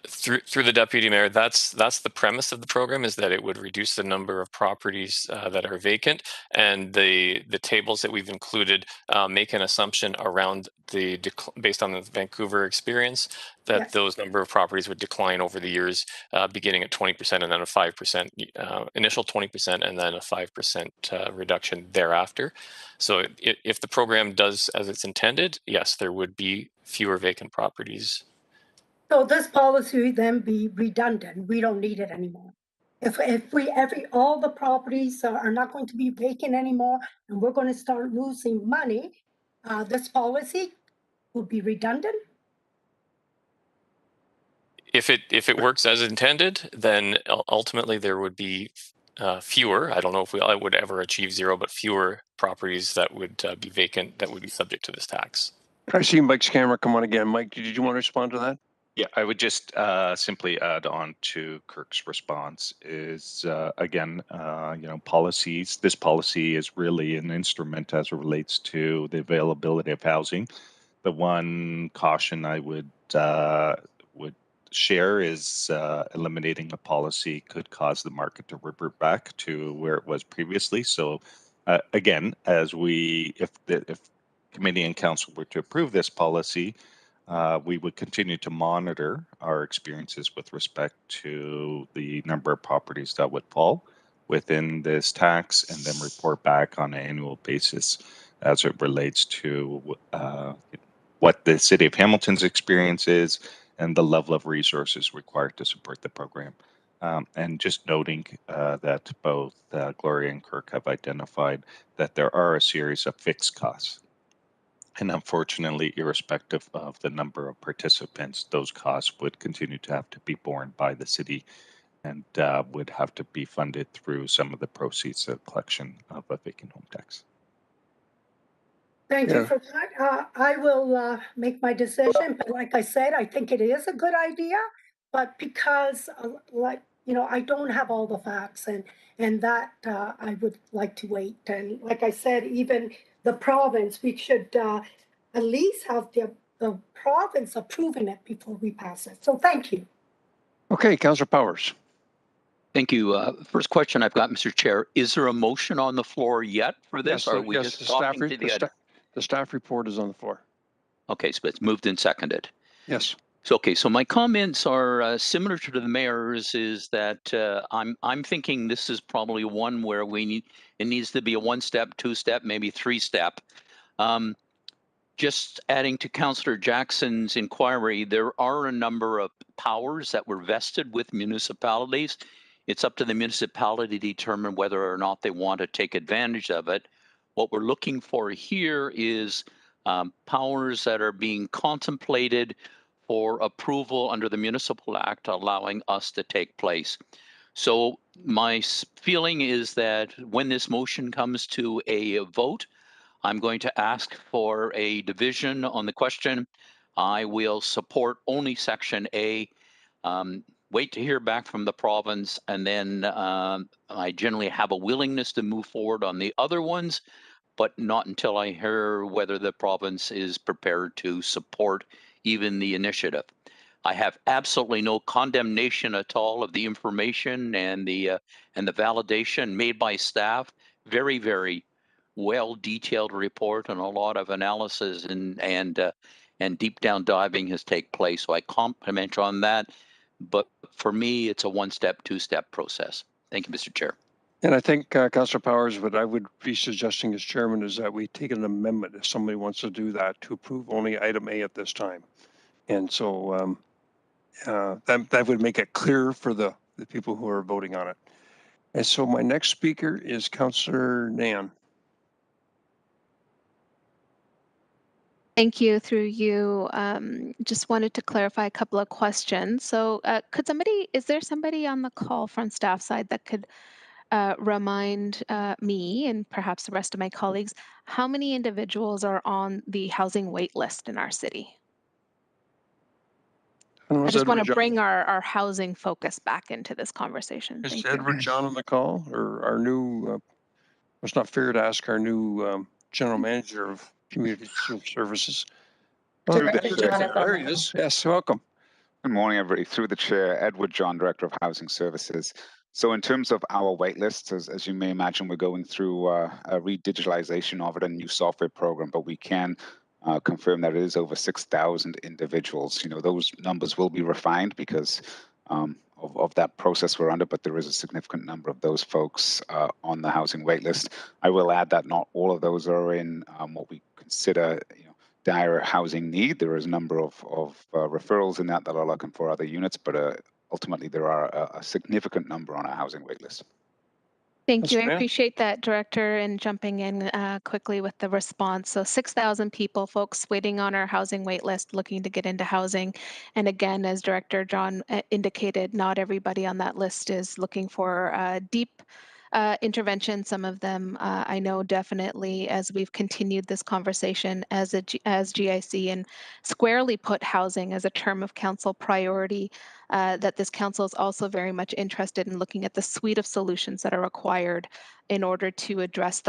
Through the deputy mayor, that's the premise of the program, is that it would reduce the number of properties that are vacant, and the tables that we've included make an assumption around based on the Vancouver experience that those number of properties would decline over the years, beginning at 20% and then a 5% initial 20% and then a 5% reduction thereafter. So if the program does as it's intended, yes, there would be fewer vacant properties. So this policy would then be redundant. We don't need it anymore. If all the properties are not going to be vacant anymore, and we're going to start losing money, this policy would be redundant. If it works as intended, then ultimately there would be fewer. I don't know if I would ever achieve zero, but fewer properties that would be vacant that would be subject to this tax. I see Mike's camera come on again. Mike, did you want to respond to that? Yeah, I would just simply add on to Kirk's response is, again, policies. This policy is really an instrument as it relates to the availability of housing. The one caution I would share is eliminating the policy could cause the market to revert back to where it was previously. So again, if committee and council were to approve this policy, we would continue to monitor our experiences with respect to the number of properties that would fall within this tax and then report back on an annual basis as it relates to what the City of Hamilton's experience is and the level of resources required to support the program. And just noting that both Gloria and Kirk have identified that there are a series of fixed costs. And unfortunately, irrespective of the number of participants, those costs would continue to have to be borne by the city and would have to be funded through some of the proceeds of collection of a vacant home tax. Thank you for that. I will make my decision, but like I said, I think it is a good idea, but because I don't have all the facts and that I would like to wait. And like I said, even the province, we should at least have the province approving it before we pass it. So thank you. Okay, Councillor Powers. Thank you. First question I've got, Mr. Chair, is there a motion on the floor yet for this? Yes, or are we just talking to the staff report is on the floor. Okay, so it's moved and seconded. Yes. So, okay, so my comments are similar to the mayor's, is that I'm thinking this is probably one where it needs to be a 1-step, 2-step, maybe 3-step. Just adding to Councillor Jackson's inquiry, there are a number of powers that were vested with municipalities. It's up to the municipality to determine whether or not they want to take advantage of it. What we're looking for here is powers that are being contemplated for approval under the Municipal Act, allowing us to take place. So my feeling is that when this motion comes to a vote, I'm going to ask for a division on the question. I will support only Section A, wait to hear back from the province, and then I generally have a willingness to move forward on the other ones. but not until I hear whether the province is prepared to support even the initiative. I have absolutely no condemnation at all of the information and the validation made by staff. Very, very well detailed report and a lot of analysis and deep down diving has taken place. So I compliment you on that. But for me, it's a one-step, two-step process. Thank you, Mr. Chair. And I think, Councillor Powers, what I would be suggesting as chairman is that we take an amendment if somebody wants to do that to approve only item A at this time. And so that would make it clear for the people who are voting on it. And so my next speaker is Councillor Nan. Thank you. Through you, just wanted to clarify a couple of questions. So is there somebody on the call from staff side that could remind me and perhaps the rest of my colleagues how many individuals are on the housing wait list in our city? I just want to bring our housing focus back into this conversation. Is Edward John on the call, or our new, it's not fair to ask our new general manager of community services. Oh, there he is. Yes, welcome. Good morning, everybody. Through the chair, Edward John, Director of Housing Services. So in terms of our wait lists, as you may imagine, we're going through a re-digitalization of it, a new software program, but we can confirm that it is over 6,000 individuals. You know, those numbers will be refined because of that process we're under, but there is a significant number of those folks on the housing wait list. I will add that not all of those are in what we consider, dire housing need. There is a number of referrals in that are looking for other units, but ultimately there are a significant number on our housing wait list. Thank you. I appreciate that, Director, and jumping in quickly with the response. So 6,000 people, folks, waiting on our housing wait list, looking to get into housing. And again, as Director John indicated, not everybody on that list is looking for deep intervention. Some of them I know definitely, as we've continued this conversation as GIC and squarely put housing as a term of council priority, that this council is also very much interested in looking at the suite of solutions that are required in order to address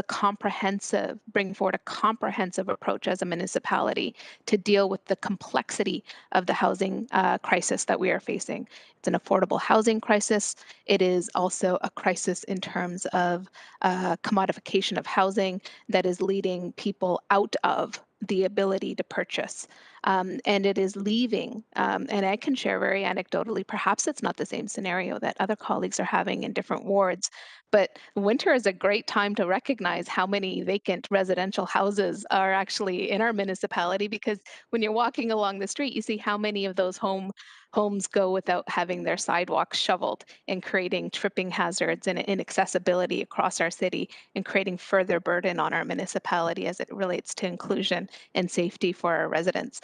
bring forward a comprehensive approach as a municipality to deal with the complexity of the housing crisis that we are facing. It's an affordable housing crisis. It is also a crisis in terms of commodification of housing that is leading people out of the ability to purchase. And it is leaving, and I can share very anecdotally, perhaps it's not the same scenario that other colleagues are having in different wards, but winter is a great time to recognize how many vacant residential houses are actually in our municipality, because when you're walking along the street, you see how many of those homes go without having their sidewalks shoveled, and creating tripping hazards and inaccessibility across our city, and creating further burden on our municipality as it relates to inclusion and safety for our residents.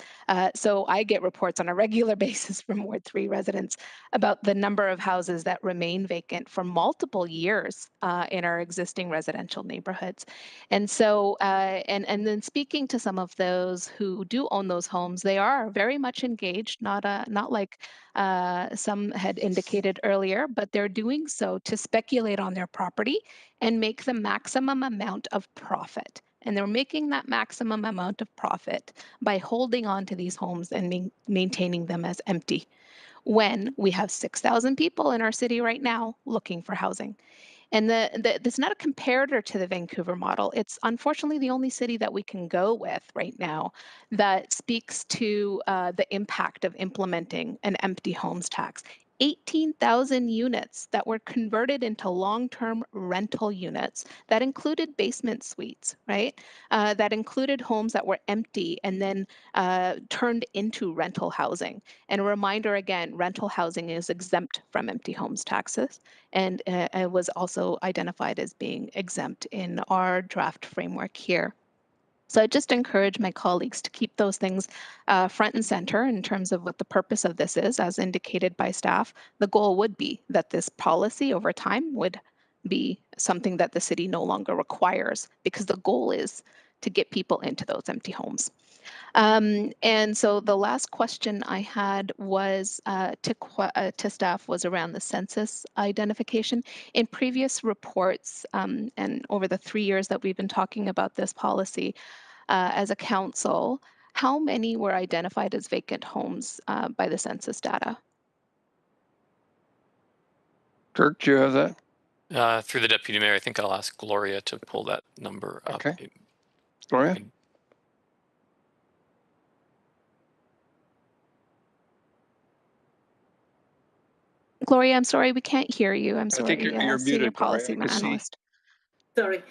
So I get reports on a regular basis from Ward 3 residents about the number of houses that remain vacant for multiple years in our existing residential neighborhoods. And so, and then speaking to some of those who do own those homes, they are very much engaged, not like some had indicated earlier, but they're doing so to speculate on their property and make the maximum amount of profit. And they're making that maximum amount of profit by holding on to these homes and maintaining them as empty, when we have 6,000 people in our city right now looking for housing. And it's not a comparator to the Vancouver model. It's unfortunately the only city that we can go with right now that speaks to the impact of implementing an empty homes tax. 18,000 units that were converted into long-term rental units that included basement suites, right? That included homes that were empty and then turned into rental housing. And a reminder again, rental housing is exempt from empty homes taxes, and it was also identified as being exempt in our draft framework here. So I just encourage my colleagues to keep those things front and center in terms of what the purpose of this is, as indicated by staff. The goal would be that this policy over time would be something that the city no longer requires, because the goal is to get people into those empty homes. And so the last question I had was to staff was around the census identification. In previous reports and over the 3 years that we've been talking about this policy as a council, how many were identified as vacant homes by the census data? Kirk, do you have that? Through the Deputy Mayor, I think I'll ask Gloria to pull that number up. Okay. Gloria? Gloria, I'm sorry, we can't hear you. I'm sorry. I think you're Senior muted, Gloria. policy I can see. analyst. Sorry.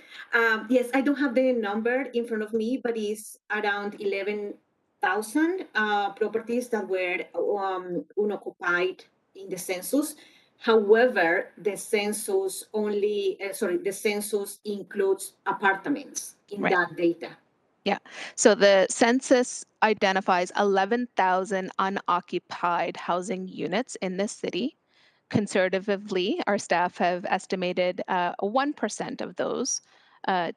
Yes, I don't have the number in front of me, but it's around 11,000 properties that were unoccupied in the census. However, the census the census includes apartments in Right. that data. Yeah. So the census identifies 11,000 unoccupied housing units in this city. Conservatively, our staff have estimated 1% of those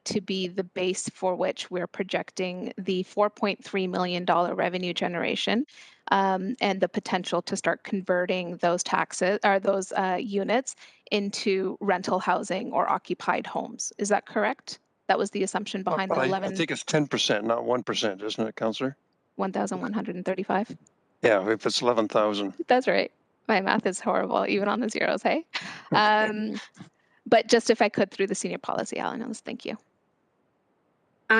to be the base for which we're projecting the $4.3 million revenue generation and the potential to start converting those taxes or those units into rental housing or occupied homes. Is that correct? That was the assumption behind the 11. I think it's 10%, not 1%, isn't it, Councillor? 1,135. Yeah, if it's 11,000. That's right. My math is horrible, even on the zeros, hey? But just if I could, through the senior policy analyst, thank you.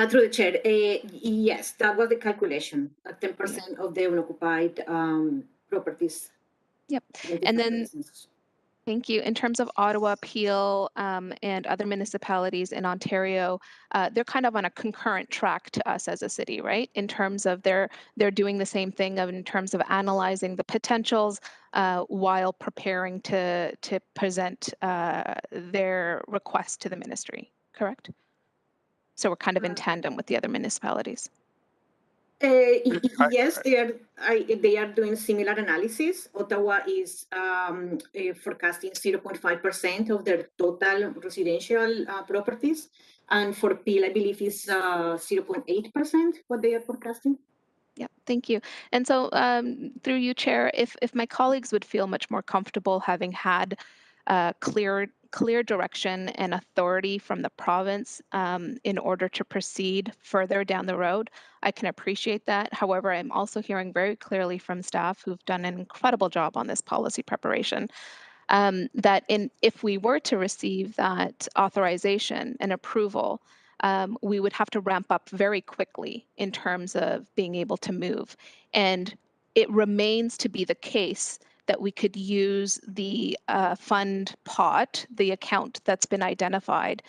Through the chair, yes, that was the calculation, 10% of the unoccupied properties. Yep. And then, thank you. In terms of Ottawa, Peel, and other municipalities in Ontario, they're kind of on a concurrent track to us as a city, right? In terms of they're doing the same thing in terms of analyzing the potentials while preparing to present their request to the ministry, correct? So we're kind of in tandem with the other municipalities. Yes, they are doing similar analysis. Ottawa is forecasting 0.5% of their total residential properties, and for Peel, I believe is 0.8% what they are forecasting. Yeah, thank you. And so through you, Chair, if my colleagues would feel much more comfortable having had clear direction and authority from the province in order to proceed further down the road, I can appreciate that. However, I'm also hearing very clearly from staff who've done an incredible job on this policy preparation that if we were to receive that authorization and approval, we would have to ramp up very quickly in terms of being able to move. And it remains to be the case that we could use the fund pot, the account that's been identified,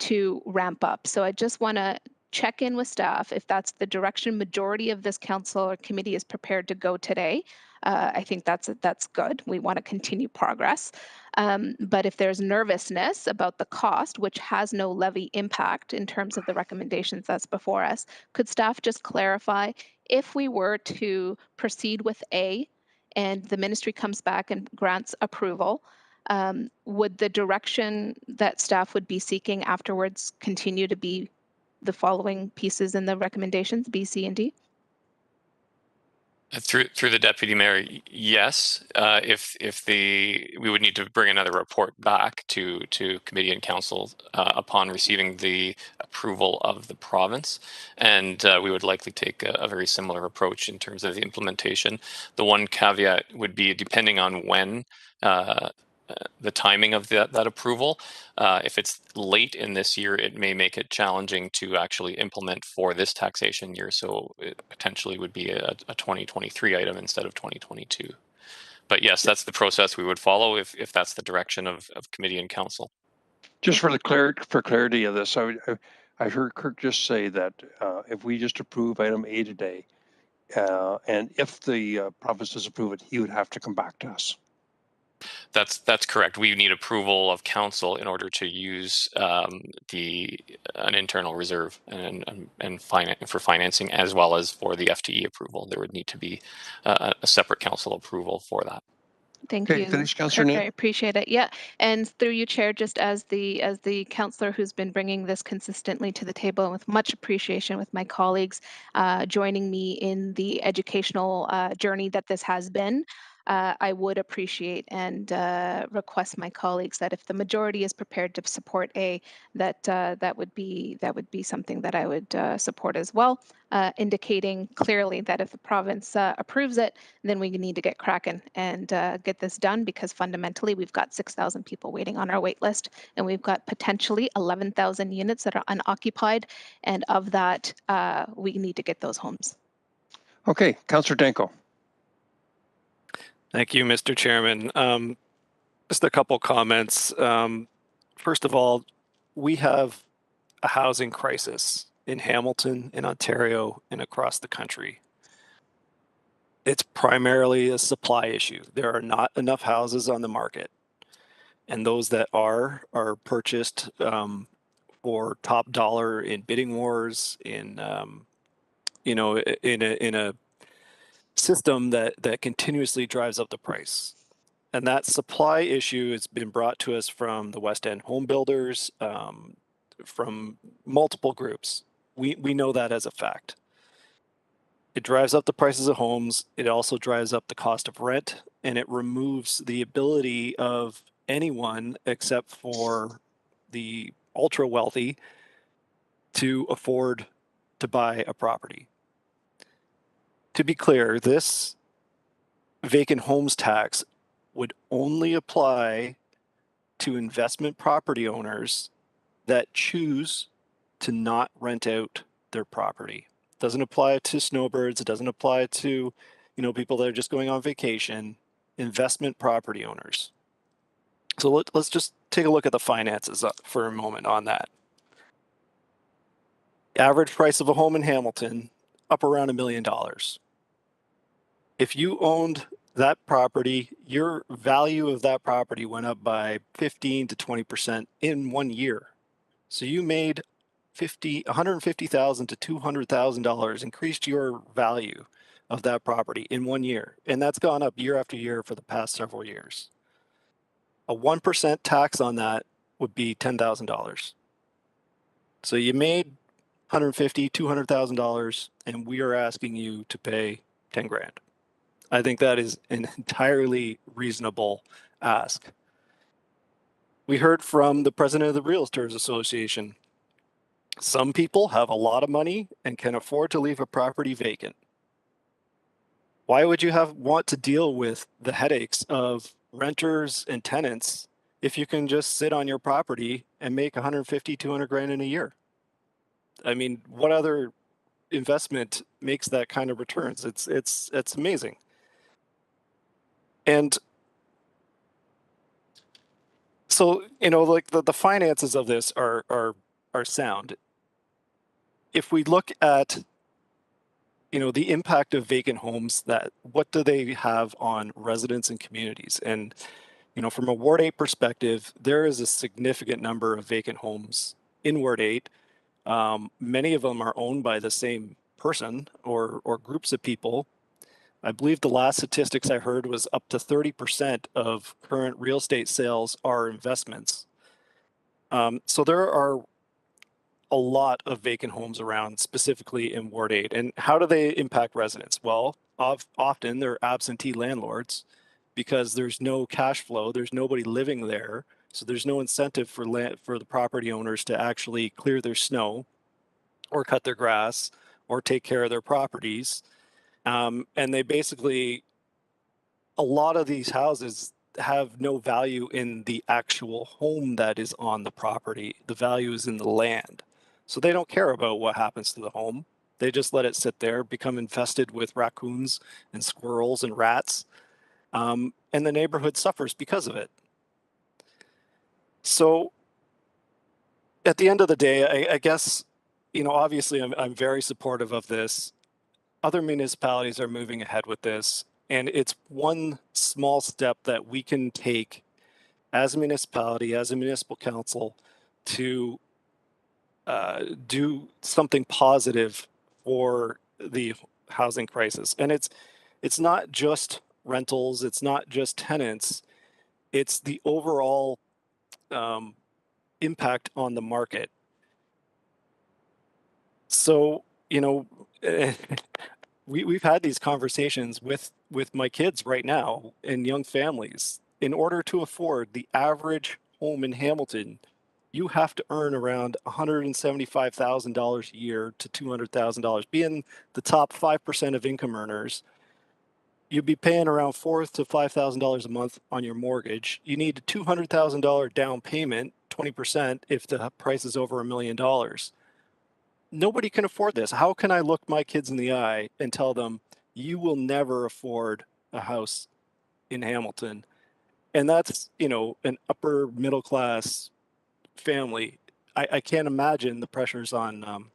to ramp up. So I just want to check in with staff if that's the direction majority of this council or committee is prepared to go today. I think that's good. We want to continue progress. But if there's nervousness about the cost, which has no levy impact in terms of the recommendations that's before us, could staff just clarify if we were to proceed with A and the ministry comes back and grants approval, would the direction that staff would be seeking afterwards continue to be the following pieces in the recommendations, B, C, and D? Through the Deputy Mayor, yes. We would need to bring another report back to committee and council upon receiving the approval of the province, and we would likely take a very similar approach in terms of the implementation. The one caveat would be depending on when the timing of that approval. If it's late in this year, it may make it challenging to actually implement for this taxation year. So it potentially would be a 2023 item instead of 2022. But yes, that's the process we would follow if that's the direction of committee and council. Just for clarity of this, I heard Kirk just say that if we just approve item A today, and if the province does approve it, he would have to come back to us. That's correct. We need approval of council in order to use an internal reserve and for financing, as well as for the FTE approval. There would need to be a separate council approval for that. Thank Okay, you, finish, Councillor Kirk. I Nate. appreciate it. Yeah, and through you, Chair, just as the councillor who's been bringing this consistently to the table, and with much appreciation with my colleagues joining me in the educational journey that this has been. I would appreciate and request my colleagues that if the majority is prepared to support A, that would be something that I would support as well, indicating clearly that if the province approves it, then we need to get cracking and get this done, because fundamentally we've got 6,000 people waiting on our wait list, and we've got potentially 11,000 units that are unoccupied, and of that we need to get those homes. Okay, Councillor Danko. Thank you, Mr. Chairman. Just a couple comments. First of all, we have a housing crisis in Hamilton, in Ontario, and across the country. It's primarily a supply issue. There are not enough houses on the market, and those that are purchased for top dollar in bidding wars, in in a system that continuously drives up the price. And that supply issue has been brought to us from the West End home builders, from multiple groups. We know that as a fact. It drives up the prices of homes. It also drives up the cost of rent, and it removes the ability of anyone except for the ultra wealthy to afford to buy a property. To be clear, this vacant homes tax would only apply to investment property owners that choose to not rent out their property. It doesn't apply to snowbirds. It doesn't apply to, people that are just going on vacation. Investment property owners. So let's just take a look at the finances for a moment on that. Average price of a home in Hamilton, up around $1 million. If you owned that property, your value of that property went up by 15 to 20% in 1 year. So you made $150,000 to $200,000, increased your value of that property in 1 year. And that's gone up year after year for the past several years. A 1% tax on that would be $10,000. So you made $150,000, $200,000, and we are asking you to pay 10 grand. I think that is an entirely reasonable ask. We heard from the president of the Realtors Association. Some people have a lot of money and can afford to leave a property vacant. Why would you want to deal with the headaches of renters and tenants if you can just sit on your property and make 150, 200 grand in a year? I mean, what other investment makes that kind of returns? It's amazing. And so, like the finances of this are sound. If we look at, the impact of vacant homes, what do they have on residents and communities? And, from a Ward 8 perspective, there is a significant number of vacant homes in Ward 8. Many of them are owned by the same person or groups of people. I believe the last statistics I heard was up to 30% of current real estate sales are investments. So there are a lot of vacant homes around, specifically in Ward 8. And how do they impact residents? Well, often they're absentee landlords because there's no cash flow, there's nobody living there. So there's no incentive for the property owners to actually clear their snow or cut their grass or take care of their properties. And they basically, a lot of these houses have no value in the actual home that is on the property. The value is in the land. So they don't care about what happens to the home. They just let it sit there, become infested with raccoons and squirrels and rats. And the neighborhood suffers because of it. So at the end of the day, I guess, obviously I'm very supportive of this. Other municipalities are moving ahead with this. And it's one small step that we can take as a municipality, as a municipal council, to do something positive for the housing crisis. And it's not just rentals, it's not just tenants, it's the overall impact on the market. So, you know, we've had these conversations with my kids right now and young families. In order to afford the average home in Hamilton, you have to earn around $175,000 a year to $200,000. Being the top 5% of income earners, you'd be paying around $4,000 to $5,000 a month on your mortgage. You need a $200,000 down payment, 20%, if the price is over $1 million. Nobody can afford this. How can I look my kids in the eye and tell them, you will never afford a house in Hamilton? And that's, you know, an upper middle class family. I can't imagine the pressures on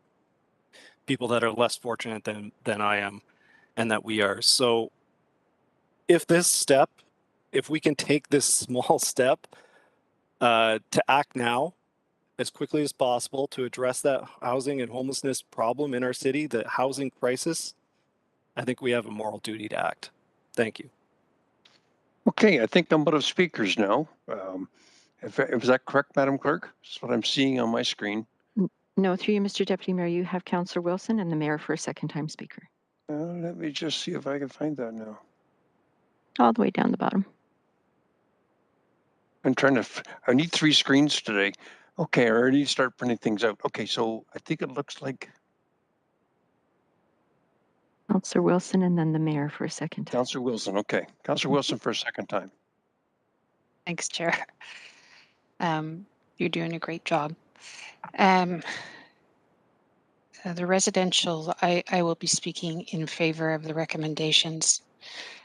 people that are less fortunate than I am and that we are. So if we can take this small step to act now as quickly as possible to address that housing and homelessness problem in our city, the housing crisis, I think we have a moral duty to act. Thank you. Okay, I think I'm out of speakers now. Is that correct, Madam Clerk? That's what I'm seeing on my screen. No, through you, Mr. Deputy Mayor, you have Councillor Wilson and the mayor for a second-time speaker. Let me just see if I can find that now. All the way down the bottom. I'm trying to, I need 3 screens today. Okay, I already start printing things out. Okay, so I think it looks like Councillor Wilson and then the mayor for a second time. Councillor Wilson. Okay, Councillor Wilson for a second time. Thanks, Chair. You're doing a great job. The residential, I will be speaking in favor of the recommendations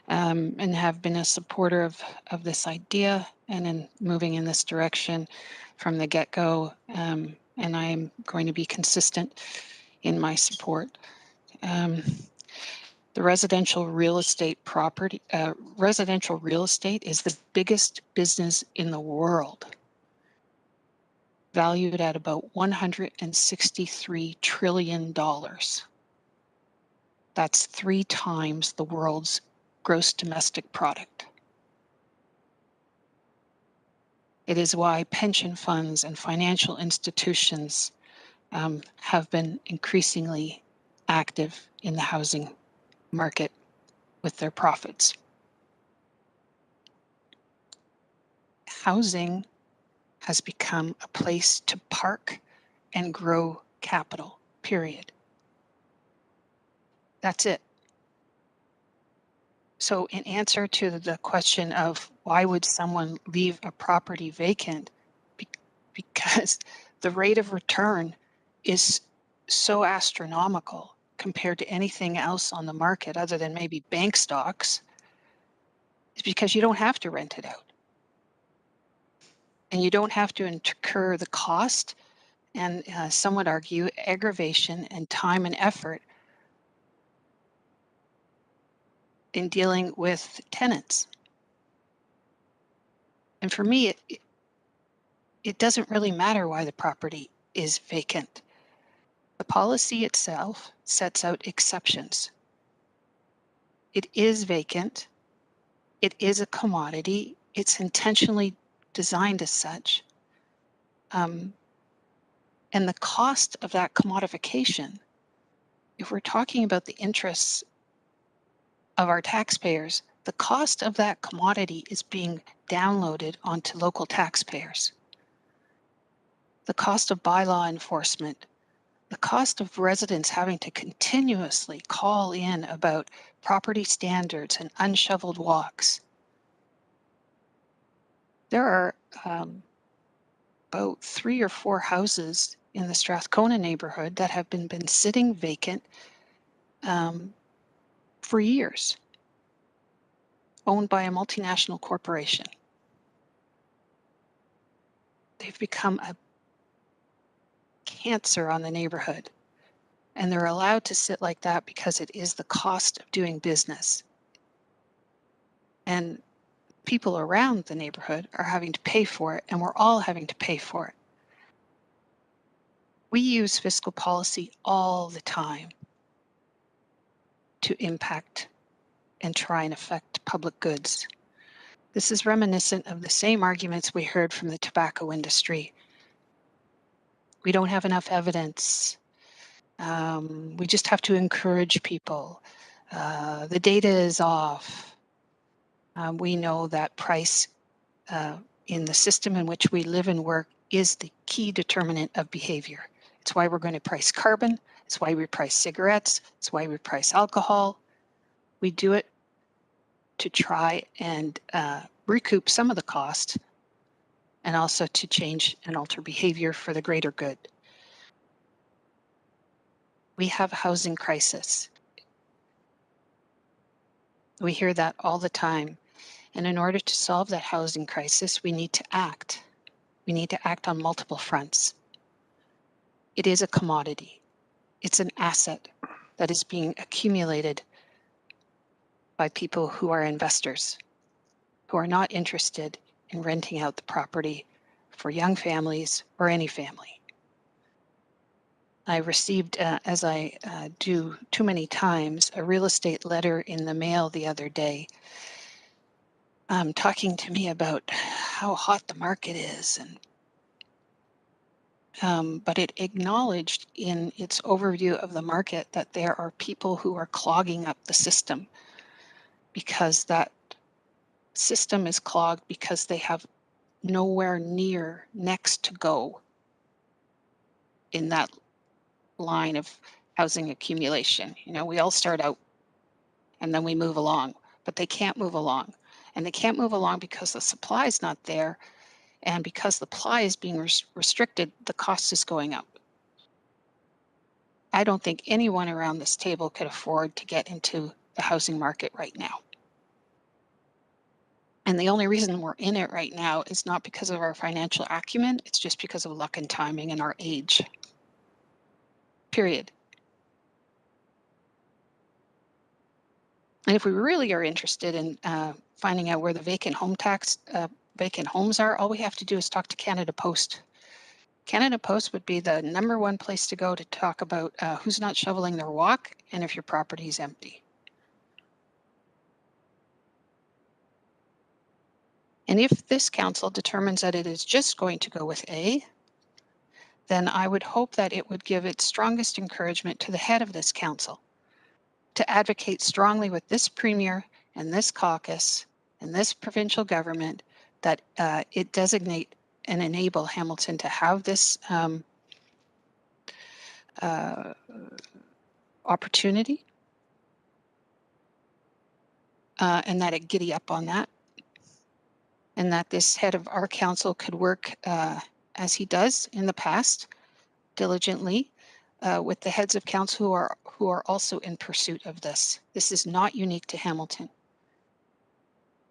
and have been a supporter of this idea and in moving in this direction from the get-go. And I am going to be consistent in my support. The residential real estate is the biggest business in the world, valued at about $163 trillion. That's 3 times the world's gross domestic product. It is why pension funds and financial institutions have been increasingly active in the housing market with their profits. Housing has become a place to park and grow capital, period. That's it. So in answer to the question of why would someone leave a property vacant, because the rate of return is so astronomical compared to anything else on the market other than maybe bank stocks, is because you don't have to rent it out. And you don't have to incur the cost and some would argue aggravation and time and effort in dealing with tenants. And for me, it doesn't really matter why the property is vacant. The policy itself sets out exceptions. It is vacant. It is a commodity. It's intentionally designed as such. And the cost of that commodification, if we're talking about the interests of our taxpayers, the cost of that commodity is being downloaded onto local taxpayers. The cost of bylaw enforcement, the cost of residents having to continuously call in about property standards and unshoveled walks. There are about 3 or 4 houses in the Strathcona neighborhood that have been sitting vacant for years, owned by a multinational corporation. They've become a cancer on the neighborhood, and they're allowed to sit like that because it is the cost of doing business. And people around the neighborhood are having to pay for it, and we're all having to pay for it. We use fiscal policy all the time to impact and try and affect public goods. This is reminiscent of the same arguments we heard from the tobacco industry. We don't have enough evidence. We just have to encourage people. The data is off. We know that price in the system in which we live and work is the key determinant of behavior. It's why we're going to price carbon. It's why we price cigarettes. It's why we price alcohol. We do it to try and recoup some of the cost and also to change and alter behavior for the greater good. We have a housing crisis. We hear that all the time. And in order to solve that housing crisis, we need to act. We need to act on multiple fronts. It is a commodity. It's an asset that is being accumulated by people who are investors, who are not interested in renting out the property for young families or any family. I received, as I do too many times, a real estate letter in the mail the other day talking to me about how hot the market is. But it acknowledged in its overview of the market that there are people who are clogging up the system because that system is clogged because they have nowhere near next to go in that line of housing accumulation. You know, we all start out and then we move along, but they can't move along. And they can't move along because the supply is not there. And because the supply is being restricted, the cost is going up. I don't think anyone around this table could afford to get into the housing market right now. And the only reason we're in it right now is not because of our financial acumen, it's just because of luck and timing and our age. Period. And if we really are interested in finding out where the vacant homes are, all we have to do is talk to Canada Post. Canada Post would be the #1 place to go to talk about who's not shoveling their walk and if your property is empty. And if this council determines that it is just going to go with A, then I would hope that it would give its strongest encouragement to the head of this council to advocate strongly with this premier and this caucus and this provincial government that it designate and enable Hamilton to have this opportunity and that it giddy up on that, and that this head of our council could work as he does in the past diligently with the heads of council who are also in pursuit of this. This is not unique to Hamilton.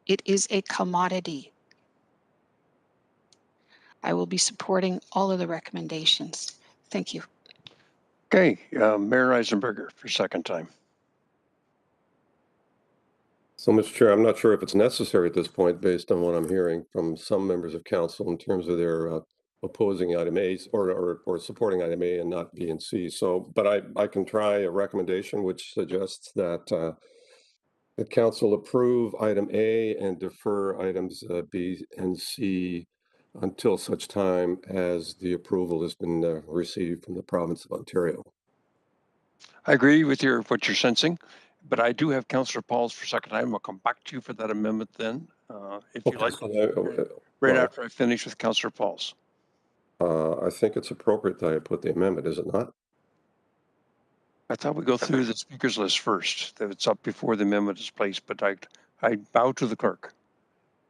It is a commodity. I will be supporting all of the recommendations. Thank you. Okay, Mayor Eisenberger for second time. So, Mr. Chair, I'm not sure if it's necessary at this point, based on what I'm hearing from some members of council in terms of their opposing item A or supporting item A and not B and C. So, but I can try a recommendation which suggests that the council approve item A and defer items B and C until such time as the approval has been received from the province of Ontario. I agree with what you're sensing, but I do have Councillor Pauls for second time. I'll come back to you for that amendment then, if you like. Right after I finish with Councillor Pauls. I think it's appropriate that I put the amendment, is it not? I thought we go through the speakers list first, that it's up before the amendment is placed, but I bow to the clerk.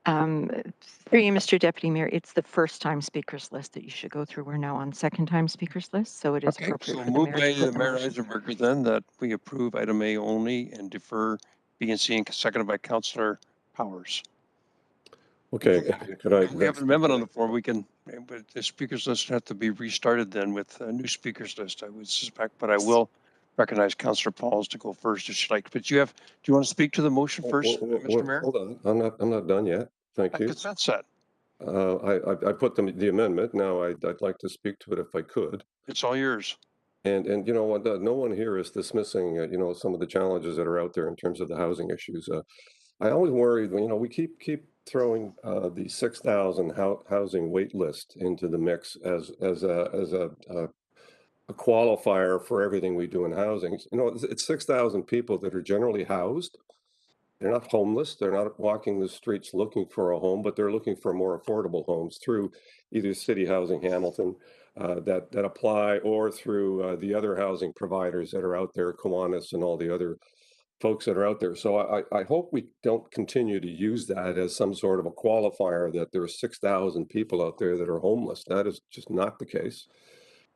Through you, Mr. Deputy Mayor, it's the first time speakers list that you should go through. We're now on second time speakers list, so it is appropriate for the mayor to put the Mayor motion. Eisenberger then that we approve item A only and defer B and C, and seconded by Councillor Powers. Okay, We have an amendment on the floor. We can, but the speakers list have to be restarted then with a new speakers list, I would suspect, but I will recognize Councillor Pauls to go first if she'd like. But do you want to speak to the motion first, Mr. Mayor? Hold on, I'm not done yet. Thank you. Consent set. I put the amendment. Now I'd like to speak to it if I could. It's all yours. And you know, no one here is dismissing, you know, some of the challenges that are out there in terms of the housing issues. I always worry, you know, we keep throwing the 6,000 housing wait list into the mix as a qualifier for everything we do in housing. You know, it's 6,000 people that are generally housed. They're not homeless. They're not walking the streets looking for a home, but they're looking for more affordable homes through either City Housing Hamilton that apply, or through the other housing providers that are out there, Kiwanis and all the other folks that are out there. So I hope we don't continue to use that as some sort of a qualifier that there are 6,000 people out there that are homeless. That is just not the case.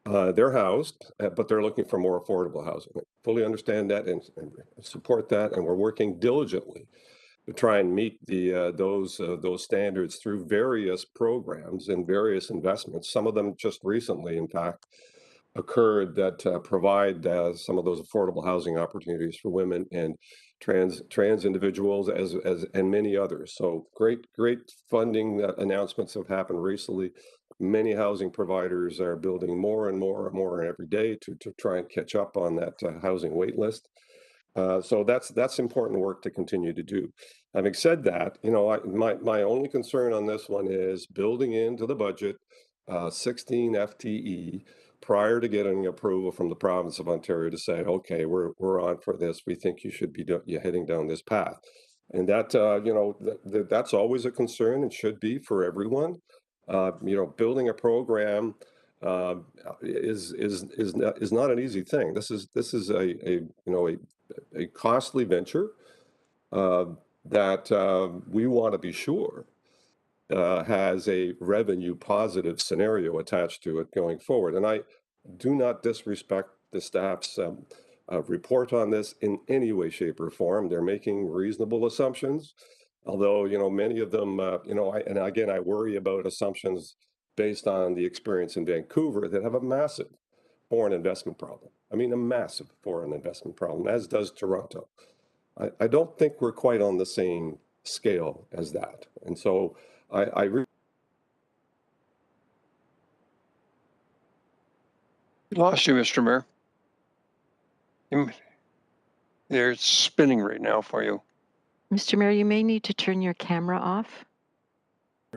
They're housed, but they're looking for more affordable housing. I fully understand that and support that, and we're working diligently to try and meet those standards through various programs and various investments. Some of them just recently, in fact, occurred that provide some of those affordable housing opportunities for women and trans individuals and many others. So great funding announcements have happened recently. Many housing providers are building more and more every day to try and catch up on that housing wait list. So that's important work to continue to do. Having said that, you know, my only concern on this one is building into the budget 16 FTE prior to getting approval from the province of Ontario to say, okay, we're on for this. We think you should be heading down this path. And that, you know, that's always a concern and should be for everyone. You know, building a program is not an easy thing. This is a you know a costly venture that we want to be sure has a revenue positive scenario attached to it going forward. And I do not disrespect the staff's report on this in any way, shape, or form. They're making reasonable assumptions, although, you know, many of them, you know, I worry about assumptions based on the experience in Vancouver that have a massive foreign investment problem. I mean, a massive foreign investment problem, as does Toronto. I don't think we're quite on the same scale as that. And so Lost you, Mr. Mayor. They're spinning right now for you. Mr. Mayor, you may need to turn your camera off.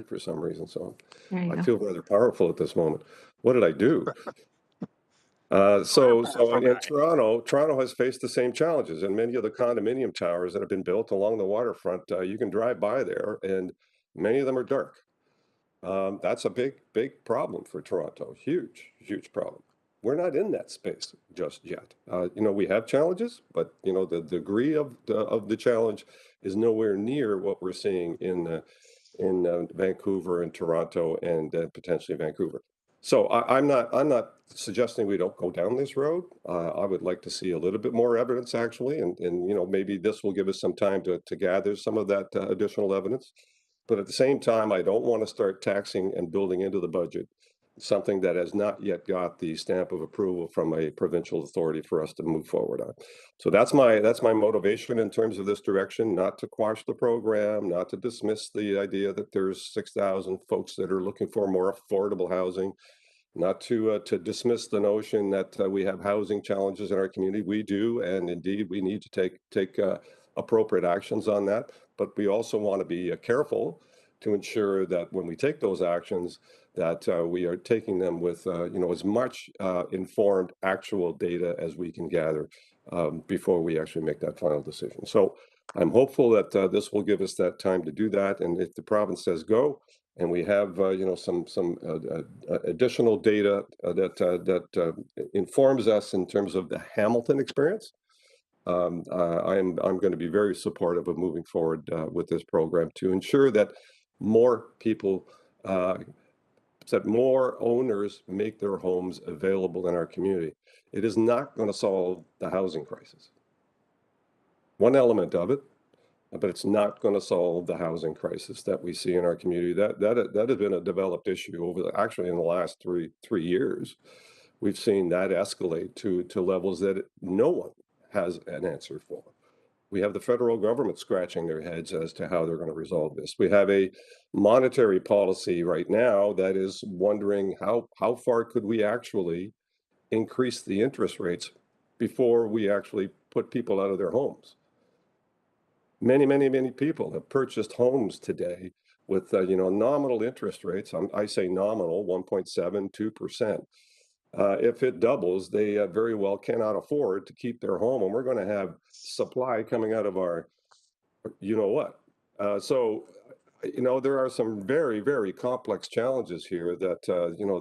For some reason, so I feel rather powerful at this moment. What did I do? So in Toronto has faced the same challenges, and many of the condominium towers that have been built along the waterfront, you can drive by there, and many of them are dark. That's a big problem for Toronto. Huge problem. We're not in that space just yet. You know, we have challenges, but you know, the degree of the challenge is nowhere near what we're seeing in Vancouver and Toronto and potentially Vancouver. So I'm not suggesting we don't go down this road. I would like to see a little bit more evidence, actually, and you know, maybe this will give us some time to gather some of that additional evidence. But at the same time, I don't want to start taxing and building into the budget something that has not yet got the stamp of approval from a provincial authority for us to move forward on. So that's my motivation in terms of this direction, not to quash the program, not to dismiss the idea that there's 6,000 folks that are looking for more affordable housing, not to dismiss the notion that we have housing challenges in our community. We do, and indeed we need to take appropriate actions on that. But we also want to be careful to ensure that when we take those actions, that we are taking them with you know, as much informed actual data as we can gather before we actually make that final decision. So I'm hopeful that this will give us that time to do that. And if the province says go, and we have you know, some additional data that informs us in terms of the Hamilton experience, I'm going to be very supportive of moving forward with this program to ensure that more people, that more owners make their homes available in our community. It is not going to solve the housing crisis. One element of it, but it's not going to solve the housing crisis that we see in our community. That has been a developed issue actually in the last three years. We've seen that escalate to levels that no one has an answer for. We have the federal government scratching their heads as to how they're going to resolve this. We have a monetary policy right now that is wondering how far could we actually increase the interest rates before we actually put people out of their homes. Many people have purchased homes today with nominal interest rates. I say nominal, 1.7, 2%. If it doubles, they very well cannot afford to keep their home, and we're going to have supply coming out of our, so there are some very complex challenges here that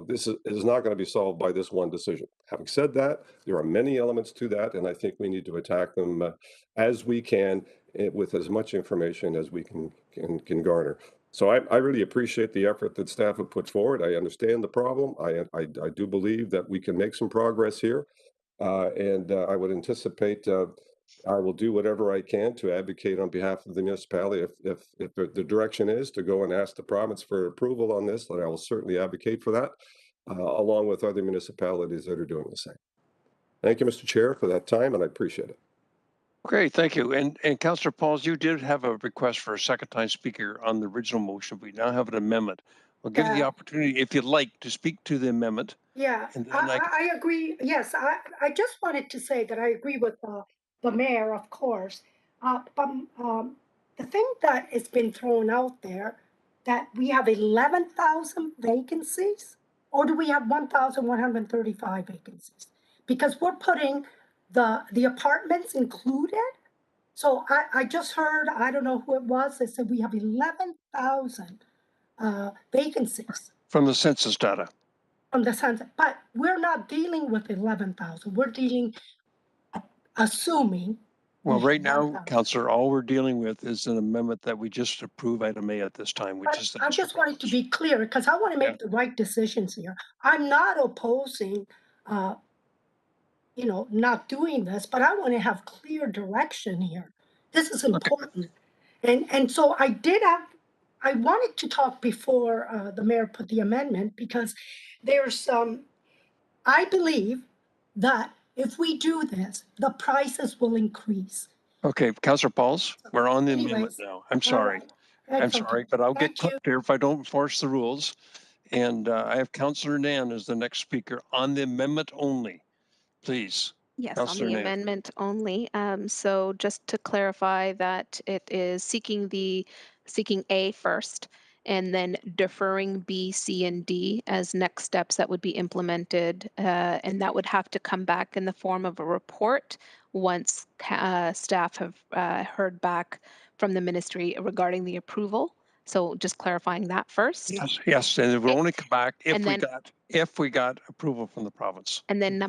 this is not going to be solved by this one decision. Having said that, there are many elements to that, and I think we need to attack them as we can with as much information as we can garner. So I really appreciate the effort that staff have put forward. I understand the problem. I do believe that we can make some progress here, and I would anticipate I will do whatever I can to advocate on behalf of the municipality. If the direction is to go and ask the province for approval on this, then I will certainly advocate for that, along with other municipalities that are doing the same. Thank you, Mr. Chair, for that time, and I appreciate it. Great, thank you. And Councillor Pauls, you did have a request for a second-time speaker on the original motion. We now have an amendment. We'll give you the opportunity, if you'd like, to speak to the amendment. Yeah, And then I agree. Yes, I just wanted to say that I agree with the mayor, of course. But the thing that has been thrown out there, that we have 11,000 vacancies, or do we have 1,135 vacancies? Because we're putting the apartments included. So I just heard, I don't know who it was, they said we have 11,000 vacancies. From the census data. From the census, but we're not dealing with 11,000. We're dealing, assuming. Well, right now, Councillor, all we're dealing with is an amendment that we just approve item A at this time, which is. I just wanted to be clear because I want to make the right decisions here. I'm not opposing, not doing this, but I want to have clear direction here. This is important. And so I wanted to talk before the mayor put the amendment because there's I believe that if we do this, the prices will increase. Okay, Councillor Pauls, we're on the amendment now. I'm sorry. I'm sorry, but I'll get clipped here if I don't enforce the rules. And I have Councillor Nan as the next speaker on the amendment only. Please. Yes, Councillor on the Nan. amendment only. So just to clarify that it is seeking A first and then deferring B, C, and D as next steps that would be implemented. And that would have to come back in the form of a report once staff have heard back from the ministry regarding the approval. So just clarifying that first. Yes, and it will only come back if we got approval from the province. And then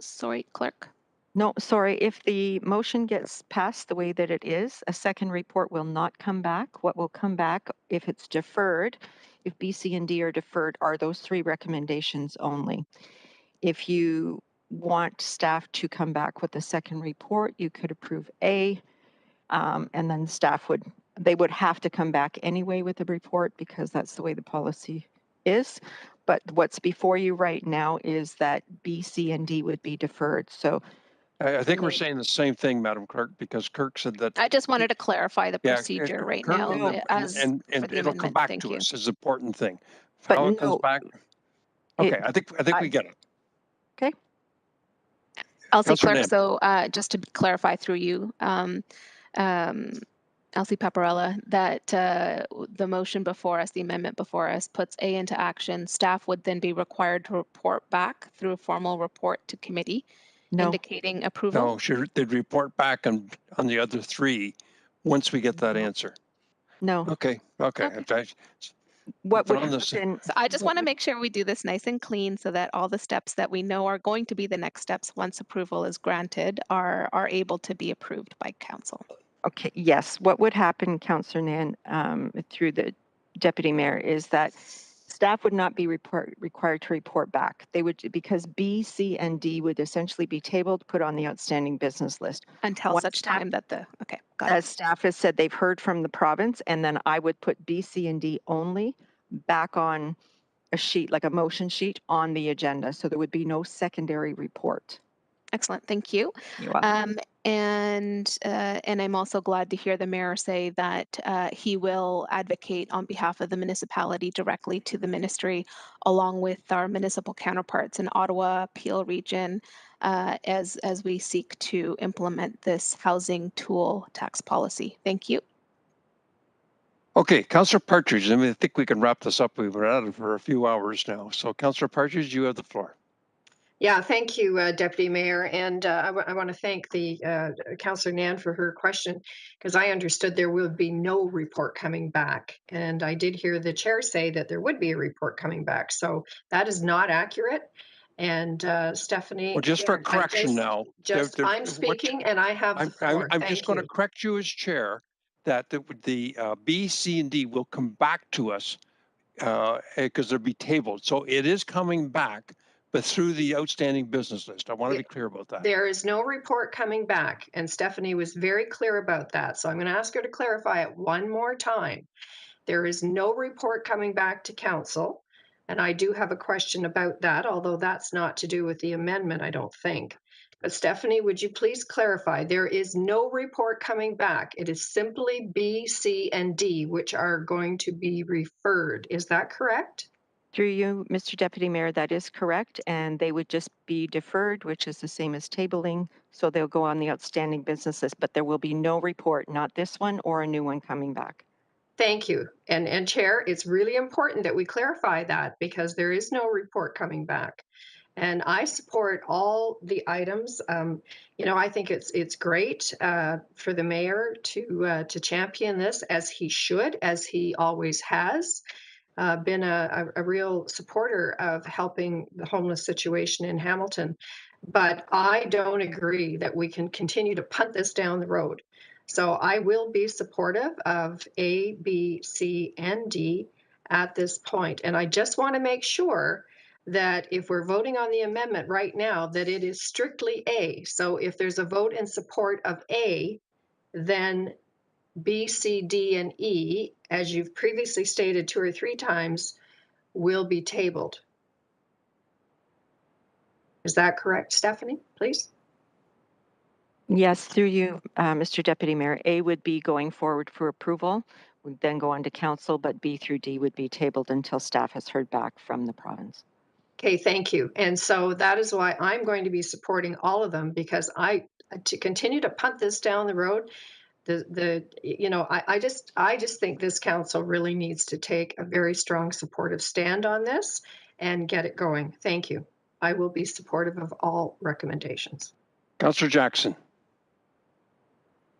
sorry, clerk. No, sorry. If the motion gets passed the way that it is, a second report will not come back. What will come back, if it's deferred, if B, C, and D are deferred, are those three recommendations only. If you want staff to come back with a second report, you could approve A, and then staff would have to come back anyway with a report because that's the way the policy is. But what's before you right now is that B, C, and D would be deferred. So I think we're saying the same thing, Madam Clerk, because Kirk said that. I just wanted to clarify the procedure right now. And it'll come back to us as an important thing. But how it comes back. Okay, I think we get it. Okay. Elsie Clerk, so just to clarify through you, Elsie Paparella, that the motion before us, the amendment before us, puts A into action. Staff would then be required to report back through a formal report to committee indicating approval. No, they'd report back on the other three once we get that answer. No. Okay. What would So happen? I just want to make sure we do this nice and clean so that all the steps that we know are going to be the next steps once approval is granted are able to be approved by council. Okay, yes. What would happen, Councillor Nan, through the Deputy Mayor, is that staff would not be required to report back. They would, because B, C, and D would essentially be tabled, put on the outstanding business list. Until such time that got as staff has said, they've heard from the province, and then I would put B, C, and D only back on a sheet, like a motion sheet on the agenda. So there would be no secondary report. Excellent, thank you. You're welcome. And I'm also glad to hear the mayor say that he will advocate on behalf of the municipality directly to the ministry, along with our municipal counterparts in Ottawa, Peel Region, as we seek to implement this housing tool tax policy. Thank you. Okay, Councillor Partridge, I think we can wrap this up. We've been at it for a few hours now. So Councillor Partridge, you have the floor. Yeah, thank you, Deputy Mayor. And I want to thank the Councillor Nan for her question, because I understood there would be no report coming back. And I did hear the chair say that there would be a report coming back. So that is not accurate. And Stephanie, Well, just for again, correction now, I'm speaking and I have the floor. I'm Thank just going to you. correct you as chair that the B, C, and D will come back to us because they'll be tabled. So it is coming back, but through the outstanding business list. I want to be clear about that. There is no report coming back, and Stephanie was very clear about that. So I'm going to ask her to clarify it one more time. There is no report coming back to council, and I do have a question about that, although that's not to do with the amendment, I don't think. But Stephanie, would you please clarify? There is no report coming back. It is simply B, C, and D, which are going to be referred. Is that correct? Through you, Mr. Deputy Mayor, that is correct, and they would just be deferred, which is the same as tabling, so they'll go on the outstanding business list, but there will be no report, not this one or a new one coming back. Thank you. And Chair, it's really important that we clarify that because there is no report coming back. And I support all the items. You know, I think it's great for the mayor to champion this as he should, as he always has. Been a real supporter of helping the homeless situation in Hamilton. But I don't agree that we can continue to punt this down the road. So I will be supportive of A, B, C, and D at this point. And I just want to make sure that if we're voting on the amendment right now, that it is strictly A. So if there's a vote in support of A, then B, C, D, and E, as you've previously stated 2 or 3 times, will be tabled. Is that correct, Stephanie, please? Yes, through you, Mr. Deputy Mayor, A would be going forward for approval, would then go on to council, but B through D would be tabled until staff has heard back from the province. Okay, thank you. And so that is why I'm going to be supporting all of them, because to continue to punt this down the road, I just think this council really needs to take a very strong supportive stand on this and get it going. Thank you. I will be supportive of all recommendations. Councillor Jackson.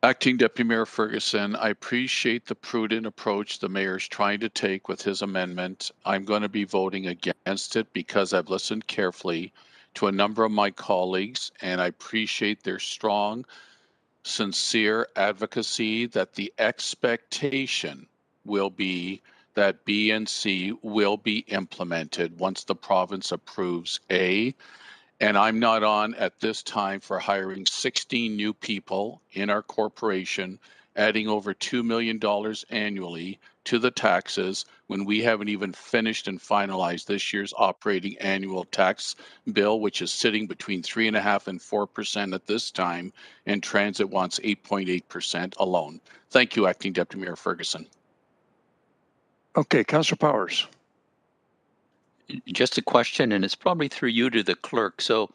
Acting Deputy Mayor Ferguson, I appreciate the prudent approach the mayor's trying to take with his amendment. I'm going to be voting against it because I've listened carefully to a number of my colleagues, and I appreciate their strong, sincere advocacy that the expectation will be that B and C will be implemented once the province approves A. And I'm not on at this time for hiring 16 new people in our corporation, adding over $2 million annually to the taxes when we haven't even finished and finalized this year's operating annual tax bill, which is sitting between 3.5% and 4% at this time, and transit wants 8.8% alone. Thank you, Acting Deputy Mayor Ferguson. Okay, Councillor Powers. Just a question, and it's probably through you to the clerk. So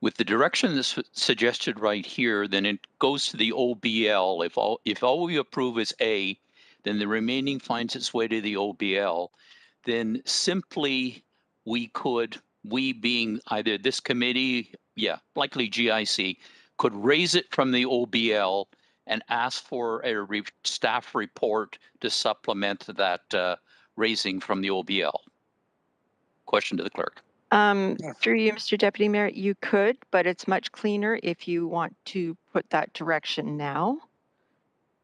with the direction that's suggested right here, then it goes to the OBL. If all we approve is A, then the remaining finds its way to the OBL. Then simply we being either this committee, likely GIC, could raise it from the OBL and ask for a staff report to supplement that raising from the OBL. Question to the clerk. Through you, Mr. Deputy Mayor, you could, but it's much cleaner if you want to put that direction now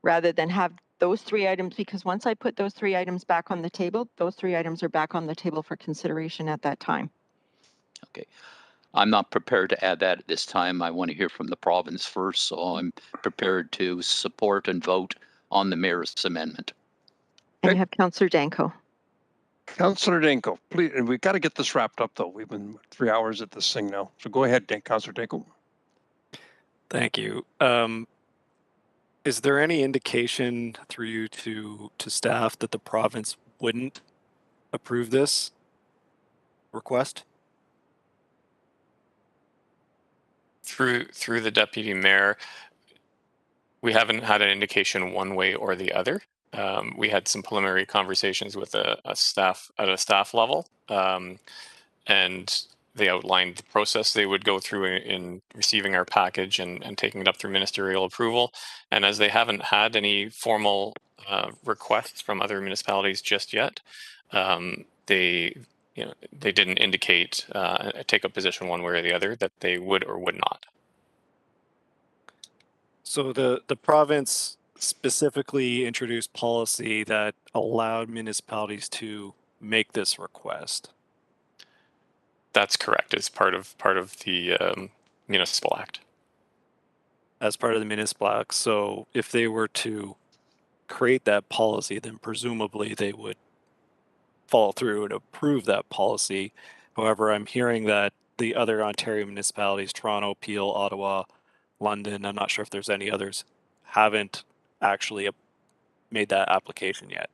rather than have those 3 items, because once I put those 3 items back on the table, those 3 items are back on the table for consideration at that time. Okay. I'm not prepared to add that at this time. I want to hear from the province first, so I'm prepared to support and vote on the mayor's amendment. And you have Councillor Danko. Councillor Danko, please, and we've got to get this wrapped up though. We've been 3 hours at this thing now. So go ahead, Councillor Danko. Thank you. Is there any indication through you to staff that the province wouldn't approve this request? Through the deputy mayor, we haven't had an indication one way or the other. We had some preliminary conversations with a staff at a staff level, and they outlined the process they would go through in receiving our package and taking it up through ministerial approval. And as they haven't had any formal requests from other municipalities just yet, they didn't indicate take a position one way or the other that they would or would not. So the province specifically introduced policy that allowed municipalities to make this request. That's correct. It's part of the Municipal Act. As part of the Municipal Act. So if they were to create that policy, then presumably they would follow through and approve that policy. However, I'm hearing that the other Ontario municipalities, Toronto, Peel, Ottawa, London, I'm not sure if there's any others, haven't actually made that application yet.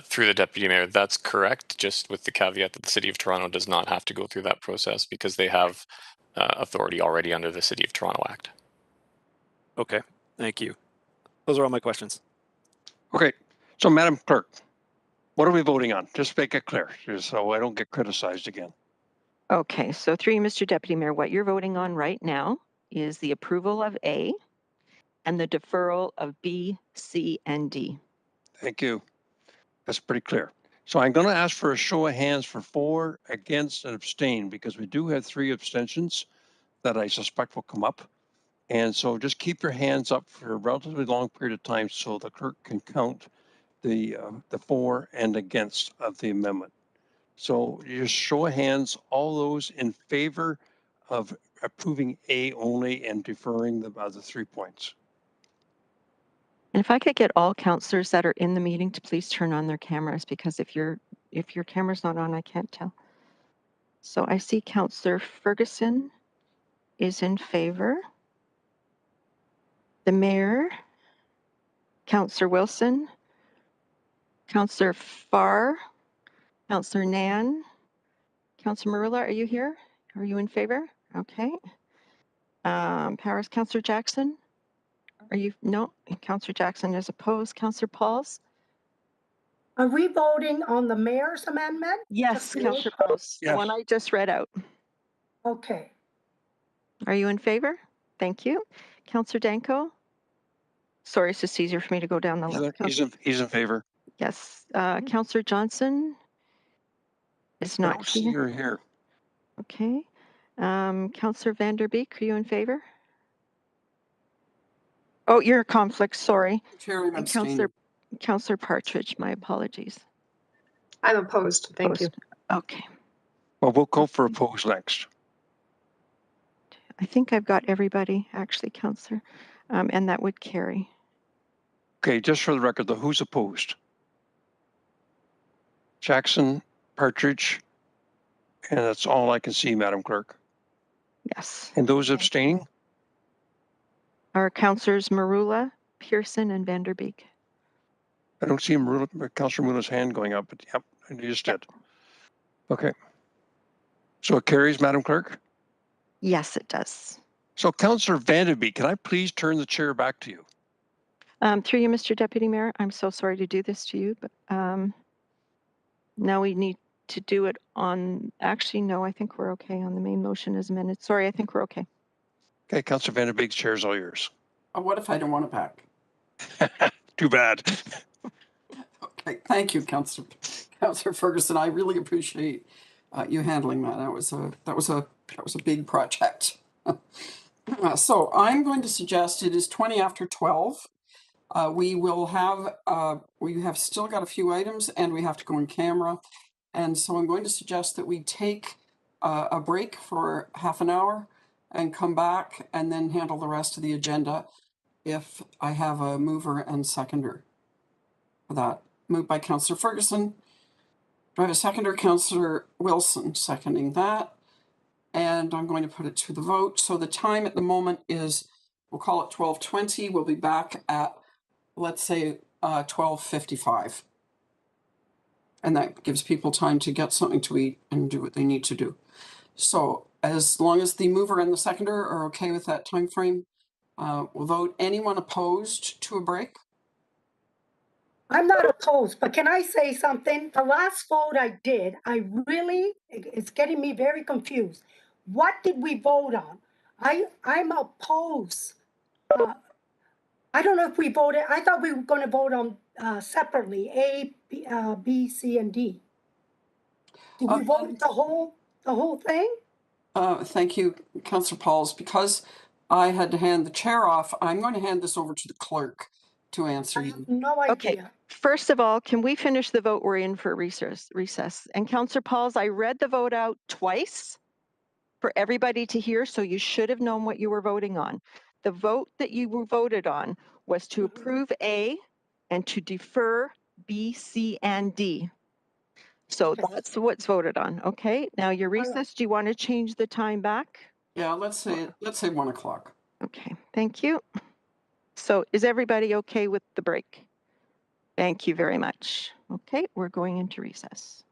Through the deputy mayor, that's correct, just with the caveat that the City of Toronto does not have to go through that process because they have authority already under the City of Toronto Act. Okay, thank you. Those are all my questions. Okay, so Madam Clerk, what are we voting on? Just make it clear, so I don't get criticized again. Okay, so through you, Mr. Deputy Mayor, what you're voting on right now is the approval of A and the deferral of B, C, and D. Thank you. That's pretty clear. So I'm going to ask for a show of hands for against, and abstain, because we do have 3 abstentions that I suspect will come up. And so just keep your hands up for a relatively long period of time so the clerk can count the for and against of the amendment. So just show of hands, all those in favor of approving A only and deferring the other 3 points. And if I could get all councillors that are in the meeting to please turn on their cameras, because if your camera's not on, I can't tell. So I see Councillor Ferguson is in favor. The mayor, Councillor Wilson, Councillor Farr, Councillor Nan, Councillor Marilla, are you here? Are you in favor? Okay. Powers, Councillor Jackson? Are you? No, Councillor Jackson is opposed. Councillor Pauls? Are we voting on the mayor's amendment? Yes, Councillor Pauls, the one I just read out. Okay. Are you in favor? Thank you. Councillor Danko? Sorry, it's just easier for me to go down the list. He's in favor. Yes. Councillor Johnson is not here. You're here. Okay. Councillor Vanderbeek, are you in favor? Oh, you're a conflict, sorry. Chair, Councillor Partridge, my apologies. I'm opposed. Thank you. Okay. Well, we'll go for opposed next. I think I've got everybody, actually, Councillor, and that would carry. Okay, just for the record, who's opposed? Jackson, Partridge, and that's all I can see, Madam Clerk. Yes. And those abstaining? Are Councillors Marula, Pearson, and Vanderbeek. I don't see Councillor Marula's hand going up, but yep, I just did. Okay. So it carries, Madam Clerk? Yes, it does. So Councillor Vanderbeek, can I please turn the chair back to you? Through you, Mr. Deputy Mayor, I'm so sorry to do this to you, but now we need to do it on, actually, no, I think we're okay on the main motion as amended. Sorry, I think we're okay. Okay, Councillor Vanderbeek's chair is all yours. What if I don't want it back? Too bad. Okay, thank you, Councillor Ferguson. I really appreciate you handling that. That was a big project. So I'm going to suggest it is 20 after 12. We have still got a few items and we have to go in camera. And so I'm going to suggest that we take a break for half an hour and come back and then handle the rest of the agenda if I have a mover and seconder for that. Moved by Councillor Ferguson. Do I have a seconder? Councillor Wilson seconding that. and I'm going to put it to the vote. So the time at the moment is, we'll call it 12:20. We'll be back at, let's say, 12:55. And that gives people time to get something to eat and do what they need to do. So as long as the mover and the seconder are okay with that time frame, we'll vote. Anyone opposed to a break? I'm not opposed, but can I say something? The last vote I did, it's getting me very confused. What did we vote on? I'm opposed. I don't know if we voted, I thought we were going to vote on separately, A, B, C, and D. Did we vote the whole thing? Thank you, Councillor Pauls. Because I had to hand the chair off, I'm going to hand this over to the clerk to answer you. No idea. Okay. First of all, can we finish the vote? We're in for recess. And Councillor Pauls, I read the vote out twice for everybody to hear, so you should have known what you were voting on. The vote that you were voted on was to approve A and to defer B, C, and D. So that's what's voted on. Okay. Now your recess, do you want to change the time back? Yeah, let's say 1 o'clock. Okay, thank you. So is everybody okay with the break? Thank you very much. Okay, we're going into recess.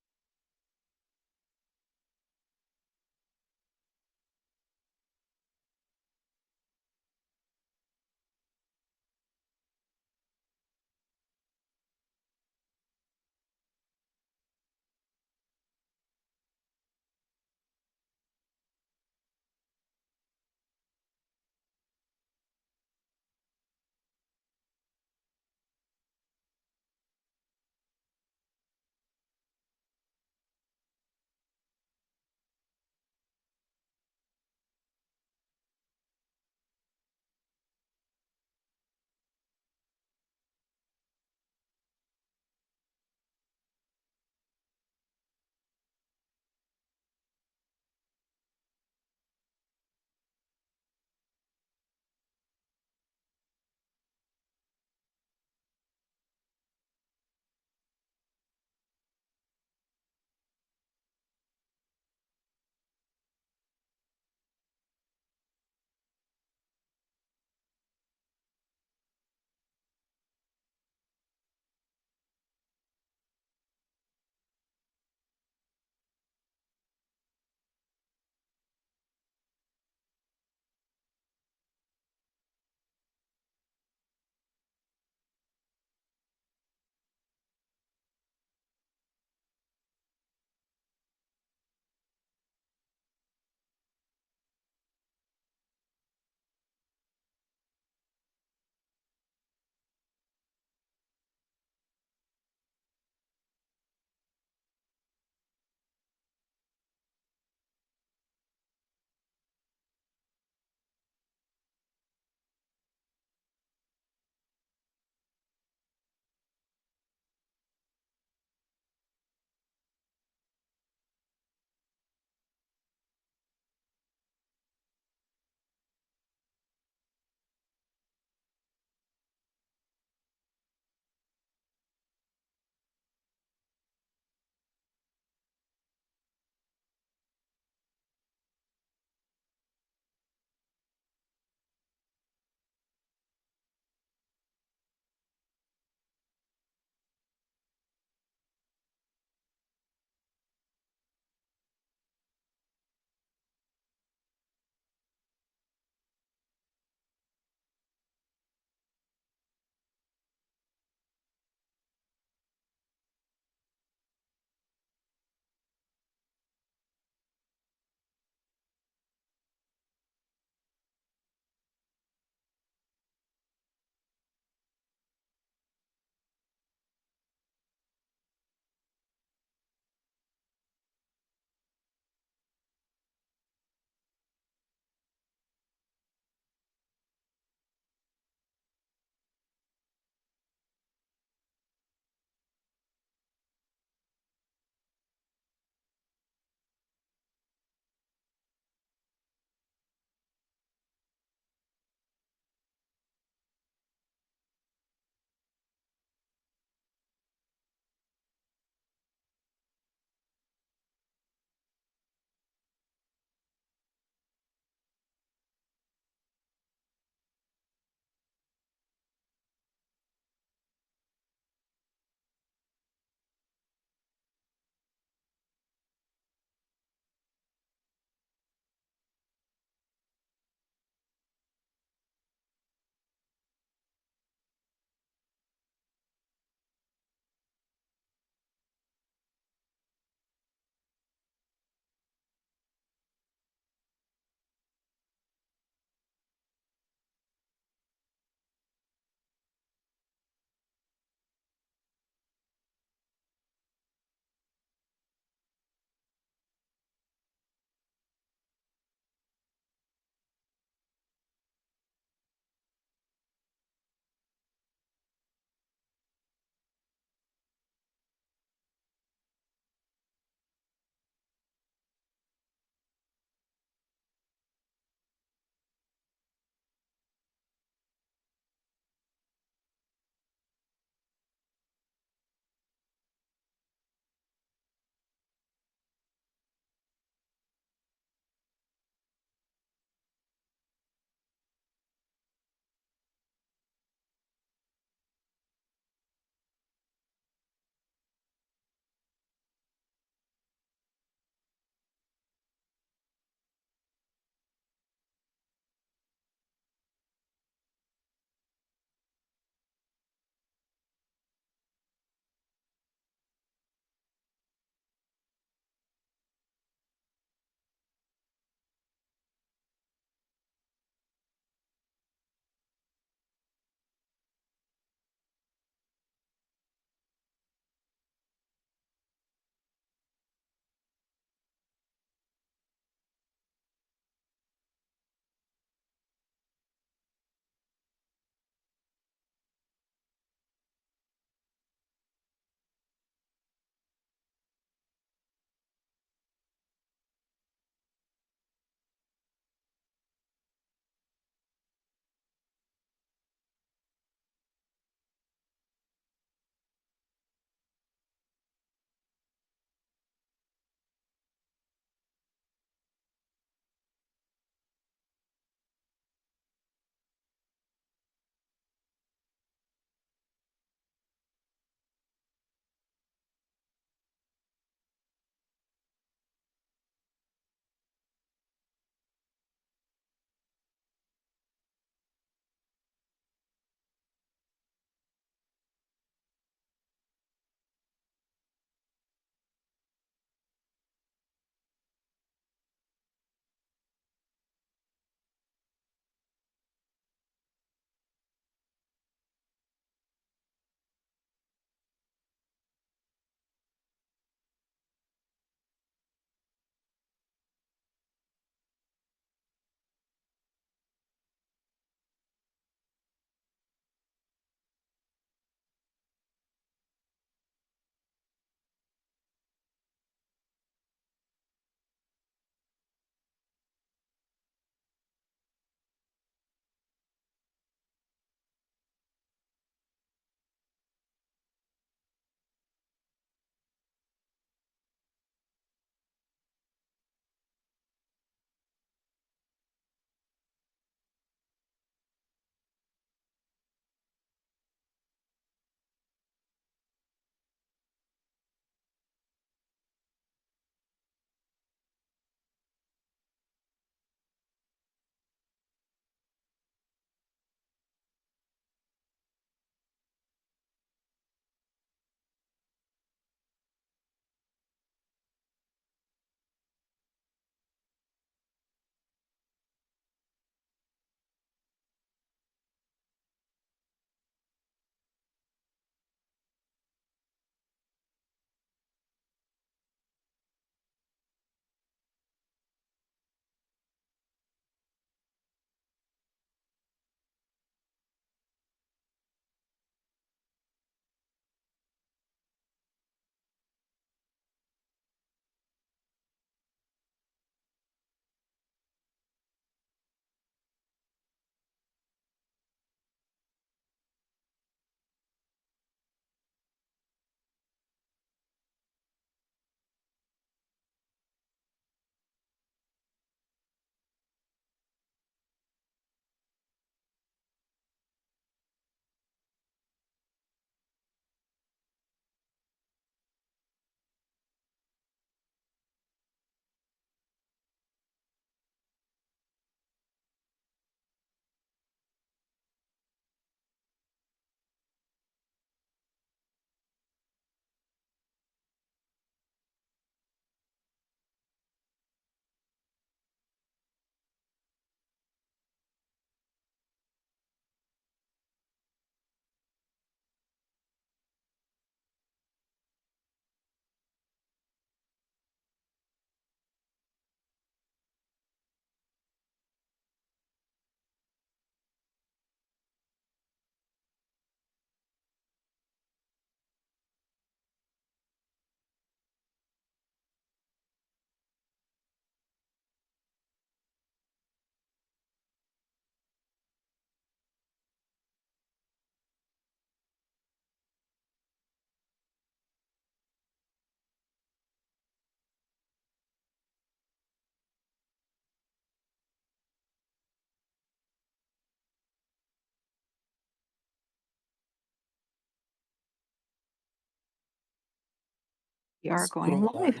We are going live.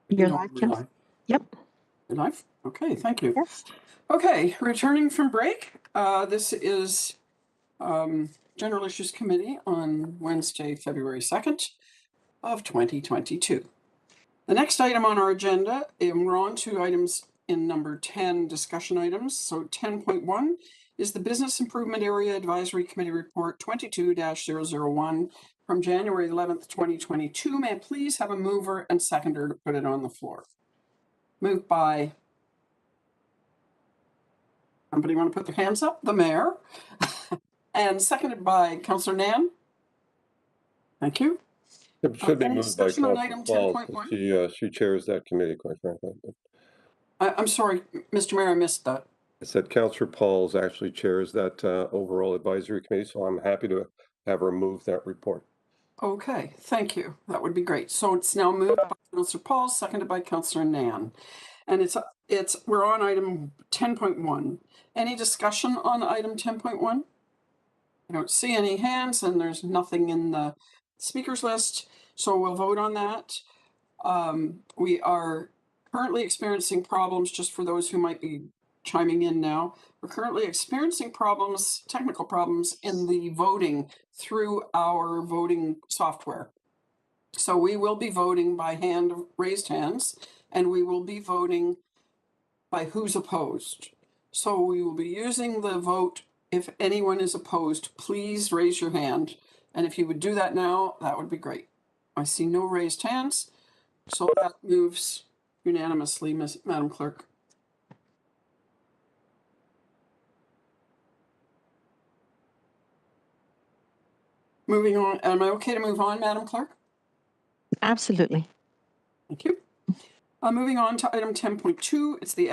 You're live, Kim? Yep. You're live? Okay, thank you. Yes. Okay, returning from break. This is General Issues Committee on Wednesday, February 2nd of 2022. The next item on our agenda, and we're on to items in number 10, discussion items. So 10.1 is the Business Improvement Area Advisory Committee Report 22-001 from January 11th, 2022. May I please have a mover and seconder to put it on the floor? Moved by, somebody want to put their hands up? The mayor. And seconded by Councillor Nan. Thank you. It should be Any moved by discussion on Councillor item Falls. 10.1? She chairs that committee, quite frankly. I'm sorry, Mr. Mayor, I missed that. I said Councillor Pauls actually chairs that overall advisory committee, so I'm happy to have her move that report. Okay, thank you. That would be great. So it's now moved by Councillor Paul, seconded by Councillor Nan. And we're on item 10.1. Any discussion on item 10.1? I don't see any hands and there's nothing in the speakers list, so we'll vote on that. We are currently experiencing problems, just for those who might be chiming in now. We're currently experiencing problems, technical problems in the voting through our voting software. So we will be voting by raised hands, and we will be voting by who's opposed. So we will be using the vote. If anyone is opposed, please raise your hand. And if you would do that now, that would be great. I see no raised hands. So that moves unanimously, Madam Clerk. Moving on, am I okay to move on, Madam Clerk? Absolutely. Thank you. Moving on to item 10.2, it's the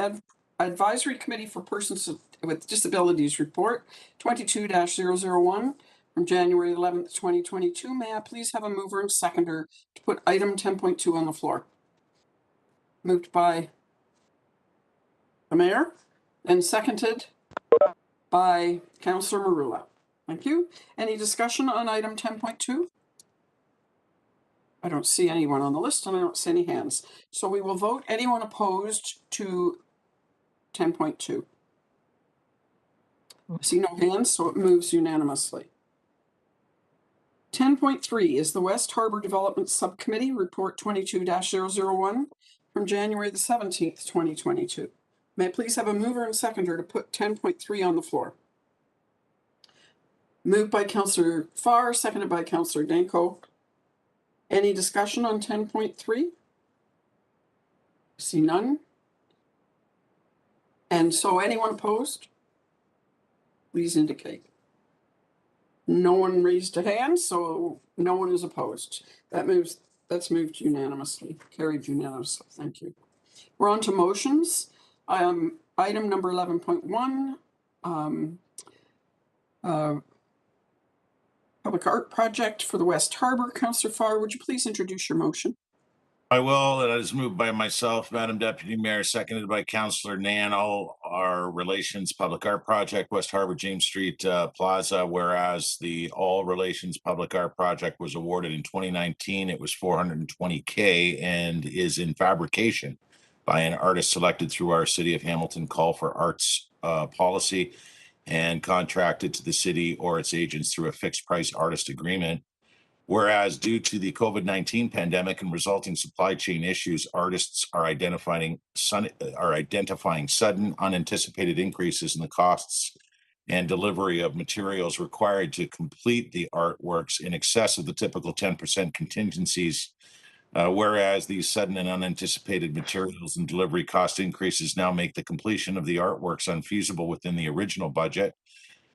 Advisory Committee for Persons with Disabilities Report 22-001 from January 11th, 2022. May I please have a mover and seconder to put item 10.2 on the floor? Moved by the mayor and seconded by Councillor Marula. Thank you. Any discussion on item 10.2? I don't see anyone on the list and I don't see any hands. So we will vote anyone opposed to 10.2. I see no hands, so it moves unanimously. 10.3 is the West Harbour Development Subcommittee Report 22-001 from January the 17th, 2022. May I please have a mover and seconder to put 10.3 on the floor? Moved by Councillor Farr, seconded by Councillor Danko. Any discussion on 10.3? See none. And so anyone opposed? Please indicate. No one raised a hand, so no one is opposed. That's moved unanimously, carried unanimously. Thank you. We're on to motions. Item number 11.1, Public Art Project for the West Harbour. Councillor Farr, would you please introduce your motion? I will. It is moved by myself, Madam Deputy Mayor, seconded by Councillor Nan. All our Relations Public Art Project, West Harbour, James Street Plaza, whereas the All Relations Public Art Project was awarded in 2019. It was $420K and is in fabrication by an artist selected through our City of Hamilton Call for Arts policy and contracted to the city or its agents through a fixed price artist agreement. Whereas due to the COVID-19 pandemic and resulting supply chain issues, artists are identifying sudden unanticipated increases in the costs and delivery of materials required to complete the artworks in excess of the typical 10% contingencies. Whereas these sudden and unanticipated materials and delivery cost increases now make the completion of the artworks unfeasible within the original budget.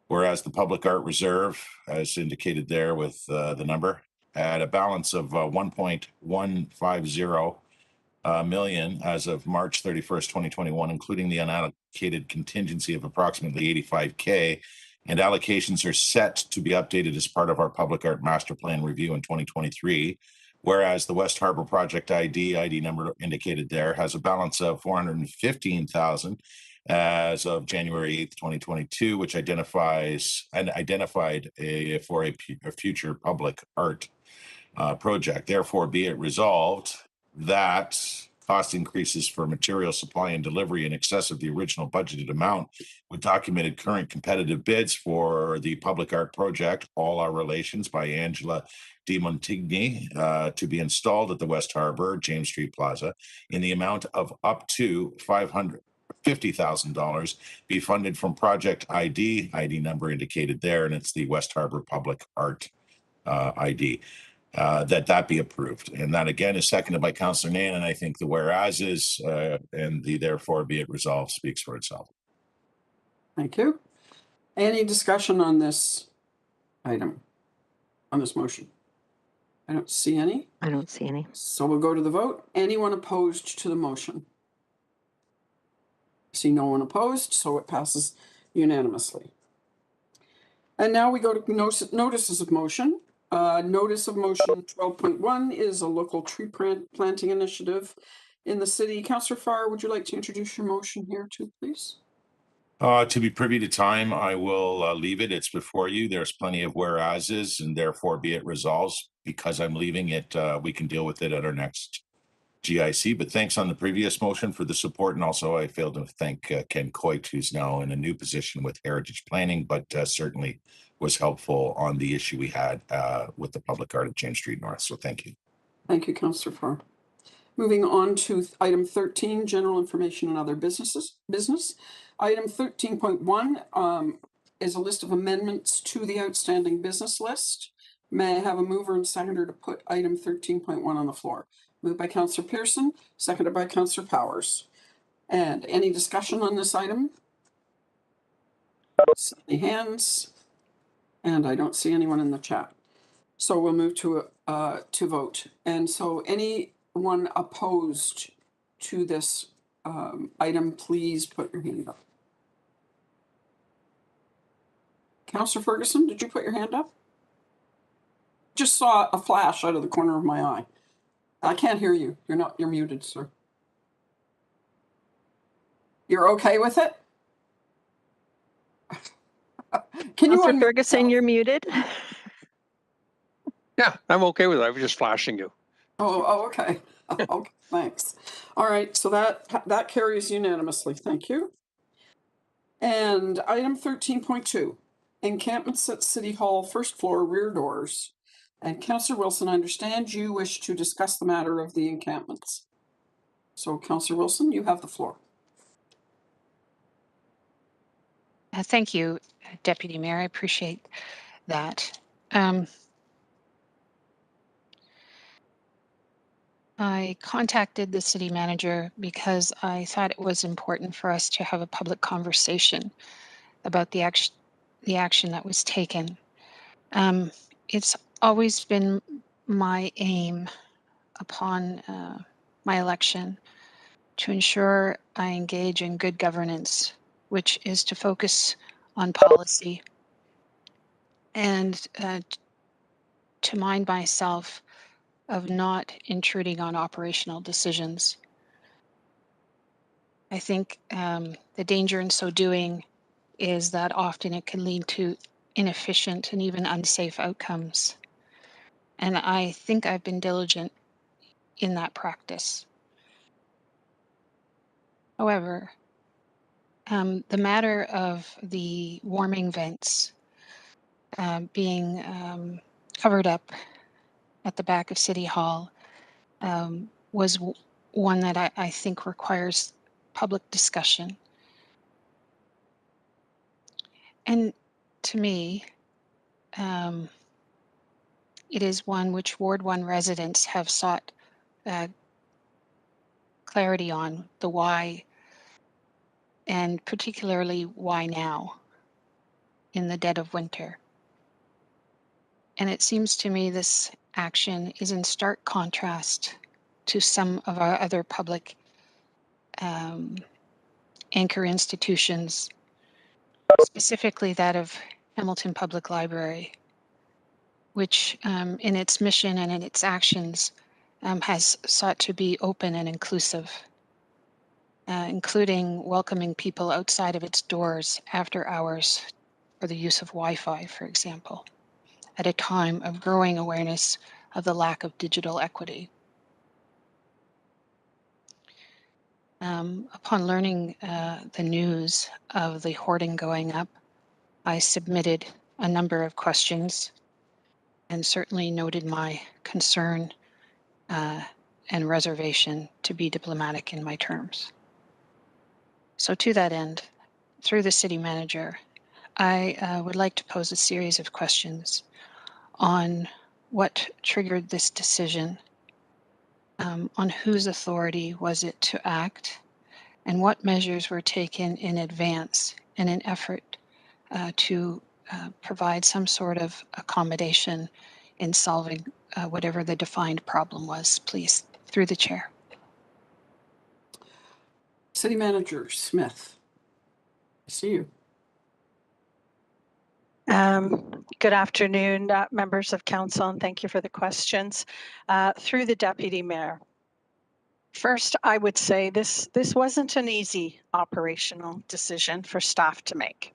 Whereas the Public Art Reserve, as indicated there with the number, had a balance of 1.150 million as of March 31st, 2021, including the unallocated contingency of approximately 85K. And allocations are set to be updated as part of our Public Art Master Plan review in 2023. Whereas the West Harbour Project ID number indicated there, has a balance of 415,000 as of January 8th, 2022, which identified for a future public art project. Therefore, be it resolved that cost increases for material supply and delivery in excess of the original budgeted amount with documented current competitive bids for the public art project, All Our Relations by Angela De Montigny, to be installed at the West Harbor James Street Plaza in the amount of up to $550,000 be funded from project ID number indicated there, and it's the West Harbor Public Art ID. That be approved. And that again is seconded by Councillor Nan, and I think the whereas is and the therefore be it resolved speaks for itself. Thank you. Any discussion on this item, on this motion? I don't see any. I don't see any. So we'll go to the vote. Anyone opposed to the motion? See no one opposed, so it passes unanimously. And now we go to notices of motion. Notice of motion 12.1 is a local tree planting initiative in the city. Councillor Farr, would you like to introduce your motion here too, please? To be privy to time, I will leave it. It's before you. There's plenty of whereases, and therefore be it resolved. Because I'm leaving it, we can deal with it at our next GIC. But thanks on the previous motion for the support. And also I failed to thank Ken Coit, who's now in a new position with Heritage Planning, but certainly was helpful on the issue we had with the public art at James Street North. So thank you. Thank you, Councillor Farr. Moving on to item 13, general information and other business. Item 13.1 is a list of amendments to the outstanding business list. May I have a mover and seconder to put item 13.1 on the floor? Moved by Councillor Pearson, seconded by Councillor Powers. And any discussion on this item? See any hands? And I don't see anyone in the chat. So we'll move to vote. And so anyone opposed to this item, please put your hand up. Councillor Ferguson, did you put your hand up? Just saw a flash out of the corner of my eye. I can't hear you. You're muted, sir. You're okay with it? Can you Councillor Ferguson, you're muted. Yeah, I'm okay with it. I was just flashing you. Oh, okay. Okay, thanks. All right, so that carries unanimously. Thank you. And item 13.2, encampments at City Hall, first floor, rear doors. And Councillor Wilson, I understand you wish to discuss the matter of the encampments. So Councillor Wilson, you have the floor. Thank you, Deputy Mayor. I appreciate that. I contacted the city manager because I thought it was important for us to have a public conversation about the action that was taken. It's always been my aim upon my election to ensure I engage in good governance, which is to focus on policy and to mind myself of not intruding on operational decisions. I think the danger in so doing is that often it can lead to inefficient and even unsafe outcomes. And I think I've been diligent in that practice. However, the matter of the warming vents being covered up at the back of City Hall was one that I think requires public discussion. And to me, it is one which Ward 1 residents have sought clarity on, the why, and particularly why now in the dead of winter. And it seems to me this action is in stark contrast to some of our other public anchor institutions, specifically that of Hamilton Public Library, which in its mission and in its actions has sought to be open and inclusive. including welcoming people outside of its doors after hours for the use of Wi-Fi, for example, at a time of growing awareness of the lack of digital equity. Upon learning the news of the hoarding going up, I submitted a number of questions and certainly noted my concern and reservation, to be diplomatic in my terms. So to that end, through the city manager, I would like to pose a series of questions on what triggered this decision, on whose authority was it to act, and what measures were taken in advance in an effort to provide some sort of accommodation in solving whatever the defined problem was, please, through the chair. City Manager Smith, I see you. Good afternoon, members of council, and thank you for the questions. Through the Deputy Mayor. First, I would say this wasn't an easy operational decision for staff to make.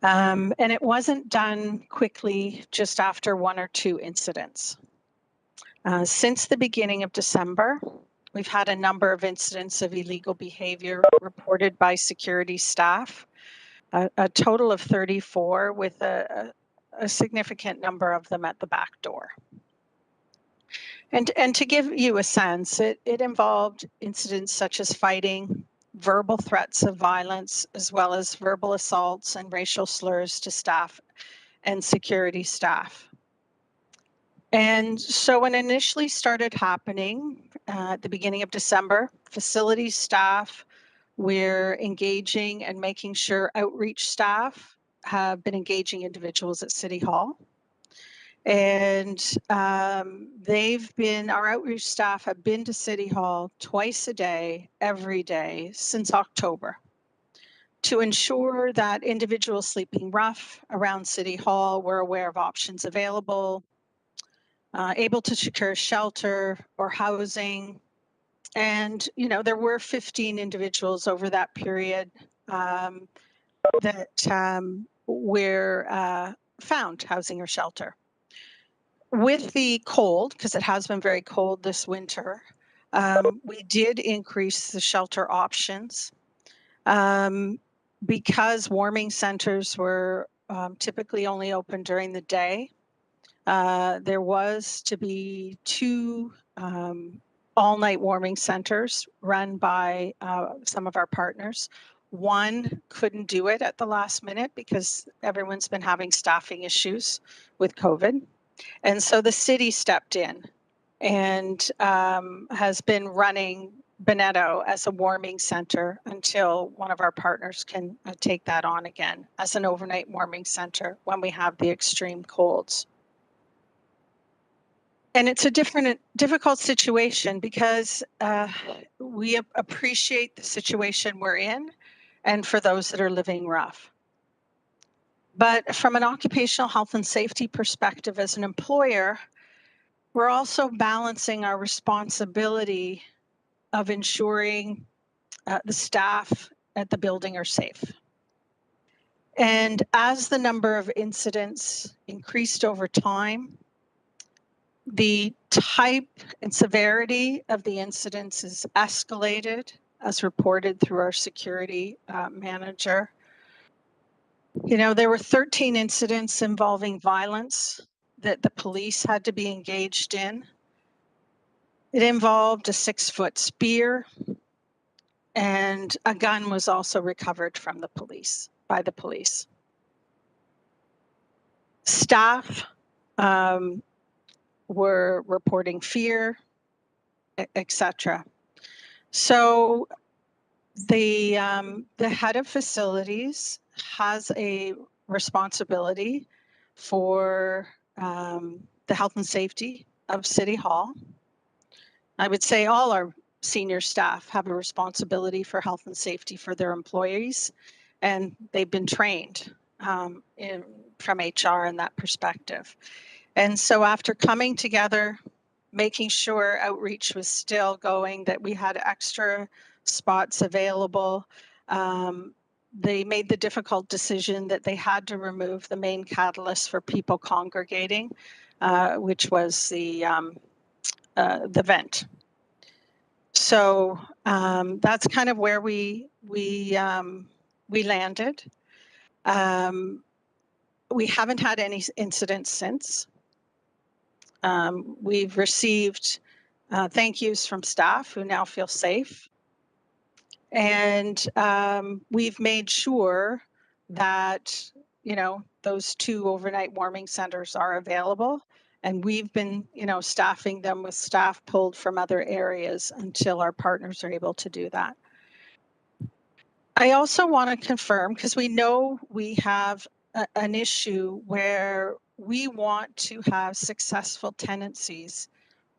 And it wasn't done quickly just after one or two incidents. Since the beginning of December, we've had a number of incidents of illegal behavior reported by security staff, a total of 34, with a significant number of them at the back door. And to give you a sense, it involved incidents such as fighting, verbal threats of violence, as well as verbal assaults and racial slurs to staff and security staff. And so when it initially started happening at the beginning of December, facility staff, we're engaging and making sure outreach staff have been engaging individuals at City Hall. And our outreach staff have been to City Hall twice a day, every day since October, to ensure that individuals sleeping rough around City Hall were aware of options available, able to secure shelter or housing. And, you know, there were 15 individuals over that period that were found housing or shelter. With the cold, because it has been very cold this winter, we did increase the shelter options because warming centers were typically only open during the day. There was to be 2 all-night warming centers run by some of our partners. One couldn't do it at the last minute because everyone's been having staffing issues with COVID. And so the city stepped in and has been running Bonetto as a warming center until one of our partners can take that on again as an overnight warming center when we have the extreme colds. And it's a difficult situation because we appreciate the situation we're in and for those that are living rough. But from an occupational health and safety perspective as an employer, we're also balancing our responsibility of ensuring the staff at the building are safe. And as the number of incidents increased over time, the type and severity of the incidents is escalated as reported through our security manager. You know, there were 13 incidents involving violence that the police had to be engaged in. It involved a 6-foot spear, and a gun was also recovered from the police, by the police. Staff were reporting fear, etc. So the head of facilities has a responsibility for the health and safety of City Hall. I would say all our senior staff have a responsibility for health and safety for their employees, and they've been trained from HR in that perspective. And so after coming together, making sure outreach was still going, that we had extra spots available. They made the difficult decision that they had to remove the main catalyst for people congregating, which was the vent. So that's kind of where we landed. We haven't had any incidents since. We've received thank yous from staff who now feel safe. And we've made sure that, those 2 overnight warming centers are available. And we've been, staffing them with staff pulled from other areas until our partners are able to do that. I also want to confirm, because we know we have an issue where we want to have successful tenancies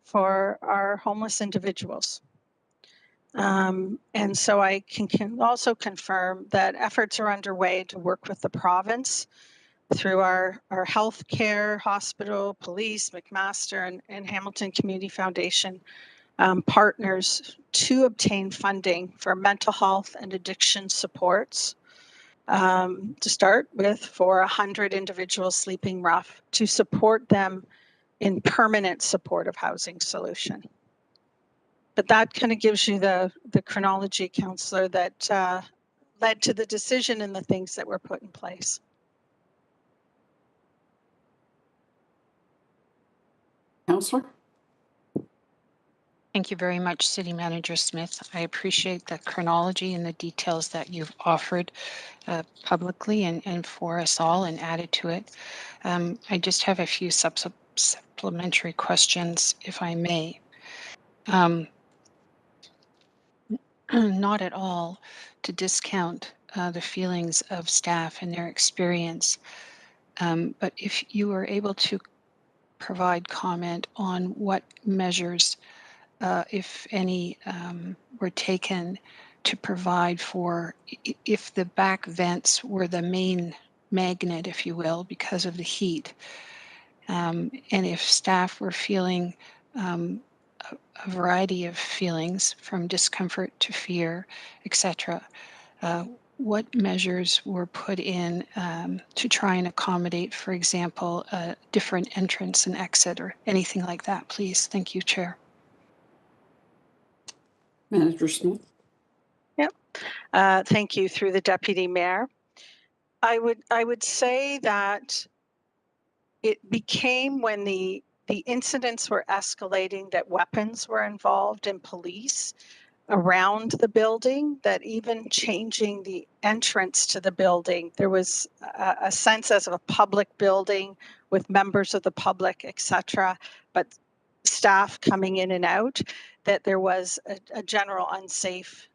for our homeless individuals. And so I can also confirm that efforts are underway to work with the province through our healthcare, hospital, police, McMaster, and Hamilton Community Foundation partners to obtain funding for mental health and addiction supports. To start with, for 100 individuals sleeping rough, to support them in permanent supportive housing solution. But that kind of gives you the chronology, Councillor, that led to the decision and the things that were put in place. Councillor? Thank you very much, City Manager Smith. I appreciate the chronology and the details that you've offered publicly and for us all and added to it. I just have a few supplementary questions, if I may. Not at all to discount the feelings of staff and their experience, but if you were able to provide comment on what measures, if any, were taken to provide for if the back vents were the main magnet, if you will, because of the heat, and if staff were feeling a variety of feelings from discomfort to fear, etc. What measures were put in to try and accommodate, for example, a different entrance and exit or anything like that, please? Thank you, Chair. Manager Smith. Yep. Thank you, through the Deputy Mayor. I would say that it became, when the incidents were escalating, that weapons were involved in police around the building, that even changing the entrance to the building, there was a sense as of a public building with members of the public, etc., but staff coming in and out, that there was a general unsafe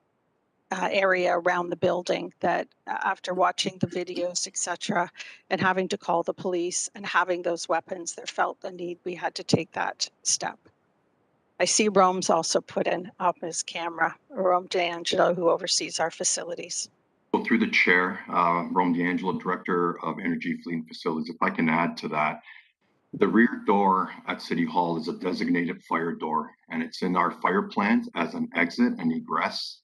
area around the building, that after watching the videos, etc., and having to call the police and having those weapons, there felt the need we had to take that step. I see Rome's also put in up his camera, Rome D'Angelo, who oversees our facilities. Well, through the chair, Rome D'Angelo, Director of Energy, Fleet and Facilities, if I can add to that, the rear door at City Hall is a designated fire door, and it's in our fire plans as an exit and egress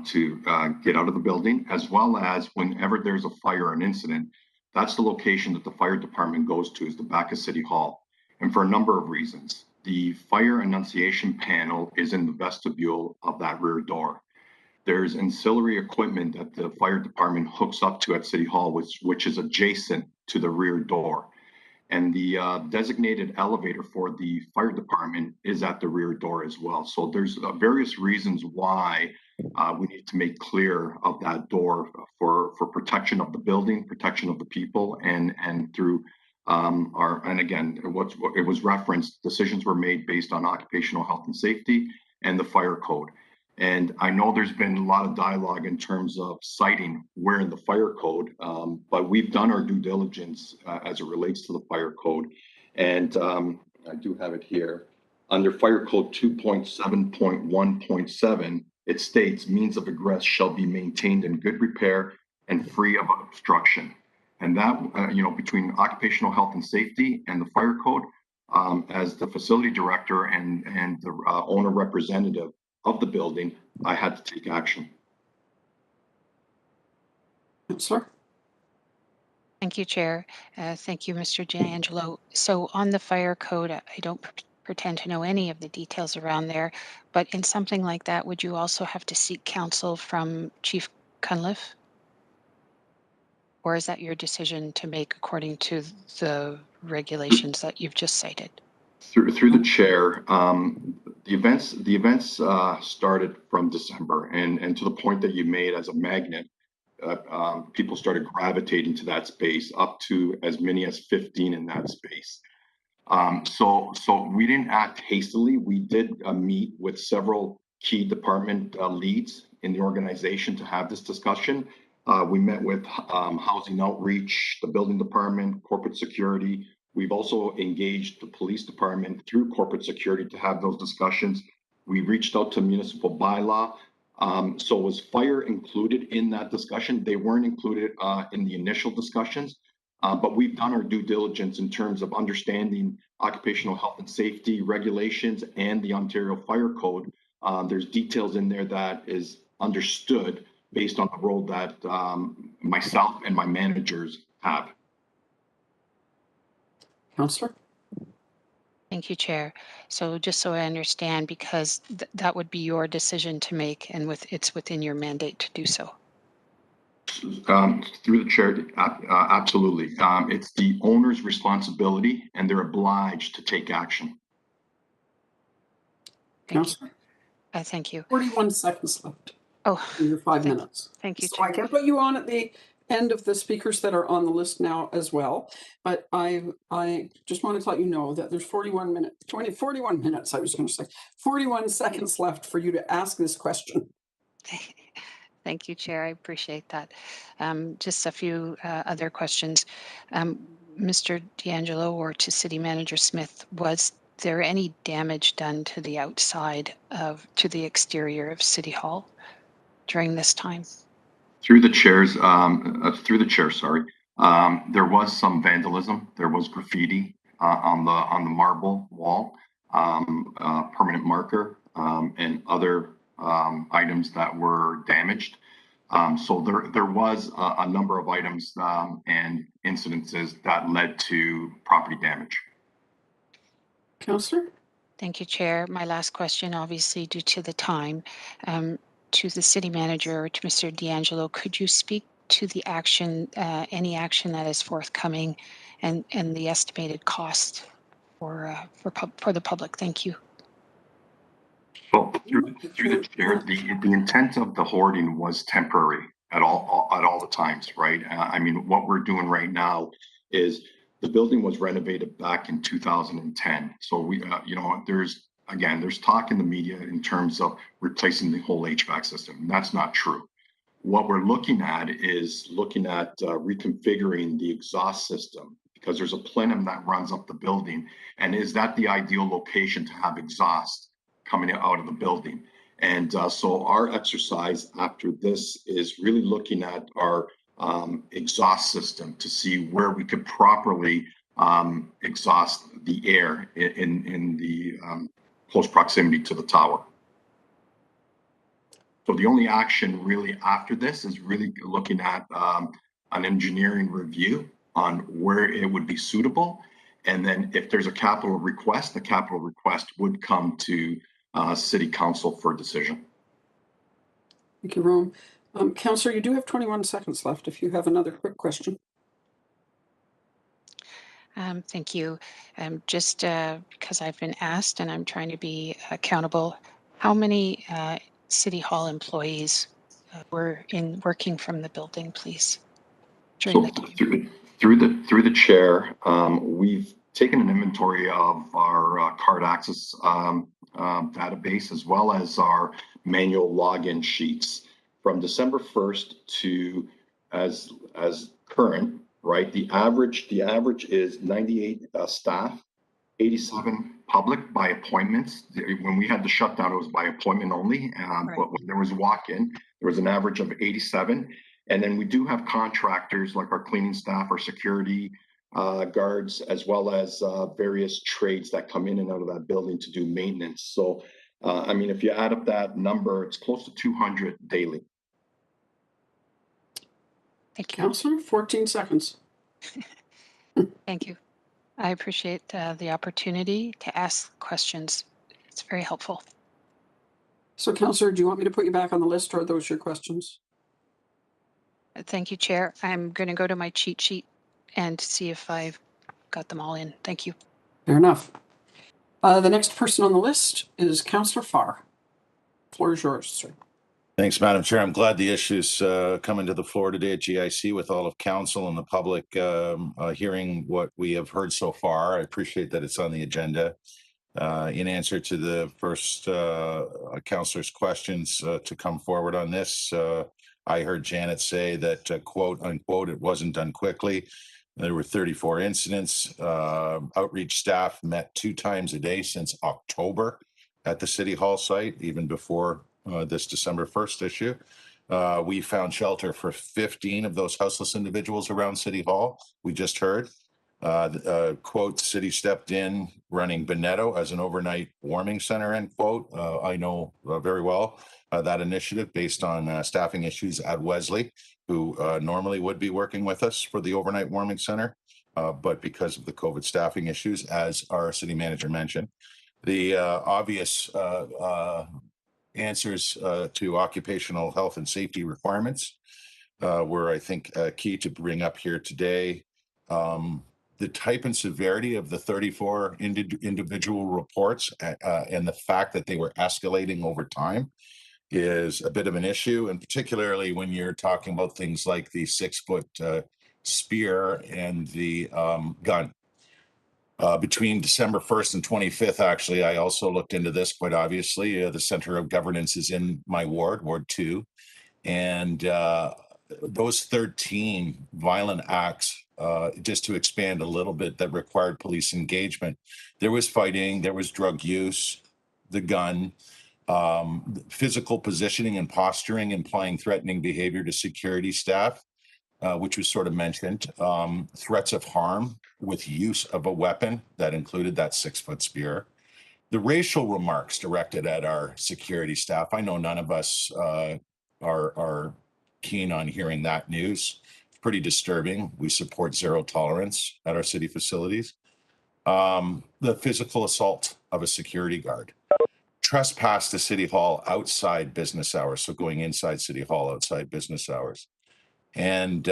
to get out of the building, as well as whenever there's a fire or an incident, that's the location that the fire department goes to, is the back of City Hall. And for a number of reasons, the fire annunciation panel is in the vestibule of that rear door. There's ancillary equipment that the fire department hooks up to at City Hall, which is adjacent to the rear door. And the designated elevator for the fire department is at the rear door as well. So there's various reasons why we need to make clear of that door for protection of the building, protection of the people, and through and again, it was referenced, decisions were made based on occupational health and safety and the fire code. And I know there's been a lot of dialogue in terms of citing where in the fire code, but we've done our due diligence as it relates to the fire code. And I do have it here. Under Fire Code 2.7.1.7, it states means of egress shall be maintained in good repair and free of obstruction. And that, between occupational health and safety and the fire code, as the facility director and the owner representative of the building, I had to take action. Councillor. Thank you, Chair. Thank you, Mr. D'Angelo. So on the fire code, I don't pretend to know any of the details around there, but in something like that, would you also have to seek counsel from Chief Cunliffe? Or is that your decision to make according to the regulations that you've just cited? Through the chair, the events started from December, and to the point that you made as a magnet, people started gravitating to that space, up to as many as 15 in that space. So we didn't act hastily. We did meet with several key department leads in the organization to have this discussion. We met with housing outreach, the building department, corporate security. We've also engaged the police department through corporate security to have those discussions. We reached out to municipal bylaw. So was fire included in that discussion? They weren't included in the initial discussions, but we've done our due diligence in terms of understanding occupational health and safety regulations and the Ontario Fire Code. There's details in there that is understood based on the role that myself and my managers have. Councillor. Thank you, Chair. So just so I understand, because that would be your decision to make, and it's within your mandate to do so. Through the chair, absolutely. It's the owner's responsibility, and they're obliged to take action. Councillor. Thank you. 41 seconds left. Oh, in your 5 minutes. Thank you, So Chair. I can put you on at the end of the speakers that are on the list now as well. But I just wanted to let you know that there's 41 minutes, 41 minutes, I was going to say, 41 seconds left for you to ask this question. Thank you, Chair. I appreciate that. Just a few other questions. Mr. D'Angelo, or to City Manager Smith, was there any damage done to the outside to the exterior of City Hall during this time? Through the chairs, sorry. There was some vandalism. There was graffiti on the marble wall, permanent marker, and other items that were damaged. So there was a number of items and incidences that led to property damage. Councillor? Thank you, Chair. My last question, obviously due to the time, to the City Manager or to Mr. D'Angelo, could you speak to the action, any action that is forthcoming, and the estimated cost for the public? Thank you. Well, through the chair, the intent of the hoarding was temporary at all the times, right? I mean, what we're doing right now is the building was renovated back in 2010. So we, there's talk in the media in terms of replacing the whole HVAC system. That's not true. What we're looking at is reconfiguring the exhaust system, because there's a plenum that runs up the building. And is that the ideal location to have exhaust coming out of the building? And so our exercise after this is really looking at our exhaust system to see where we could properly exhaust the air in the close proximity to the tower. So the only action really after this is really looking at an engineering review on where it would be suitable. And then if there's a capital request, the capital request would come to City Council for decision. Thank you, Rome. Councillor, you do have 21 seconds left if you have another quick question. Thank you. Just because I've been asked and I'm trying to be accountable, how many City Hall employees were working from the building, please? So through the chair, we've taken an inventory of our card access database, as well as our manual login sheets from December 1st to as current, right? The average is 98 staff, 87 public by appointments. When we had the shutdown, it was by appointment only. But when there was walk-in, there was an average of 87. And then we do have contractors like our cleaning staff, our security guards, as well as various trades that come in and out of that building to do maintenance. So I mean, if you add up that number, it's close to 200 daily. Thank you. Councillor, 14 seconds. Thank you. I appreciate the opportunity to ask questions. It's very helpful. So, Councillor, do you want me to put you back on the list, or are those your questions? Thank you, Chair. I'm going to go to my cheat sheet and see if I've got them all in. Thank you. Fair enough. The next person on the list is Councillor Farr. The floor is yours, sir. Thanks, Madam Chair. I'm glad the issue's coming to the floor today at GIC with all of council and the public hearing what we have heard so far. I appreciate that it's on the agenda. In answer to the first councillor's questions to come forward on this, I heard Janet say that, quote unquote, it wasn't done quickly. There were 34 incidents. Outreach staff met 2 times a day since October at the City Hall site, even before this December 1st issue. We found shelter for 15 of those houseless individuals around City Hall. We just heard. Quote, city stepped in running Bonetto as an overnight warming center, end quote. I know very well that initiative based on staffing issues at Wesley, who normally would be working with us for the overnight warming center. But because of the COVID staffing issues, as our city manager mentioned, the obvious answers to occupational health and safety requirements were, I think, key to bring up here today. The type and severity of the 34 individual reports and the fact that they were escalating over time is a bit of an issue, and particularly when you're talking about things like the 6-foot spear and the gun. Between December 1st and 25th, actually, I also looked into this quite obviously. The Center of Governance is in my ward, Ward 2, and those 13 violent acts, just to expand a little bit, that required police engagement. There was fighting, there was drug use, the gun, physical positioning and posturing, implying threatening behavior to security staff, which was sort of mentioned, threats of harm with use of a weapon that included that 6-foot spear. The racial remarks directed at our security staff, I know none of us are keen on hearing that news. It's pretty disturbing. We support zero tolerance at our city facilities. The physical assault of a security guard. Trespass to City Hall outside business hours, so going inside City Hall outside business hours. And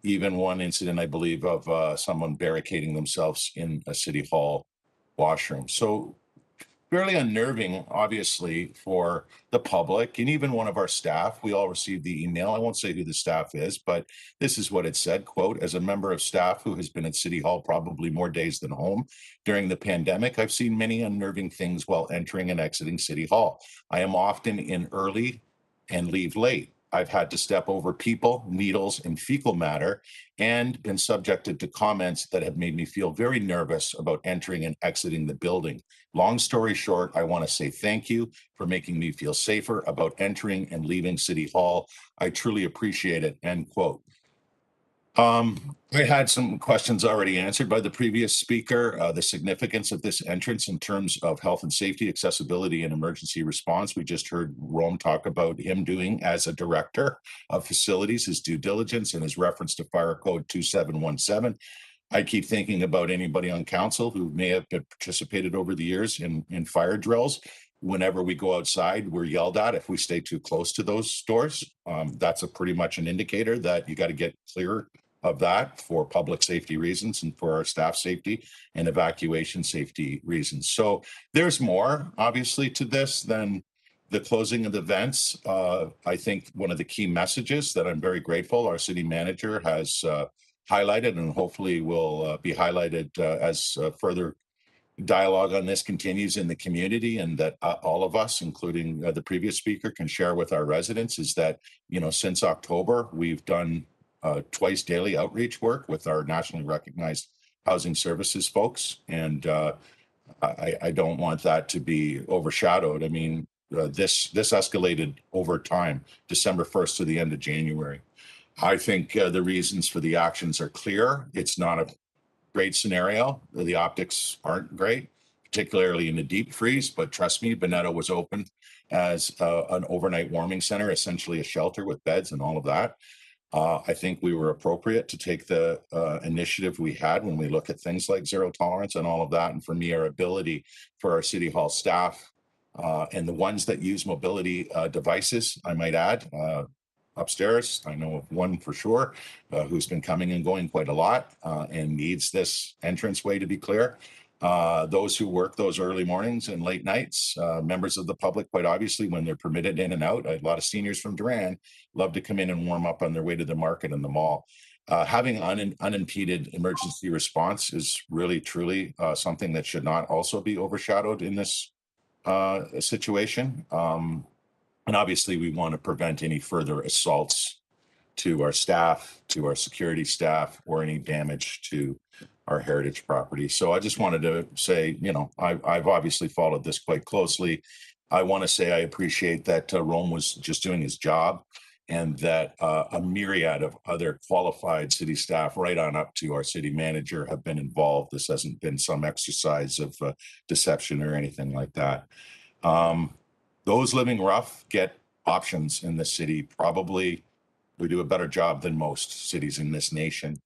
even one incident, I believe, of someone barricading themselves in a City Hall washroom. So fairly unnerving, obviously, for the public and even one of our staff. We all received the email. I won't say who the staff is, but this is what it said, quote, as a member of staff who has been at City Hall probably more days than home during the pandemic, I've seen many unnerving things while entering and exiting City Hall. I am often in early and leave late. I've had to step over people, needles, and fecal matter, and been subjected to comments that have made me feel very nervous about entering and exiting the building. Long story short, I want to say thank you for making me feel safer about entering and leaving City Hall. I truly appreciate it, end quote. I had some questions already answered by the previous speaker. The significance of this entrance in terms of health and safety, accessibility, and emergency response. We just heard Rome talk about him doing, as a director of facilities, his due diligence and his reference to Fire Code 2717. I keep thinking about anybody on council who may have participated over the years in fire drills. Whenever we go outside, we're yelled at if we stay too close to those doors. That's pretty much an indicator that you got to get clear of that for public safety reasons and for our staff safety and evacuation safety reasons. So there's more, obviously, to this than the closing of the vents. I think one of the key messages that I'm very grateful our city manager has highlighted, and hopefully will be highlighted as further dialogue on this continues in the community, and that all of us, including the previous speaker, can share with our residents, is that, you know, since October, we've done twice daily outreach work with our nationally recognized housing services folks. And I don't want that to be overshadowed. I mean, this escalated over time, December 1st to the end of January. I think the reasons for the actions are clear. It's not a great scenario. The optics aren't great. particularly in the deep freeze, but trust me, Bonetto was open as an overnight warming center, essentially a shelter with beds and all of that. I think we were appropriate to take the initiative we had when we look at things like zero tolerance and all of that. And for me, our ability for our City Hall staff and the ones that use mobility devices, I might add, upstairs, I know of one for sure who's been coming and going quite a lot and needs this entranceway to be clear. Those who work those early mornings and late nights, members of the public, quite obviously, when they're permitted in and out. A lot of seniors from Duran love to come in and warm up on their way to the market and the mall. Having unimpeded emergency response is really, truly something that should not also be overshadowed in this situation. And obviously, we want to prevent any further assaults to our staff, to our security staff, or any damage to our heritage property. So I just wanted to say, you know, I've obviously followed this quite closely. I want to say I appreciate that Rome was just doing his job, and that a myriad of other qualified city staff, right on up to our city manager, have been involved. This hasn't been some exercise of deception or anything like that. Those living rough get options in the city. Probably we do a better job than most cities in this nation.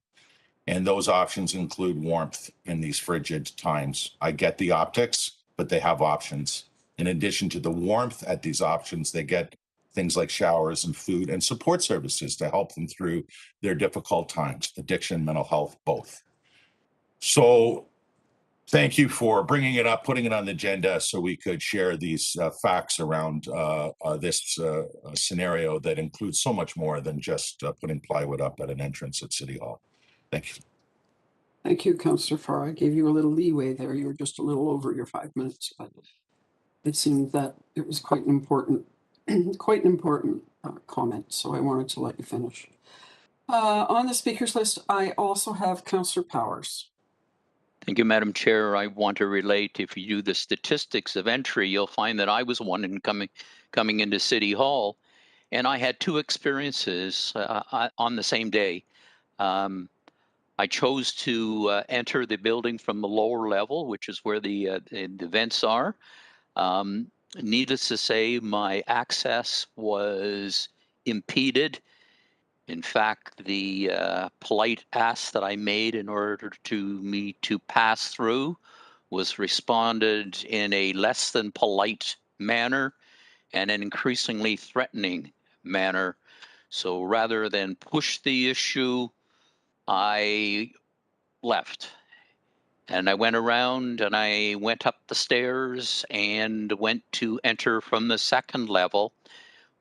And those options include warmth in these frigid times. I get the optics, but they have options. In addition to the warmth at these options, they get things like showers and food and support services to help them through their difficult times, addiction, mental health, both. So thank you for bringing it up, putting it on the agenda so we could share these facts around this scenario that includes so much more than just putting plywood up at an entrance at City Hall. Thank you. Thank you, Councillor Farr. I gave you a little leeway there. You were just a little over your 5 minutes, but it seemed that it was quite an important, comment. So I wanted to let you finish. On the speakers list, I also have Councillor Powers. Thank you, Madam Chair. I want to relate, if you do the statistics of entry, you'll find that I was one in coming into City Hall, and I had two experiences on the same day. I chose to enter the building from the lower level, which is where the vents are. Needless to say, my access was impeded. In fact, the polite ask that I made in order to pass through was responded in a less than polite manner and an increasingly threatening manner. So rather than push the issue, I left. And I went around and I went up the stairs and went to enter from the second level,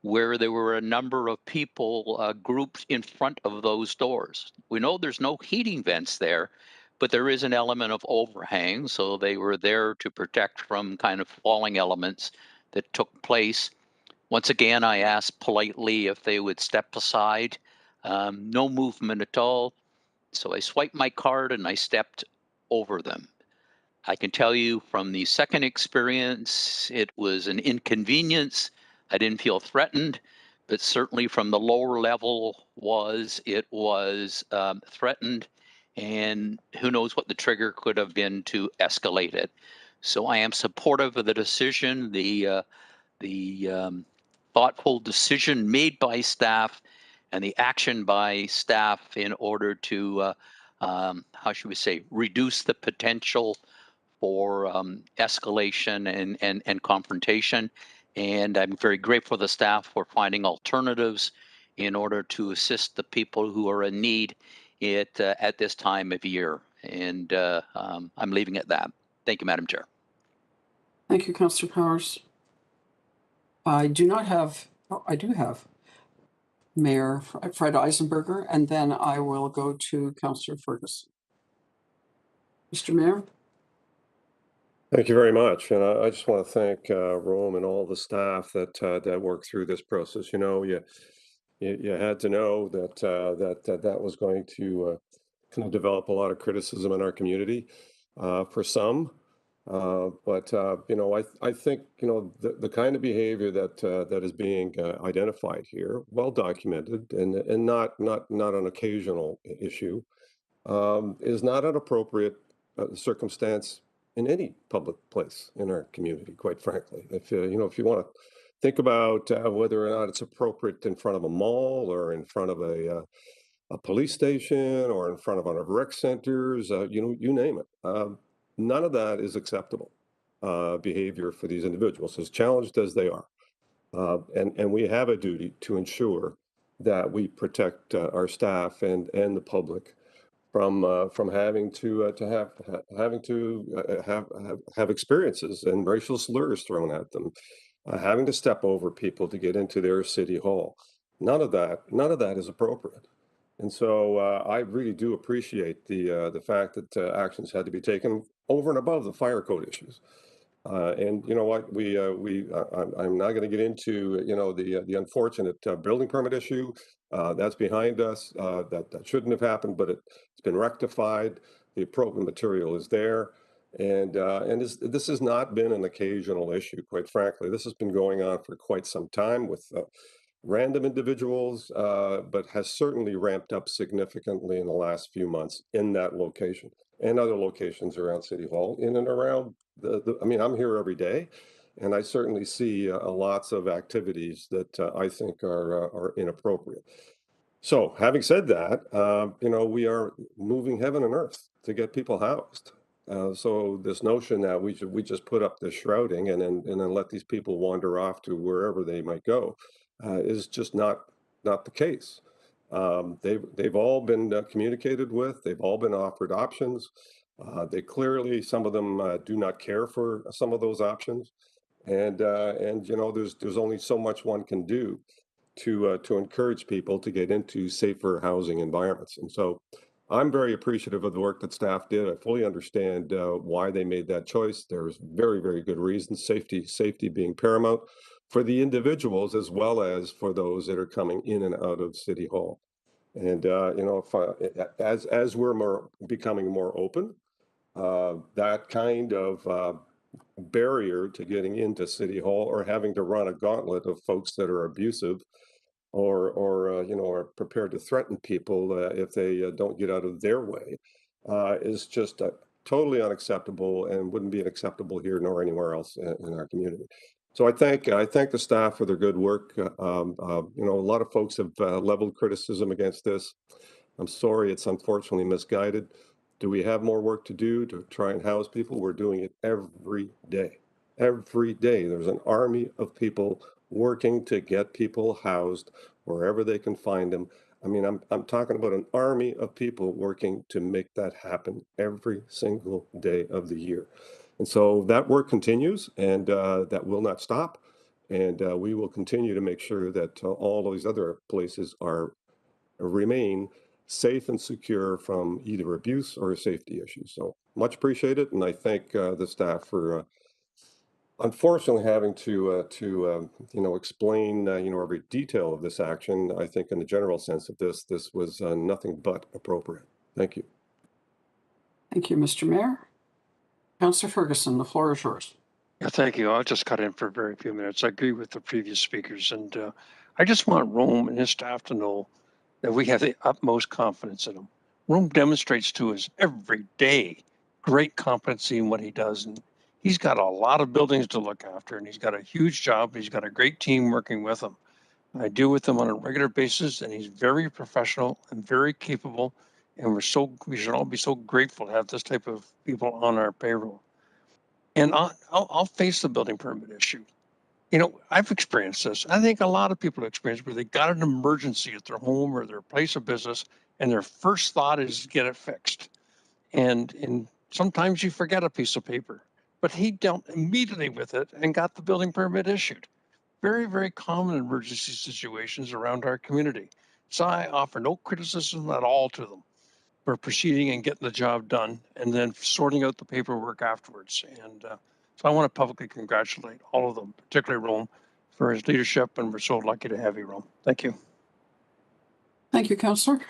where there were a number of people grouped in front of those doors. We know there's no heating vents there, but there is an element of overhang. So they were there to protect from kind of falling elements that took place. Once again, I asked politely if they would step aside. No movement at all. So I swiped my card and I stepped over them. I can tell you from the second experience, it was an inconvenience. I didn't feel threatened, but certainly from the lower level it was threatened, and who knows what the trigger could have been to escalate it. So I am supportive of the decision, the thoughtful decision made by staff and the action by staff in order to, how should we say, reduce the potential for escalation and confrontation. And I'm very grateful to the staff for finding alternatives in order to assist the people who are in need at this time of year. And I'm leaving it at that. Thank you, Madam Chair. Thank you, Councillor Powers. I do have Mayor Fred Eisenberger, and then I will go to Councillor Ferguson. Mr. Mayor. Thank you very much, and I just want to thank Rome and all the staff that worked through this process. You know, you had to know that that was going to kind of develop a lot of criticism in our community for some, but you know, I think, you know, the kind of behavior that is being identified here, well documented, and not an occasional issue, is not an appropriate circumstance in any public place in our community, quite frankly. If you know, if you want to think about whether or not it's appropriate in front of a mall or in front of a police station or in front of one of rec centers, you know, you name it. None of that is acceptable behavior for these individuals, as challenged as they are. And we have a duty to ensure that we protect our staff and the public from having to have experiences and racial slurs thrown at them, having to step over people to get into their city hall. None of that is appropriate. And so I really do appreciate the fact that actions had to be taken over and above the fire code issues. And you know what, I'm not going to get into, you know, the unfortunate building permit issue that's behind us. That shouldn't have happened, but it's been rectified. The appropriate material is there, and this has not been an occasional issue. Quite frankly, this has been going on for quite some time with random individuals, but has certainly ramped up significantly in the last few months in that location and other locations around City Hall, in and around I mean, I'm here every day, and I certainly see lots of activities that I think are inappropriate. So, having said that, you know, we are moving heaven and earth to get people housed. So this notion that we just put up the shrouding and then let these people wander off to wherever they might go is just not the case. They've all been communicated with. They've all been offered options. They clearly, some of them do not care for some of those options, and you know, there's only so much one can do to encourage people to get into safer housing environments. And so, I'm very appreciative of the work that staff did. I fully understand why they made that choice. There's very, very good reasons, safety being paramount for the individuals as well as for those that are coming in and out of City Hall. And you know, as we're becoming more open, that kind of barrier to getting into City Hall or having to run a gauntlet of folks that are abusive or you know, are prepared to threaten people if they don't get out of their way is just totally unacceptable and wouldn't be acceptable here nor anywhere else in our community. So I thank the staff for their good work. You know, a lot of folks have leveled criticism against this. I'm sorry, it's unfortunately misguided. Do we have more work to do to try and house people? We're doing it every day. Every day, there's an army of people working to get people housed wherever they can find them. I mean, I'm talking about an army of people working to make that happen every single day of the year. And so that work continues, and that will not stop. And we will continue to make sure that all these other places remain safe and secure from either abuse or safety issues. So much appreciated, and I thank the staff for unfortunately having to you know, explain you know, every detail of this action. I think in the general sense of this was nothing but appropriate. Thank you. Thank you, Mr. Mayor. Councillor Ferguson, the floor is yours. Yeah, thank you. I'll just cut in for a very few minutes. I agree with the previous speakers, and I just want Rome and his staff to know that we have the utmost confidence in him. Rome demonstrates to us every day great competency in what he does, and he's got a lot of buildings to look after, and he's got a huge job. He's got a great team working with him. I deal with him on a regular basis, and he's very professional and very capable, and we should all be so grateful to have this type of people on our payroll. And I'll face the building permit issue. You know, I've experienced this. I think a lot of people experience where they got an emergency at their home or their place of business, and their first thought is get it fixed. And sometimes you forget a piece of paper, but he dealt immediately with it and got the building permit issued. Very, very common emergency situations around our community. So I offer no criticism at all to them for proceeding and getting the job done and then sorting out the paperwork afterwards. And so I want to publicly congratulate all of them, particularly Rome, for his leadership, and we're so lucky to have you, Rome. Thank you. Thank you, Councillor.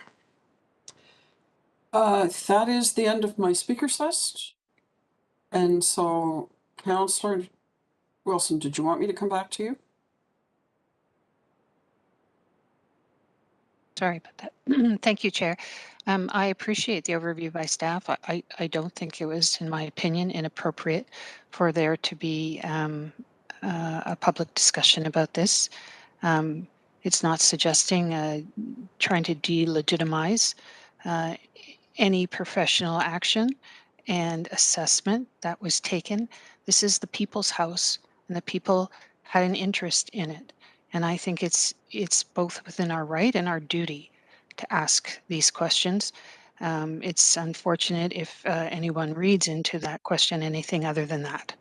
That is the end of my speakers list. And so, Councillor Wilson, did you want me to come back to you? Sorry about that. Thank you, Chair. I appreciate the overview by staff. I don't think it was, in my opinion, inappropriate for there to be a public discussion about this. It's not suggesting trying to delegitimize any professional action and assessment that was taken. This is the people's house, and the people had an interest in it. And I think it's both within our right and our duty to ask these questions. It's unfortunate if anyone reads into that question anything other than that.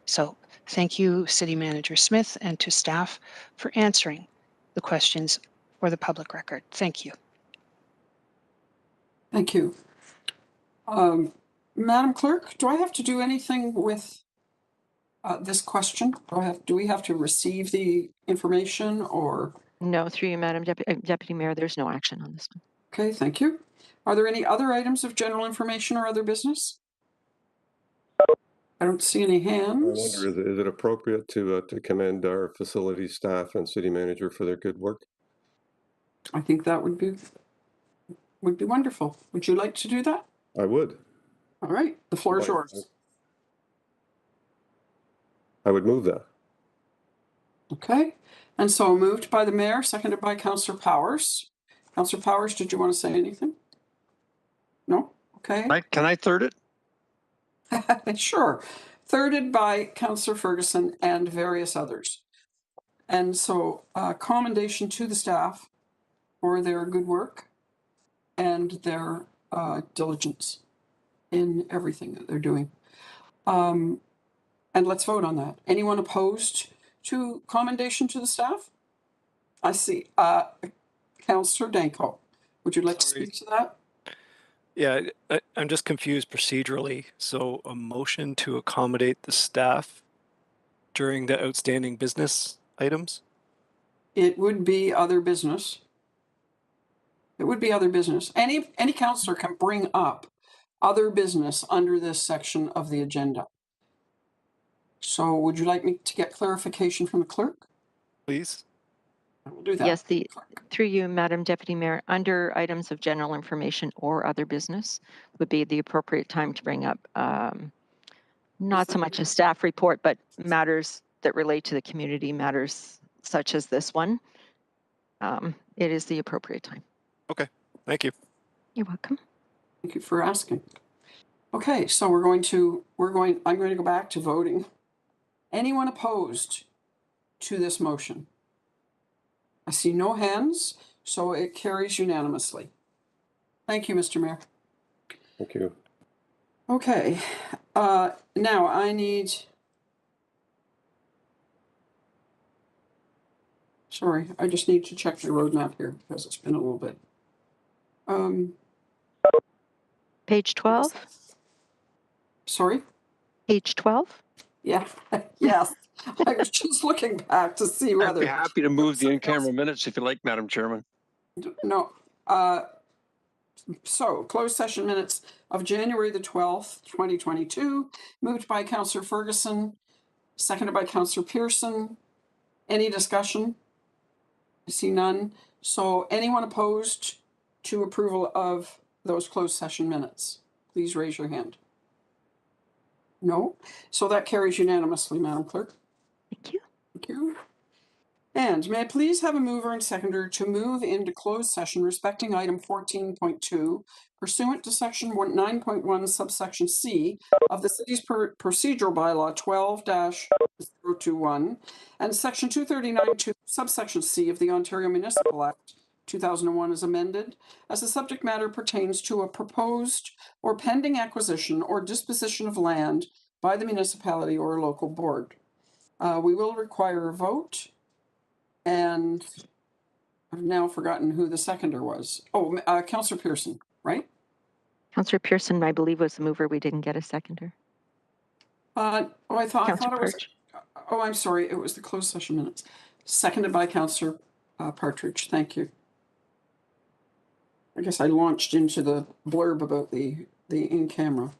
So thank you, City Manager Smith, and to staff for answering the questions for the public record. Thank you. Thank you. Madam Clerk, do I have to do anything with this question? Do we have to receive the information or? No, through you, Madam Deputy Mayor, there's no action on this one. Okay, thank you. Are there any other items of general information or other business? I don't see any hands. I wonder, is it appropriate to commend our facility staff and city manager for their good work? I think that would be wonderful. Would you like to do that? I would. All right, the floor is yours. I would move that. Okay, and so moved by the mayor, seconded by Councillor Powers. Councillor Powers, did you want to say anything? No? Okay. Can I third it? Sure. Thirded by Councillor Ferguson and various others. And so commendation to the staff for their good work and their diligence in everything that they're doing. And let's vote on that. Anyone opposed to commendation to the staff? I see. Councillor Danko, would you like to speak to that? Yeah, I'm just confused procedurally. So a motion to accommodate the staff during the outstanding business items? It would be other business. It would be other business. Any councillor can bring up other business under this section of the agenda. So would you like me to get clarification from the clerk? Please. I will do that. Yes, through you, Madam Deputy Mayor, under items of general information or other business would be the appropriate time to bring up not so much a staff report, but matters that relate to the community, matters such as this one. It is the appropriate time. Okay, thank you. You're welcome. Thank you for asking. Okay, so I'm going to go back to voting. Anyone opposed to this motion? I see no hands, so it carries unanimously. Thank you, Mr. Mayor. Thank you. Okay, now I need, sorry, I just need to check the roadmap here because it's been a little bit. Page 12. Sorry? Page 12? Yeah, yes. I was just looking back to see whether. I'd be happy to move the in-camera minutes if you like, Madam Chairman. No. So closed session minutes of January the 12th, 2022, moved by Councillor Ferguson, seconded by Councillor Pearson. Any discussion? I see none. So anyone opposed to approval of those closed session minutes? Please raise your hand. No. So that carries unanimously, Madam Clerk. Thank you. Thank you. And may I please have a mover and seconder to move into closed session respecting item 14.2 pursuant to section 9.1 subsection C of the city's procedural bylaw 12-021 and section 239 subsection C of the Ontario Municipal Act 2001 as amended, as the subject matter pertains to a proposed or pending acquisition or disposition of land by the municipality or a local board. We will require a vote, and I've now forgotten who the seconder was. Oh, Councillor Pearson, right? Councillor Pearson, I believe, was the mover. We didn't get a seconder. I thought it was. Partridge. Oh, I'm sorry. It was the closed session minutes. Seconded by Councillor Partridge. Thank you. I guess I launched into the blurb about the in camera.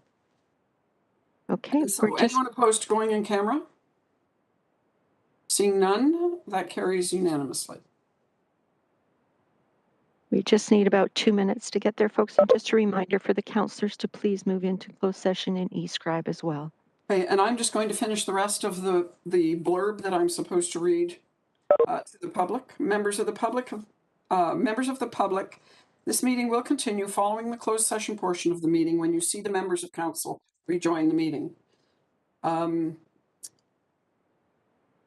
Okay. So anyone opposed to going in camera? Seeing none, that carries unanimously. We We just need about 2 minutes to get there, folks. And just a reminder for the counselors to please move into closed session and e-scribe as well. Okay, and I'm just going to finish the rest of the blurb that I'm supposed to read to the public. Members of the public, this meeting will continue following the closed session portion of the meeting when you see the members of council rejoin the meeting. I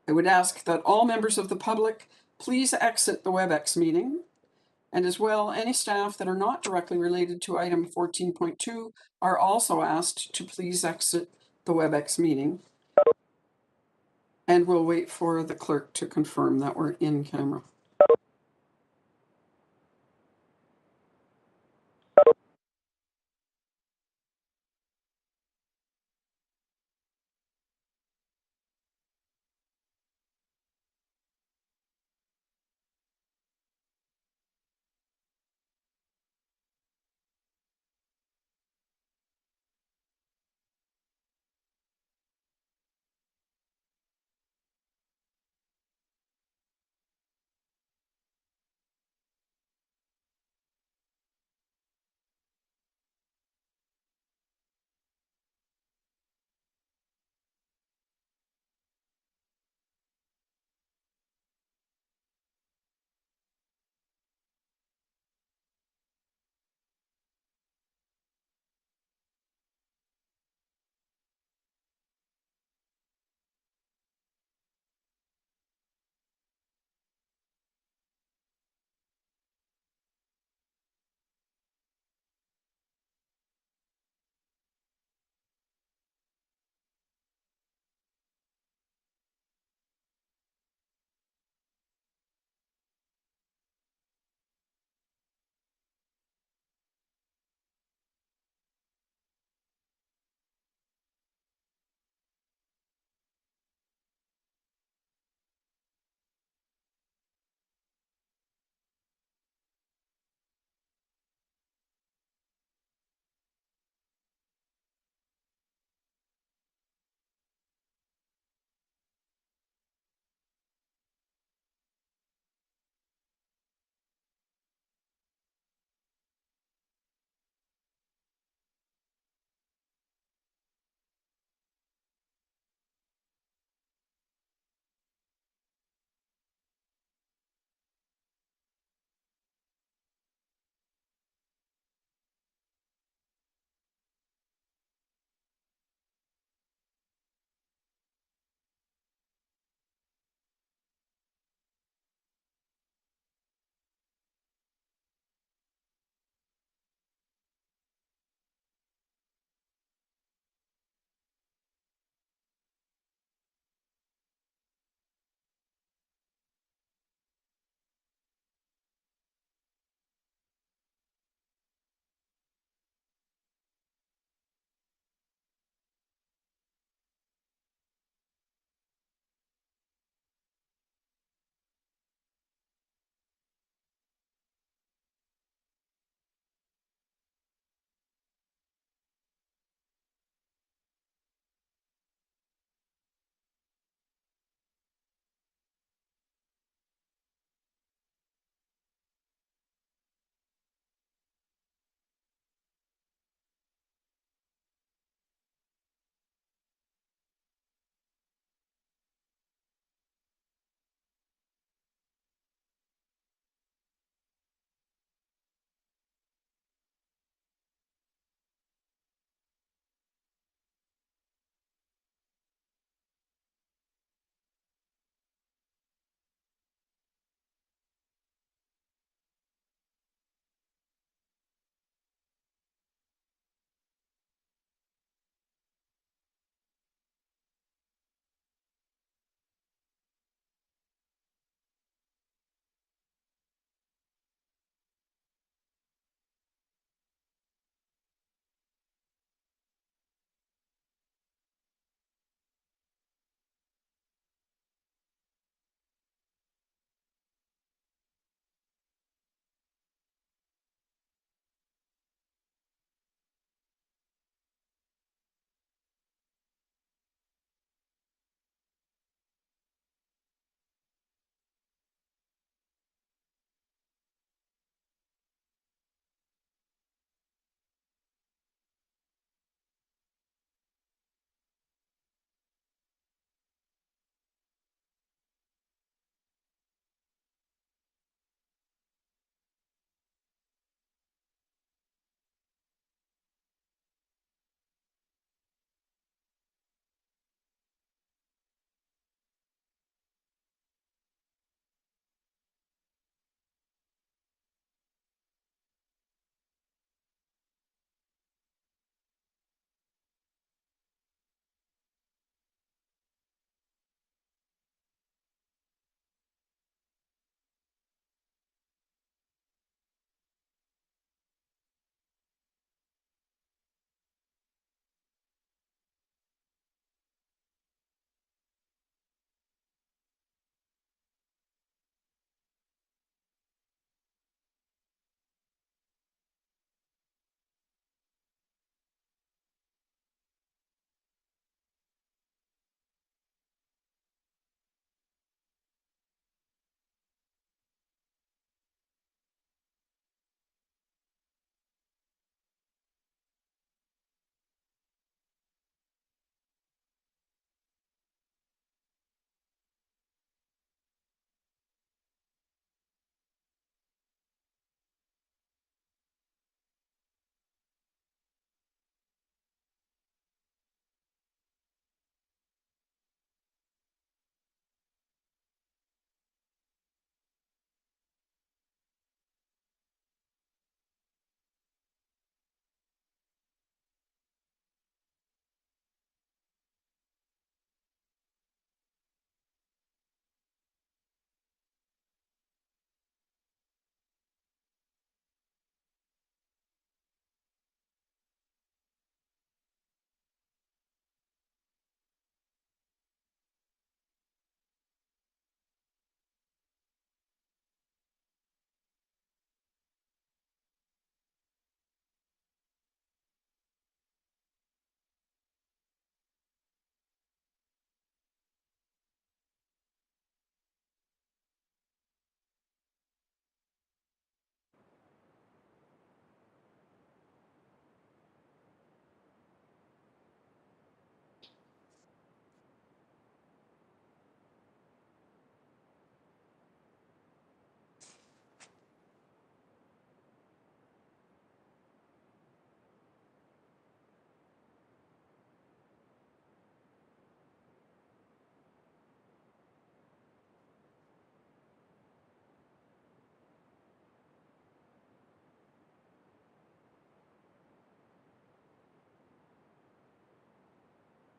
would ask that all members of the public please exit the WebEx meeting, and as well, any staff that are not directly related to item 14.2 are also asked to please exit the WebEx meeting. And we'll wait for the clerk to confirm that we're in camera.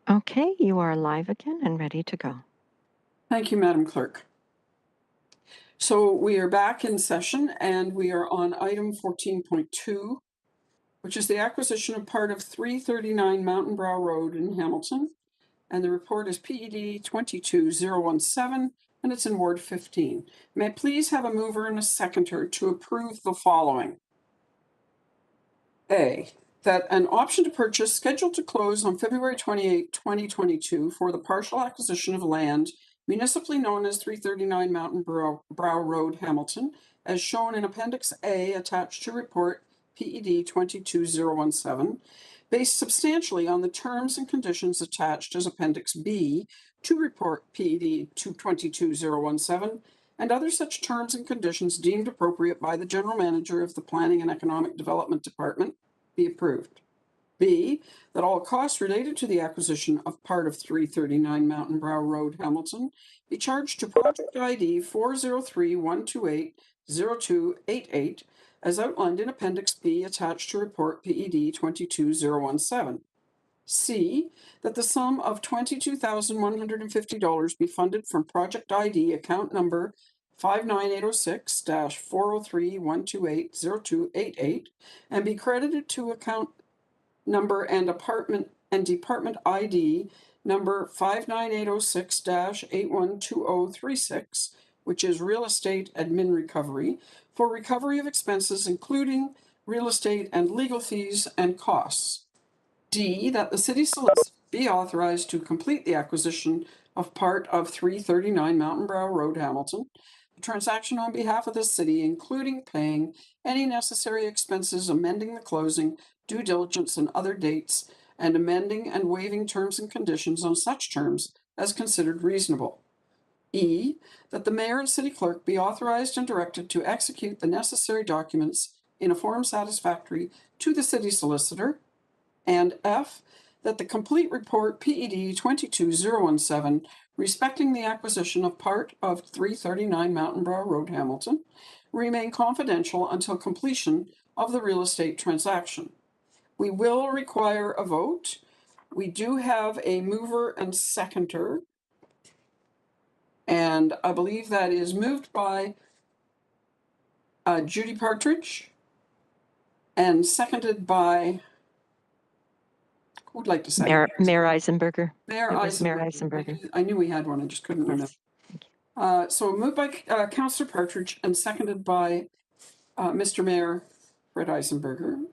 Okay, you are live again and ready to go. Thank you, Madam Clerk. So we are back in session and we are on item 14.2, which is the acquisition of part of 339 Mountain Brow Road in Hamilton. And the report is PED 22017 and it's in Ward 15. May I please have a mover and a seconder to approve the following? A, that an option to purchase scheduled to close on February 28, 2022 for the partial acquisition of land municipally known as 339 Mountain Brow Road, Hamilton, as shown in Appendix A attached to report PED 22017, based substantially on the terms and conditions attached as Appendix B to report PED 22017, and other such terms and conditions deemed appropriate by the General Manager of the Planning and Economic Development Department be approved. B, that all costs related to the acquisition of part of 339 Mountain Brow Road, Hamilton, be charged to Project ID 403-128-0288, as outlined in Appendix B attached to report PED 22017. C, that the sum of $22,150 be funded from Project ID account number 59806-403-128-0288 and be credited to account number and department ID number 59806-812036, which is real estate admin recovery, for recovery of expenses including real estate and legal fees and costs. D, that the city solicitor be authorized to complete the acquisition of part of 339 Mountain Brow Road, Hamilton, the transaction on behalf of the city, including paying any necessary expenses, amending the closing, due diligence, and other dates, and amending and waiving terms and conditions on such terms as considered reasonable. E, that the mayor and city clerk be authorized and directed to execute the necessary documents in a form satisfactory to the city solicitor. And F, that the complete report PED 22017 respecting the acquisition of part of 339 Mountain Brow Road, Hamilton, remain confidential until completion of the real estate transaction. We will require a vote. We do have a mover and seconder, and I believe that is moved by Judy Partridge and seconded by, who would like to second? Mayor Eisenberger. Mayor Eisenberger. I knew we had one, I just couldn't remember. So moved by Councillor Partridge and seconded by Mr. Mayor Fred Eisenberger.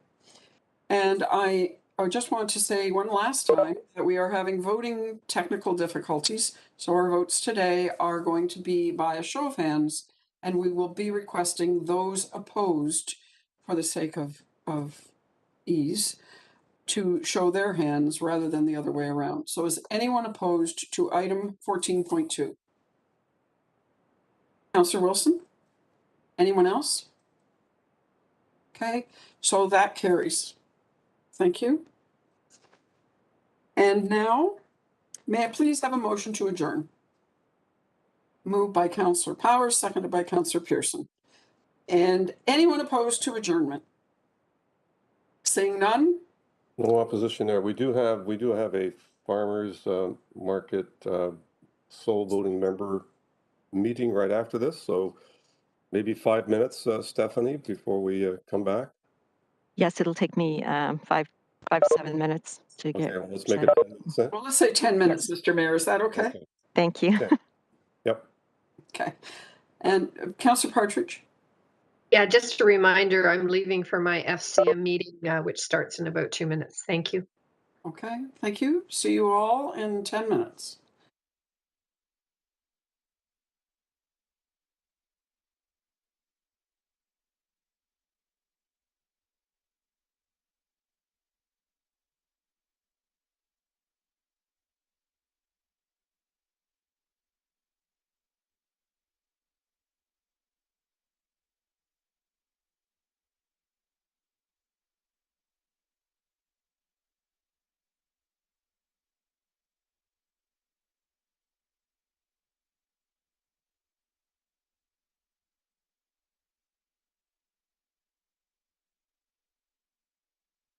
And I just want to say one last time that we are having voting technical difficulties. So our votes today are going to be by a show of hands, and we will be requesting those opposed, for the sake of ease, to show their hands rather than the other way around. So is anyone opposed to item 14.2? Councillor Wilson? Anyone else? Okay, so that carries. Thank you. And now, may I please have a motion to adjourn? Moved by Councillor Powers, seconded by Councillor Pearson. And anyone opposed to adjournment? Seeing none? No opposition there. We do have a farmers market sole voting member meeting right after this. So maybe 5 minutes, Stephanie, before we come back. Yes, it'll take me 7 minutes to get. Okay, let's make it 10 minutes then. Well, let's say 10 minutes, Yes. Mr. Mayor. Is that okay? Thank you. Okay. Yep. Okay. And Councillor Partridge? Yeah, just a reminder, I'm leaving for my FCM meeting, which starts in about 2 minutes. Thank you. Okay, thank you. See you all in 10 minutes.